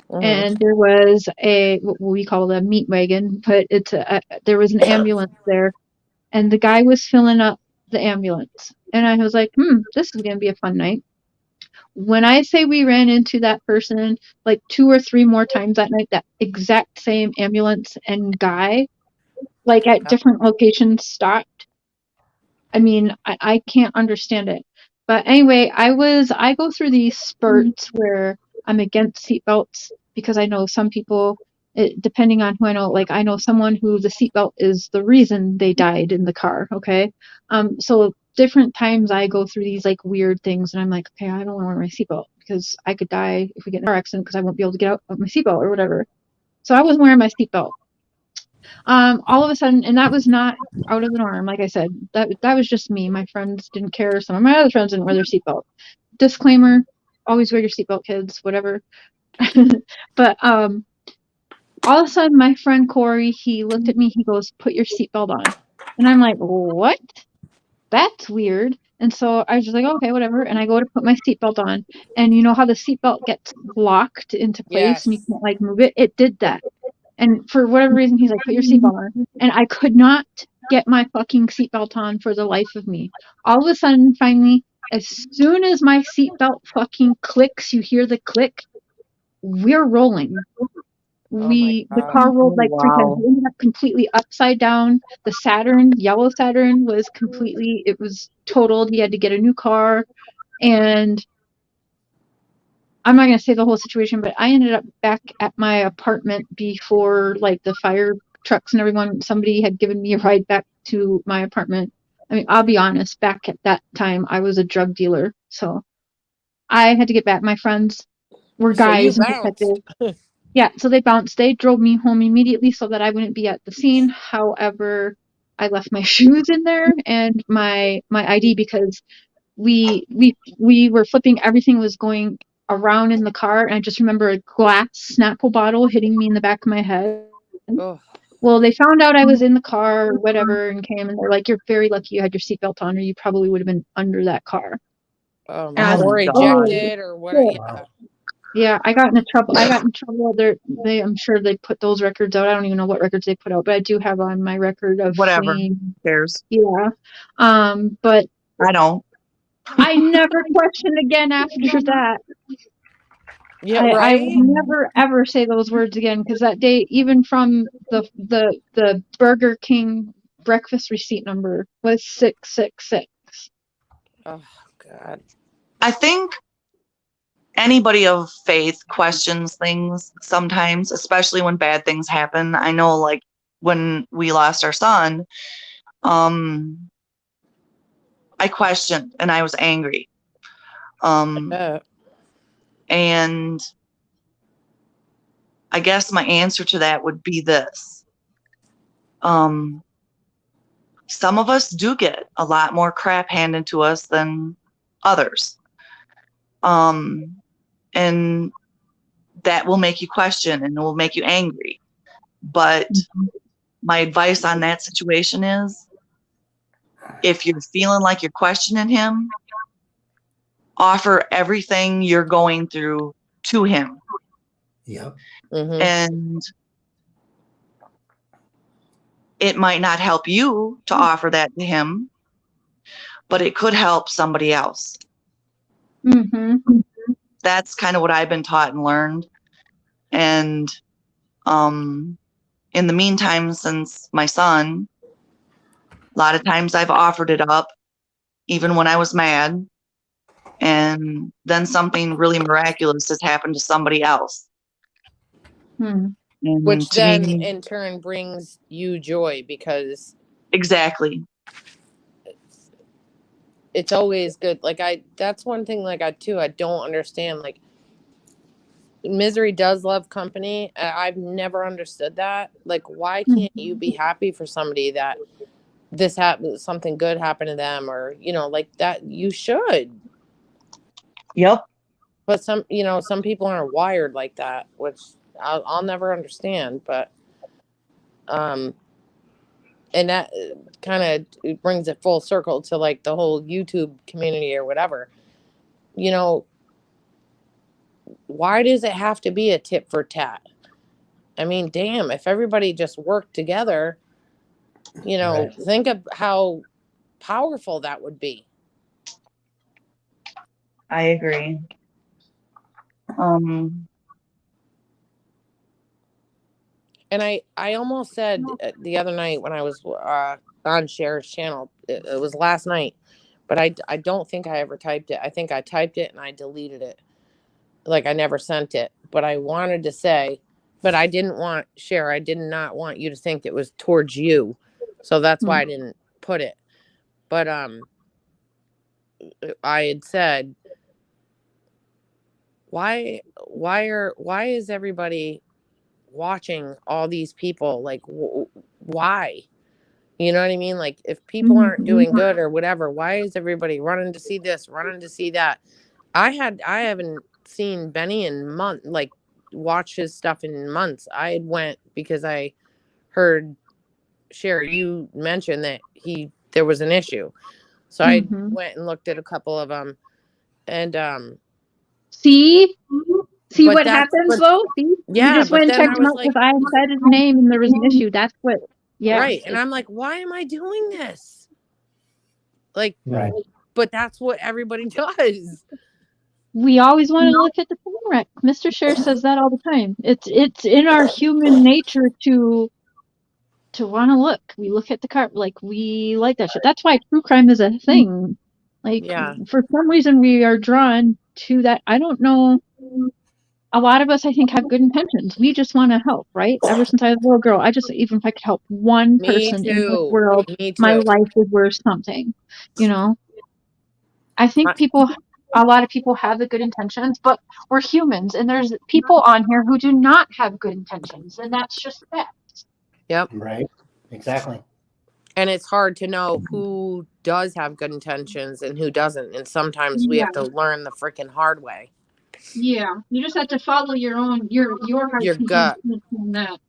And there was what we call a meat wagon, but there was an ambulance there, and the guy was filling up the ambulance. And I was like, this is going to be a fun night. When I say we ran into that person like 2 or 3 more times that night, that exact same ambulance and guy, like at different locations, stopped. I mean, I can't understand it. But anyway, I go through these spurts where I'm against seatbelts, because I know some people, depending on who I know, like I know someone who the seatbelt is the reason they died in the car. Okay. So different times I go through these like weird things, and I'm like, okay, I don't want to wear my seatbelt because I could die if we get in a car accident because I won't be able to get out of my seatbelt or whatever. So I wasn't wearing my seatbelt. All of a sudden, and that was not out of the norm. Like I said, that was just me. My friends didn't care. Some of my other friends didn't wear their seatbelt. Disclaimer: always wear your seatbelt, kids. Whatever. But all of a sudden, my friend Corey, he looked at me. He goes, "Put your seatbelt on," and I'm like, "What? That's weird." And so I was just like, okay, whatever. And I go to put my seatbelt on, and you know how the seatbelt gets locked into place and you can't like move it? It did that. And for whatever reason, he's like, put your seatbelt on. And I could not get my fucking seatbelt on for the life of me. All of a sudden, finally, as soon as my seatbelt fucking clicks, you hear the click, we're rolling. The car rolled like 3 times. We ended up completely upside down. The yellow Saturn was completely, it was totaled. He had to get a new car. And I'm not going to say the whole situation, but I ended up back at my apartment before like the fire trucks and everyone, somebody had given me a ride back to my apartment. I mean, I'll be honest, back at that time, I was a drug dealer. So I had to get back. My friends were So you guys and bounced. detectives. Yeah, so they bounced. They drove me home immediately so that I wouldn't be at the scene. However, I left my shoes in there and my ID because we were flipping. Everything was going around in the car, and I just remember a glass Snapple bottle hitting me in the back of my head. Oh, Well, they found out I was in the car or whatever and came and they're like, "You're very lucky you had your seatbelt on, or you probably would have been under that car." And I was Oh or like, "Oh, ejected or what? shit." Yeah. Yeah, I got in trouble. I'm sure they put those records out. I don't even know what records they put out, but I do have on my record of Whatever. fleeing. There's. Yeah. But I don't. I never questioned again after that. Yeah, I will right? never ever say those words again because that day, even from the Burger King breakfast receipt number was 666. Oh God. I think anybody of faith questions things sometimes, especially when bad things happen. I know, like when we lost our son, I questioned and I was angry. And I guess my answer to that would be this. Some of us do get a lot more crap handed to us than others. And that will make you question and it will make you angry. But my advice on that situation is if you're feeling like you're questioning him, offer everything you're going through to him. Yep. Mm-hmm. And it might not help you to offer that to him, but it could help somebody else. Mm-hmm. That's kind of what I've been taught and learned. And in the meantime, since my son, a lot of times I've offered it up, even when I was mad. And then something really miraculous has happened to somebody else. Hmm. And Which to then me, in turn brings you joy because exactly. it's always good. Like that's one thing like I don't understand. Like misery does love company. I've never understood that. Like why can't you be happy for somebody that this happened, something good happened to them, or like that? You should. Yep. But some people aren't wired like that, which I'll never understand. But and that kind of brings it full circle to like the whole YouTube community or whatever. Why does it have to be a tit for tat? I mean, damn, if everybody just worked together, Right. think of how powerful that would be. I agree. And I almost said the other night when I was on Cher's channel, it was last night, but I don't think I ever typed it. I think I typed it and I deleted it. Like I never sent it, but I wanted to say, but I didn't want Cher. I did not want you to think it was towards you. So that's why I didn't put it. But I had said, why is everybody watching all these people? Like, why? You know what I mean? Like, if people aren't doing good or whatever, why is everybody running to see this, running to see that? I haven't seen Benny in watch his stuff in months. I went because I heard Cher, you mentioned that there was an issue. So I went and looked at a couple of them and See but what happens though? See? You yeah, just but went and then I checked him was out like, because I said his name and there was an issue. That's what, yeah. right. And I'm like, why am I doing this? Like, Right. but that's what everybody does. We always want to look at the train wreck. Mr.Cher says that all the time. It's in our human nature to want to look. We look at the car like we like that shit. That's why true crime is a thing. Like, Yeah. for some reason, we are drawn to that. I don't know. A lot of us, I think, have good intentions. We just want to help, right? Ever since I was a little girl, even if I could help one Me person in this too. world, Me my too. life is worth something. You know, I think a lot of people have the good intentions, but we're humans, and there's people on here who do not have good intentions, and that's just that. Yep. Right. Exactly. And it's hard to know who does have good intentions and who doesn't. And sometimes we Yeah, have to learn the freaking hard way. yeah. You just have to follow your own your Your heart's gut. intention on that.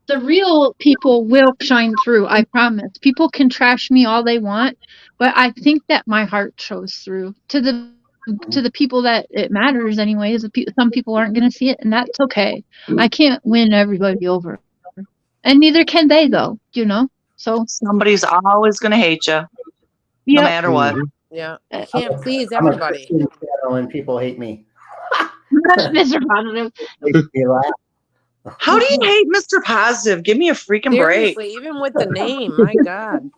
The real people will shine through, I promise. People can trash me all they want, but I think that my heart shows through to the people that it matters anyways. Some people aren't going to see it, and that's okay. I can't win everybody over. And neither can they, though, So, Somebody's always going to hate you, no yep. matter what. Yeah. You Uh, can't please I'm a everybody. Christian channel and people hate me. Mr. Positive. Makes me laugh. How do you hate Mr. Positive? Give me a freaking break. Seriously, even with the name, my God.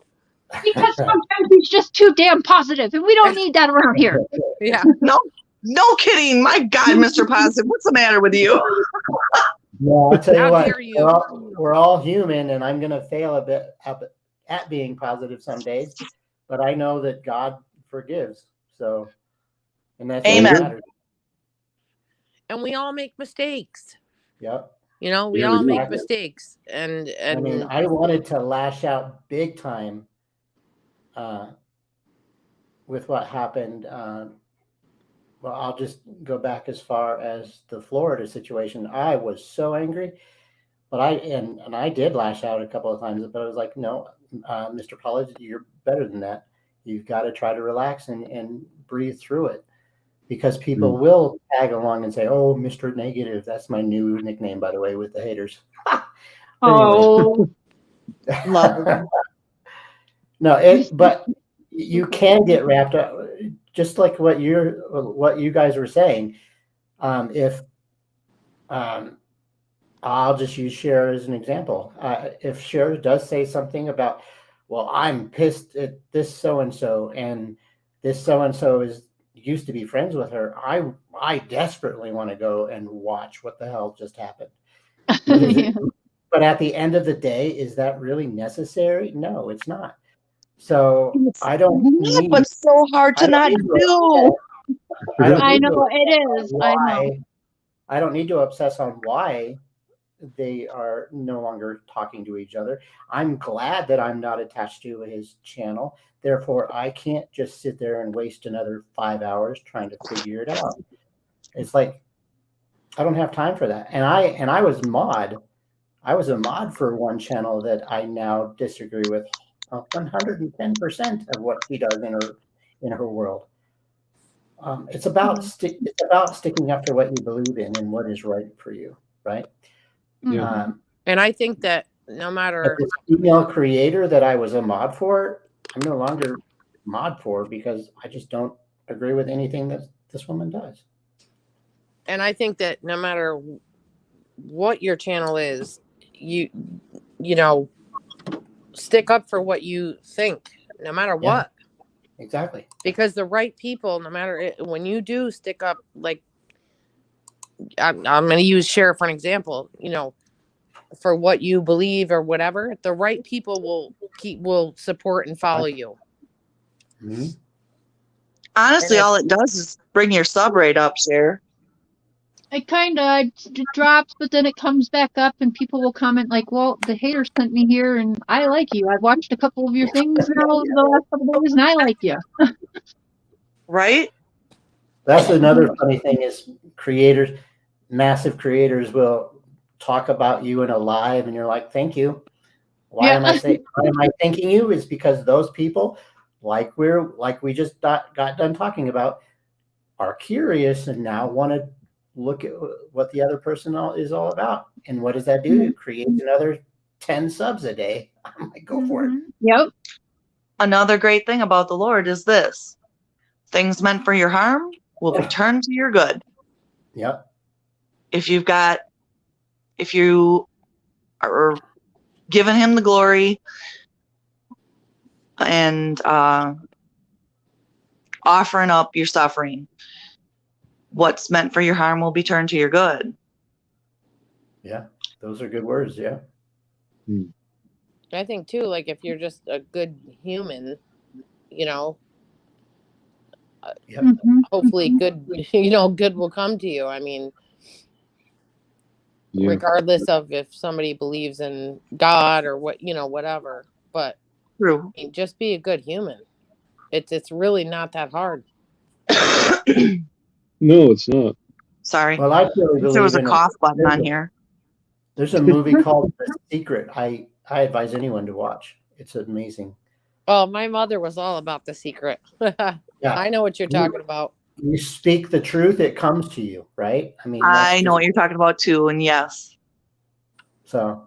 Because sometimes he's just too damn positive, and we don't need that around here. Yeah. No kidding. My God, Mr. Positive, what's the matter with you? Yeah, I'll tell you How what. dare you. We're all human, and I'm going to fail a bit at being positive some days, but I know that God forgives. So, and that's what Amen. matters. And we all make mistakes. Yep. You know, we Yeah, all we make do. mistakes. And I mean, I wanted to lash out big time with what happened. Well, I'll just go back as far as the Florida situation. I was so angry, but I did lash out a couple of times, but I was like, no, Mr. College, you're better than that. You've got to try to relax and breathe through it, because people will tag along and say, oh, Mr. Negative. That's my new nickname, by the way, with the haters. Oh, love it. No, but you can get wrapped up, just like what you guys were saying. If I'll just use Cher as an example. If Cher does say something about, well, I'm pissed at this so and so, and this so and so used to be friends with her, I desperately want to go and watch what the hell just happened. Yeah. But at the end of the day, is that really necessary? No, it's not. So I don't Not, need. but so hard to I don't not need to do. I don't I need know to it is. I know. why. I don't need to obsess on why they are no longer talking to each other. I'm glad that I'm not attached to his channel. Therefore, I can't just sit there and waste another 5 hours trying to figure it out. It's like I don't have time for that. And I was mod. I was a mod for one channel that I now disagree with 110% of what she does in her world. It's about sticking up for what you believe in and what is right for you, right? Yeah. and I think that no matter But this female creator that I was a mod for, I'm no longer mod for, because I just don't agree with anything that this woman does. and I think that no matter what your channel is, you know, stick up for what you think, no matter what. Exactly. Because the right people, no matter when you do stick up, like I'm going to use Cher for an example, you know, for what you believe or whatever, the right people will support and follow you. Mm-hmm. Honestly, all it does is bring your sub rate up, Cher. It kind of drops, but then it comes back up, and people will comment like, well, the haters sent me here, and I like you. I've watched a couple of your things now the last couple of days, and I like you. Right? That's another funny thing is creators, massive creators will talk about you in a live, and you're like, thank you. Why am I thanking you? Is because those people, like we just got done talking about, are curious and now want to look at what the other person is all about. And what does that do? It creates another 10 subs a day. I'm like, go for it. Yep. Another great thing about the Lord is this: things meant for your harm will be turned to your good. Yep. If you are giving him the glory and all offering up your suffering. What's meant for your harm will be turned to your good. Yeah, those are good words. Yeah. I think too, like if you're just a good human, you know, Yep. hopefully good, good will come to you. I mean, Yeah. regardless of if somebody believes in God or whatever, but True. I mean, just be a good human. It's really not that hard. No, it's not. Sorry. Well, I really There was believe a in it. cough button on here. There's a movie called The Secret. I advise anyone to watch. It's amazing. Oh, my mother was all about The Secret. Yeah. I know what you're talking about. You speak the truth, it comes to you, right? I mean, I know what you're talking about too, and yes. So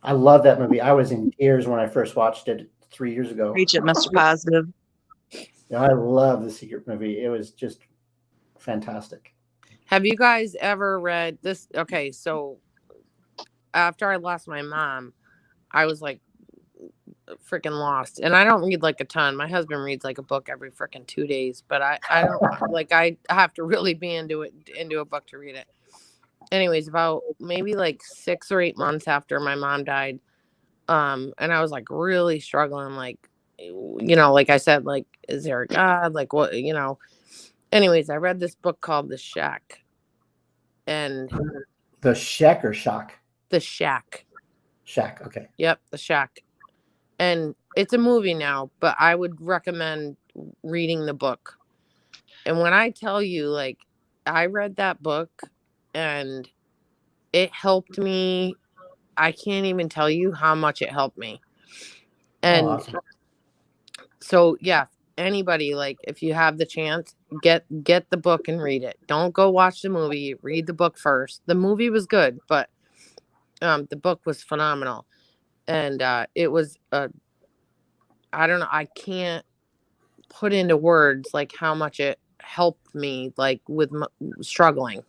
I love that movie. I was in tears when I first watched it 3 years ago. Preach it, Mr. Positive. Yeah, I love The Secret movie. It was just fantastic. Have you guys ever read this? Okay, so after I lost my mom, I was like freaking lost. And I don't read like a ton. My husband reads like a book every freaking 2 days, but I don't like I have to really be into a book to read it. Anyways, about maybe like 6 or 8 months after my mom died, and I was like really struggling, like like I said, like, is there a God? Like what, anyways, I read this book called The Shack. And The Shack or Shock? The Shack. Shack, okay. Yep, The Shack. And it's a movie now, but I would recommend reading the book. And when I tell you, like, I read that book and it helped me, I can't even tell you how much it helped me. And awesome. So, yeah, anybody, like, if you have the chance, get the book and read it. Don't go watch the movie. Read the book first. The movie was good, but the book was phenomenal. And it was I don't know, I can't put into words like how much it helped me, like with struggling.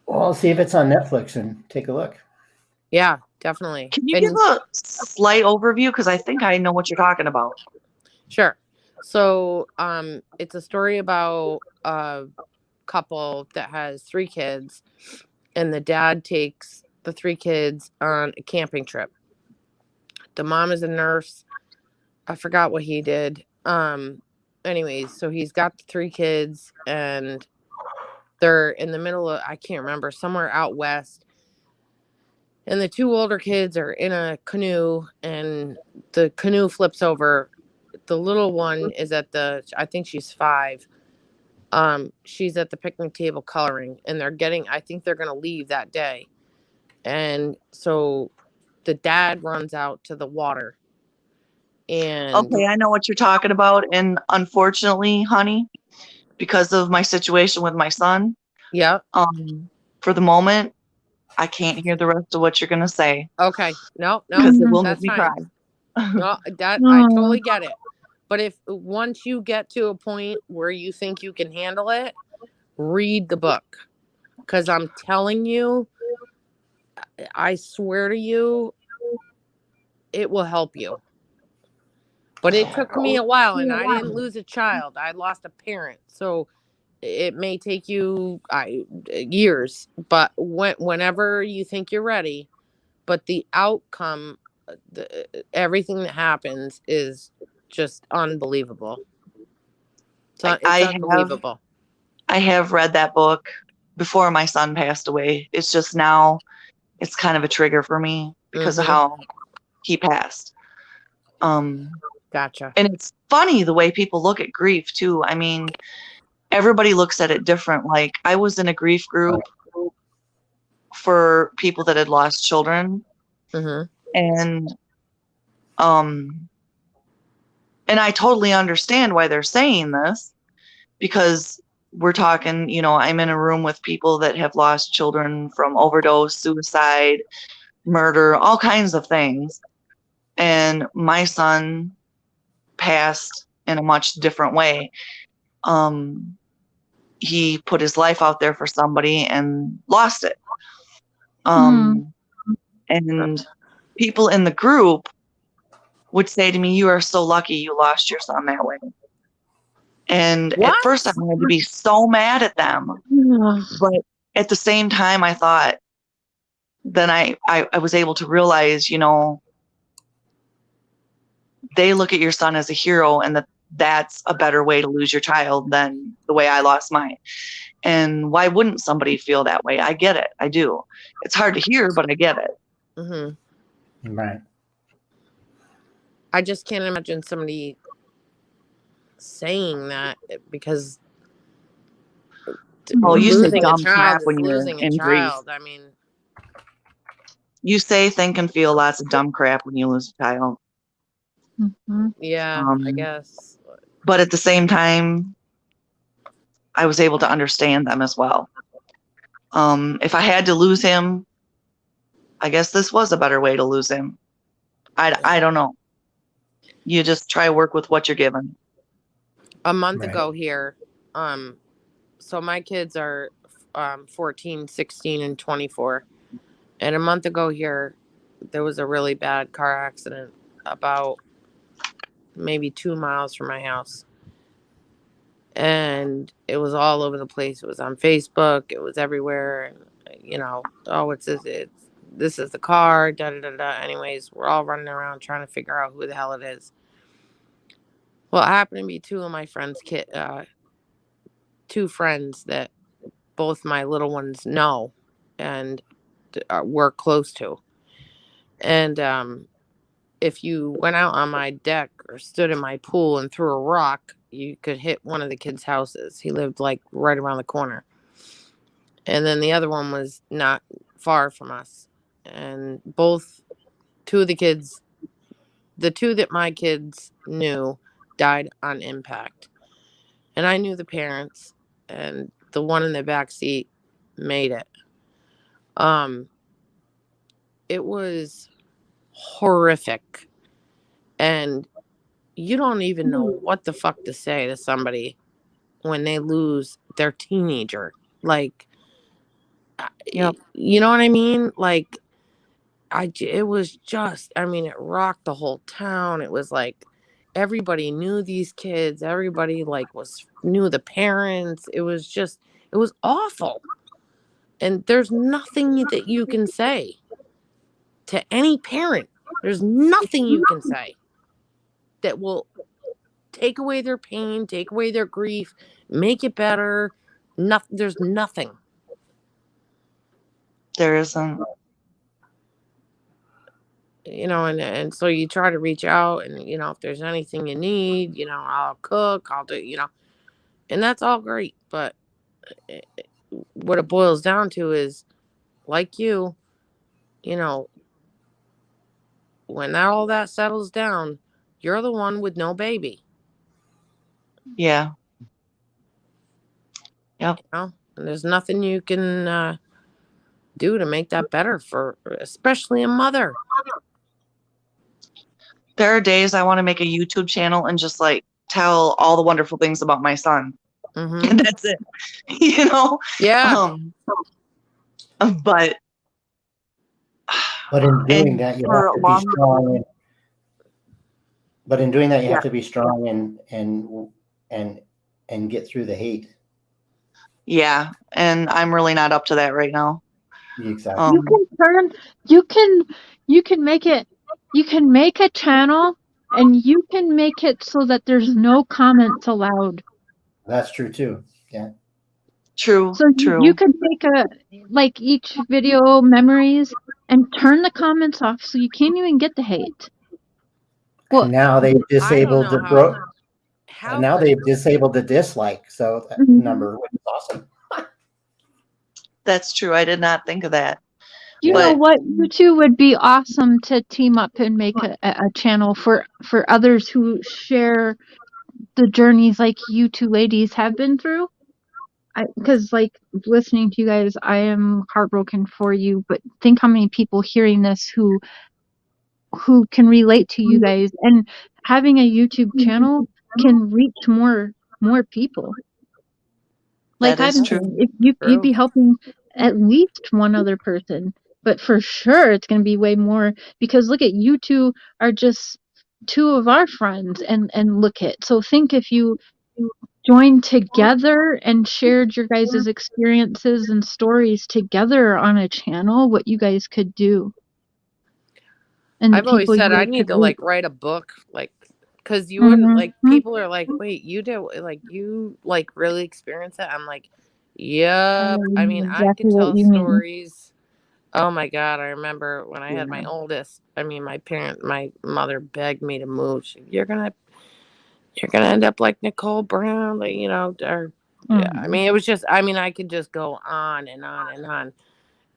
Well, I'll see if it's on Netflix and take a look. Yeah, definitely. Can you give a slight overview? Because I think I know what you're talking about. Sure. So it's a story about a couple that has 3 kids, and the dad takes the 3 kids on a camping trip. The mom is a nurse. I forgot what he did. Anyways, so he's got the 3 kids, and they're in the middle of, I can't remember, somewhere out west. And the 2 older kids are in a canoe, and the canoe flips over. The little one is I think she's 5. She's at the picnic table coloring, and I think they're going to leave that day. And so the dad runs out to the water. And okay, I know what you're talking about. And unfortunately, honey, because of my situation with my son, for the moment, I can't hear the rest of what you're going to say. Okay. No, because it will that's make me fine. cry. No, I totally get it. But if once you get to a point where you think you can handle it, read the book. Because I'm telling you, I swear to you, it will help you. But it took me a while, and I didn't lose a child. I lost a parent. So it may take you years. But whenever you think you're ready, but the outcome, everything that happens is just unbelievable. It's unbelievable. I have read that book before my son passed away. It's just now it's kind of a trigger for me because of how he passed. Gotcha. And it's funny the way people look at grief too. I mean, everybody looks at it different. Like I was in a grief group for people that had lost children. And I totally understand why they're saying this, because we're talking, I'm in a room with people that have lost children from overdose, suicide, murder, all kinds of things. And my son passed in a much different way. He put his life out there for somebody and lost it. And people in the group would say to me, "You are so lucky you lost your son that way." And What? at first I wanted to be so mad at them. But at the same time, I thought, then I was able to realize, they look at your son as a hero, and that's a better way to lose your child than the way I lost mine. And why wouldn't somebody feel that way? I get it. I do. It's hard to hear, but I get it. Mm-hmm. Right. I just can't imagine somebody saying that, because you say losing a dumb crap child when is you're losing a in grief. child. I mean, You say, think, and feel lots of dumb crap when you lose a child. yeah, I guess. But at the same time, I was able to understand them as well. If I had to lose him, I guess this was a better way to lose him. I don't know. You just try to work with what you're given. A month ago here, so my kids are 14, 16, and 24. And a month ago here, there was a really bad car accident about maybe 2 miles from my house. And it was all over the place. It was on Facebook. It was everywhere. And, oh, this is the car, da-da-da-da. Anyways, we're all running around trying to figure out who the hell it is. Well, it happened to be two of my friends' two friends that both my little ones know and we're close to. And if you went out on my deck or stood in my pool and threw a rock, you could hit one of the kids' houses. He lived like right around the corner. And then the other one was not far from us. And two of the kids, the two that my kids knew, died on impact. And I knew the parents, and the one in the back seat made it. It was horrific. And you don't even know what the fuck to say to somebody when they lose their teenager. Like, Yep. You know what I mean? Like, it was just, it rocked the whole town. It was like everybody knew these kids. Everybody knew the parents. It was awful. And there's nothing that you can say to any parent. There's nothing you can say that will take away their pain, take away their grief, make it better. There's nothing. There isn't. And so you try to reach out, and if there's anything you need, I'll cook, I'll do, and that's all great. But what it boils down to is, like when all that settles down, you're the one with no baby. Yeah. Yep. And there's nothing you can do to make that better for especially a mother. There are days I want to make a YouTube channel and just tell all the wonderful things about my son. Mm-hmm. And that's it. Yeah. But in doing that, you have to be strong. But in doing that, you have to be strong and get through the hate. Yeah, and I'm really not up to that right now. Exactly. You can make it. You can make a channel, and you can make it so that there's no comments allowed. That's true too. Yeah. True. So you can take each video memories and turn the comments off, so you can't even get the hate. Well, now they've disabled now they've disabled the dislike, so that number is awesome. That's true. I did not think of that. You know what? You two would be awesome to team up and make a channel for others who share the journeys like you two ladies have been through. Because listening to you guys, I am heartbroken for you, but think how many people hearing this who can relate to you guys, and having a YouTube channel can reach more people. That is true. If you'd be helping at least one other person, but for sure it's going to be way more, because look at you two are just two of our friends, and look at, so think if you joined together and shared your guys' experiences and stories together on a channel, what you guys could do. And the I've always people you said I guys need could to reach. like write a book, like, because you wouldn't like Mhm. people are like, wait, you did like you like really experience it? I'm like, yep. I mean, know I exactly could what tell you mean. stories. Oh my God, I remember when I had my oldest. I mean, my mother begged me to move. You're gonna end up like Nicole Brown, like, or yeah. I mean, it was just. I mean, I could just go on and on and on.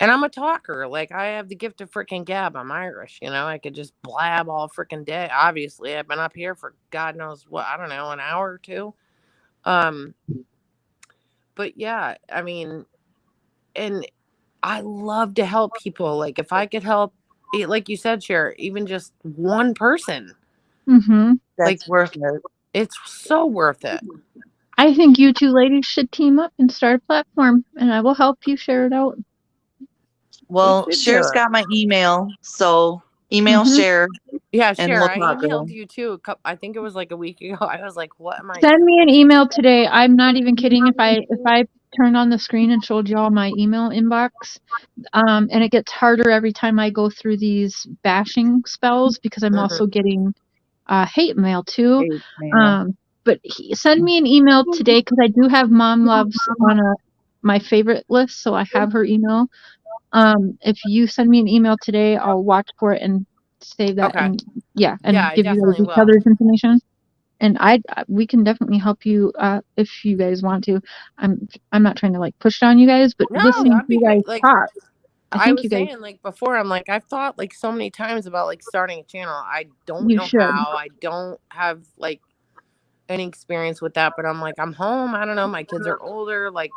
And I'm a talker. Like, I have the gift of freaking gab. I'm Irish, I could just blab all freaking day. Obviously, I've been up here for God knows what, I don't know, an hour or two. But yeah, I mean, and I love to help people. Like, if I could help, like you said, Cher, even just one person, Mm-hmm. like, That's worth it. it's so worth it. I think you two ladies should team up and start a platform, and I will help you share it out. Well, We should do Cher's it. got my email, so email Mhm. Cher Yeah, and Cher, we'll I talk. emailed you too. I think it was like a week ago. I was like, what am I? Send me an email today. I'm not even kidding. If I turned on the screen and showed y'all my email inbox, and it gets harder every time I go through these bashing spells because I'm also getting hate mail too. Hate mail. But send me an email today because I do have Mom Loves on my favorite list, so I have her email. If you send me an email today, I'll watch for it and save that, Okay. and Yeah, I give you guys definitely each will. other's information. And we can definitely help you if you guys want to. I'm not trying to like push it on you guys, but No, listening to that'd be you guys great. Like, talk, I I think was you guys saying, like before, I'm like, I've thought like so many times about like starting a channel. I don't you know should. how. I don't have like any experience with that, but I'm like, I'm home. I don't know. My kids are older. Like,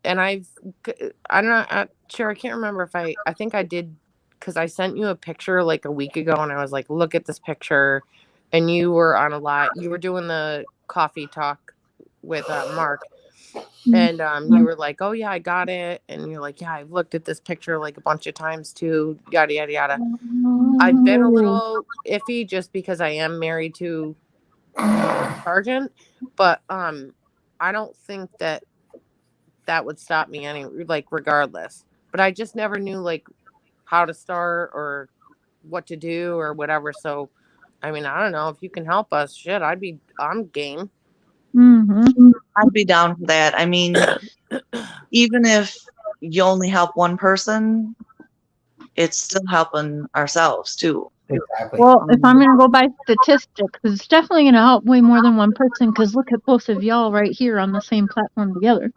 and I'm not sure. I can't remember if I think I did, because I sent you a picture like a week ago and I was like, look at this picture. And you were on a lot. You were doing the coffee talk with Mark. And you were like, oh yeah, I got it. And you're like, yeah, I've looked at this picture like a bunch of times too, yada yada yada. I've been a little iffy just because I am married to a sergeant, but I don't think that would stop me like regardless. But I just never knew like how to start or what to do or whatever. So I mean, I don't know if you can help us. Shit, I'm game. I'd be down for that. I mean, even if you only help one person, it's still helping ourselves too. Exactly. Well, if I'm going to go by statistics, it's definitely going to help way more than one person because look at both of y'all right here on the same platform together.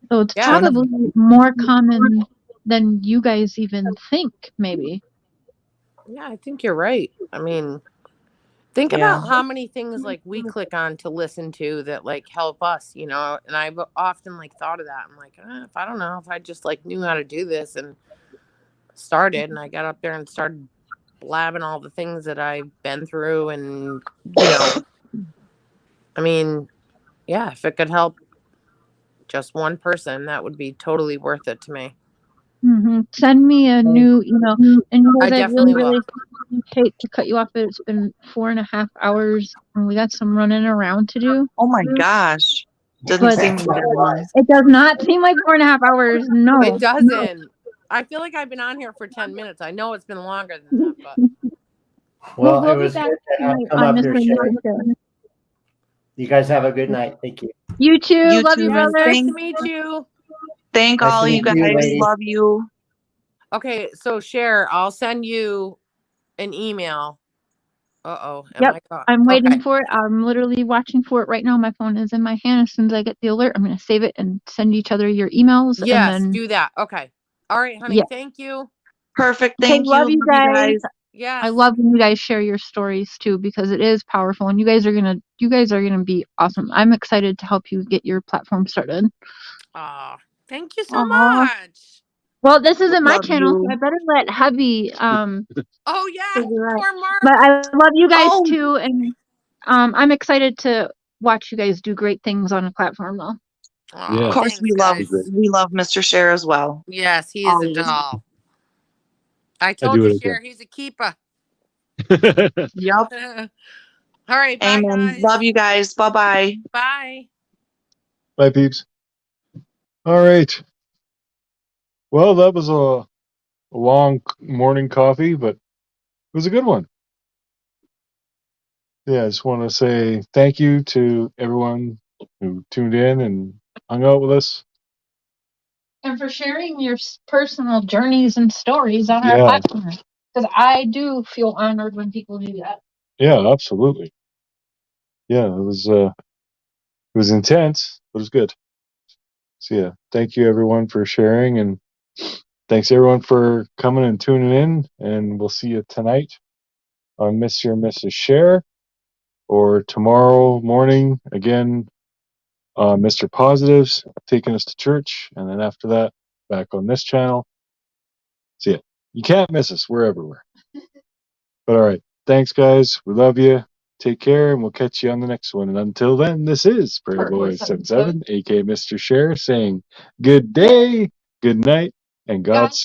So it's Yeah. probably more common than you guys even think, maybe. Yeah, I think you're right. I mean, think Yeah. about how many things like we click on to listen to that like help us, and I've often like thought of that. I'm like, if I don't know, if I just like knew how to do this and started and I got up there and started blabbing all the things that I've been through and, I mean, yeah, if it could help just one person, that would be totally worth it to me. Send me a new email. And you I guys, I definitely will. really hate to cut you off, but it's been 4.5 hours and we got some running around to do. Oh my gosh. Doesn't But seem like that long. it does not seem like 4.5 hours. No. It doesn't. I feel like I've been on here for 10 minutes. I know it's been longer than that, but Well, we'll it be was back good to have tonight come on up here, Mr. and Sherry. Mrs. Show. You guys have a good night. Thank you. You too. You Love too. you, brother. nice to meet you. Thank Nice all to you meet you, guys. ladies. Love you. Okay, so Cher, I'll send you an email. Uh-oh. Yep. Okay. I'm waiting for it. I'm literally watching for it right now. My phone is in my hand. As soon as I get the alert, I'm going to save it and send each other your emails. Yes, and then, do that. Okay. All right, honey. yeah. Thank you. Perfect. Okay, Thank you. love you Love you guys. guys. Yes. I love when you guys share your stories too because it is powerful and you guys are gonna be awesome. I'm excited to help you get your platform started. Oh, thank you so Aw. much. Well, this isn't my Love channel, so you. I better let hubby Oh yeah, figure out. poor Mark. But I love you guys Oh, too, and I'm excited to watch you guys do great things on the platform though. Oh, of course thanks, guys. we love Mr. Cher as well. Yes, he is a Always. doll. I I told do you, it again. Cher, he's a keeper. Yep. All right. Bye, Amen. guys. Love you guys. Bye-bye. Bye. Bye, peeps. All right. Well, that was a long morning coffee, but it was a good one. Yeah, I just want to say thank you to everyone who tuned in and hung out with us. And for sharing your personal journeys and stories on our Yeah. platform. Because I do feel honored when people do that. Yeah, absolutely. Yeah, it was intense, but it was good. So yeah, thank you everyone for sharing, and thanks everyone for coming and tuning in, and we'll see you tonight on Mr. and Mrs. Cher, or tomorrow morning again on Mr. Positives taking us to church, and then after that back on this channel. So yeah, you can't miss us. We're everywhere. But all right, thanks guys. We love you. Take care, and we'll catch you on the next one. And until then, this is Prairie Boy 77, aka Mr. Cher, saying good day, good night, and Godspeed.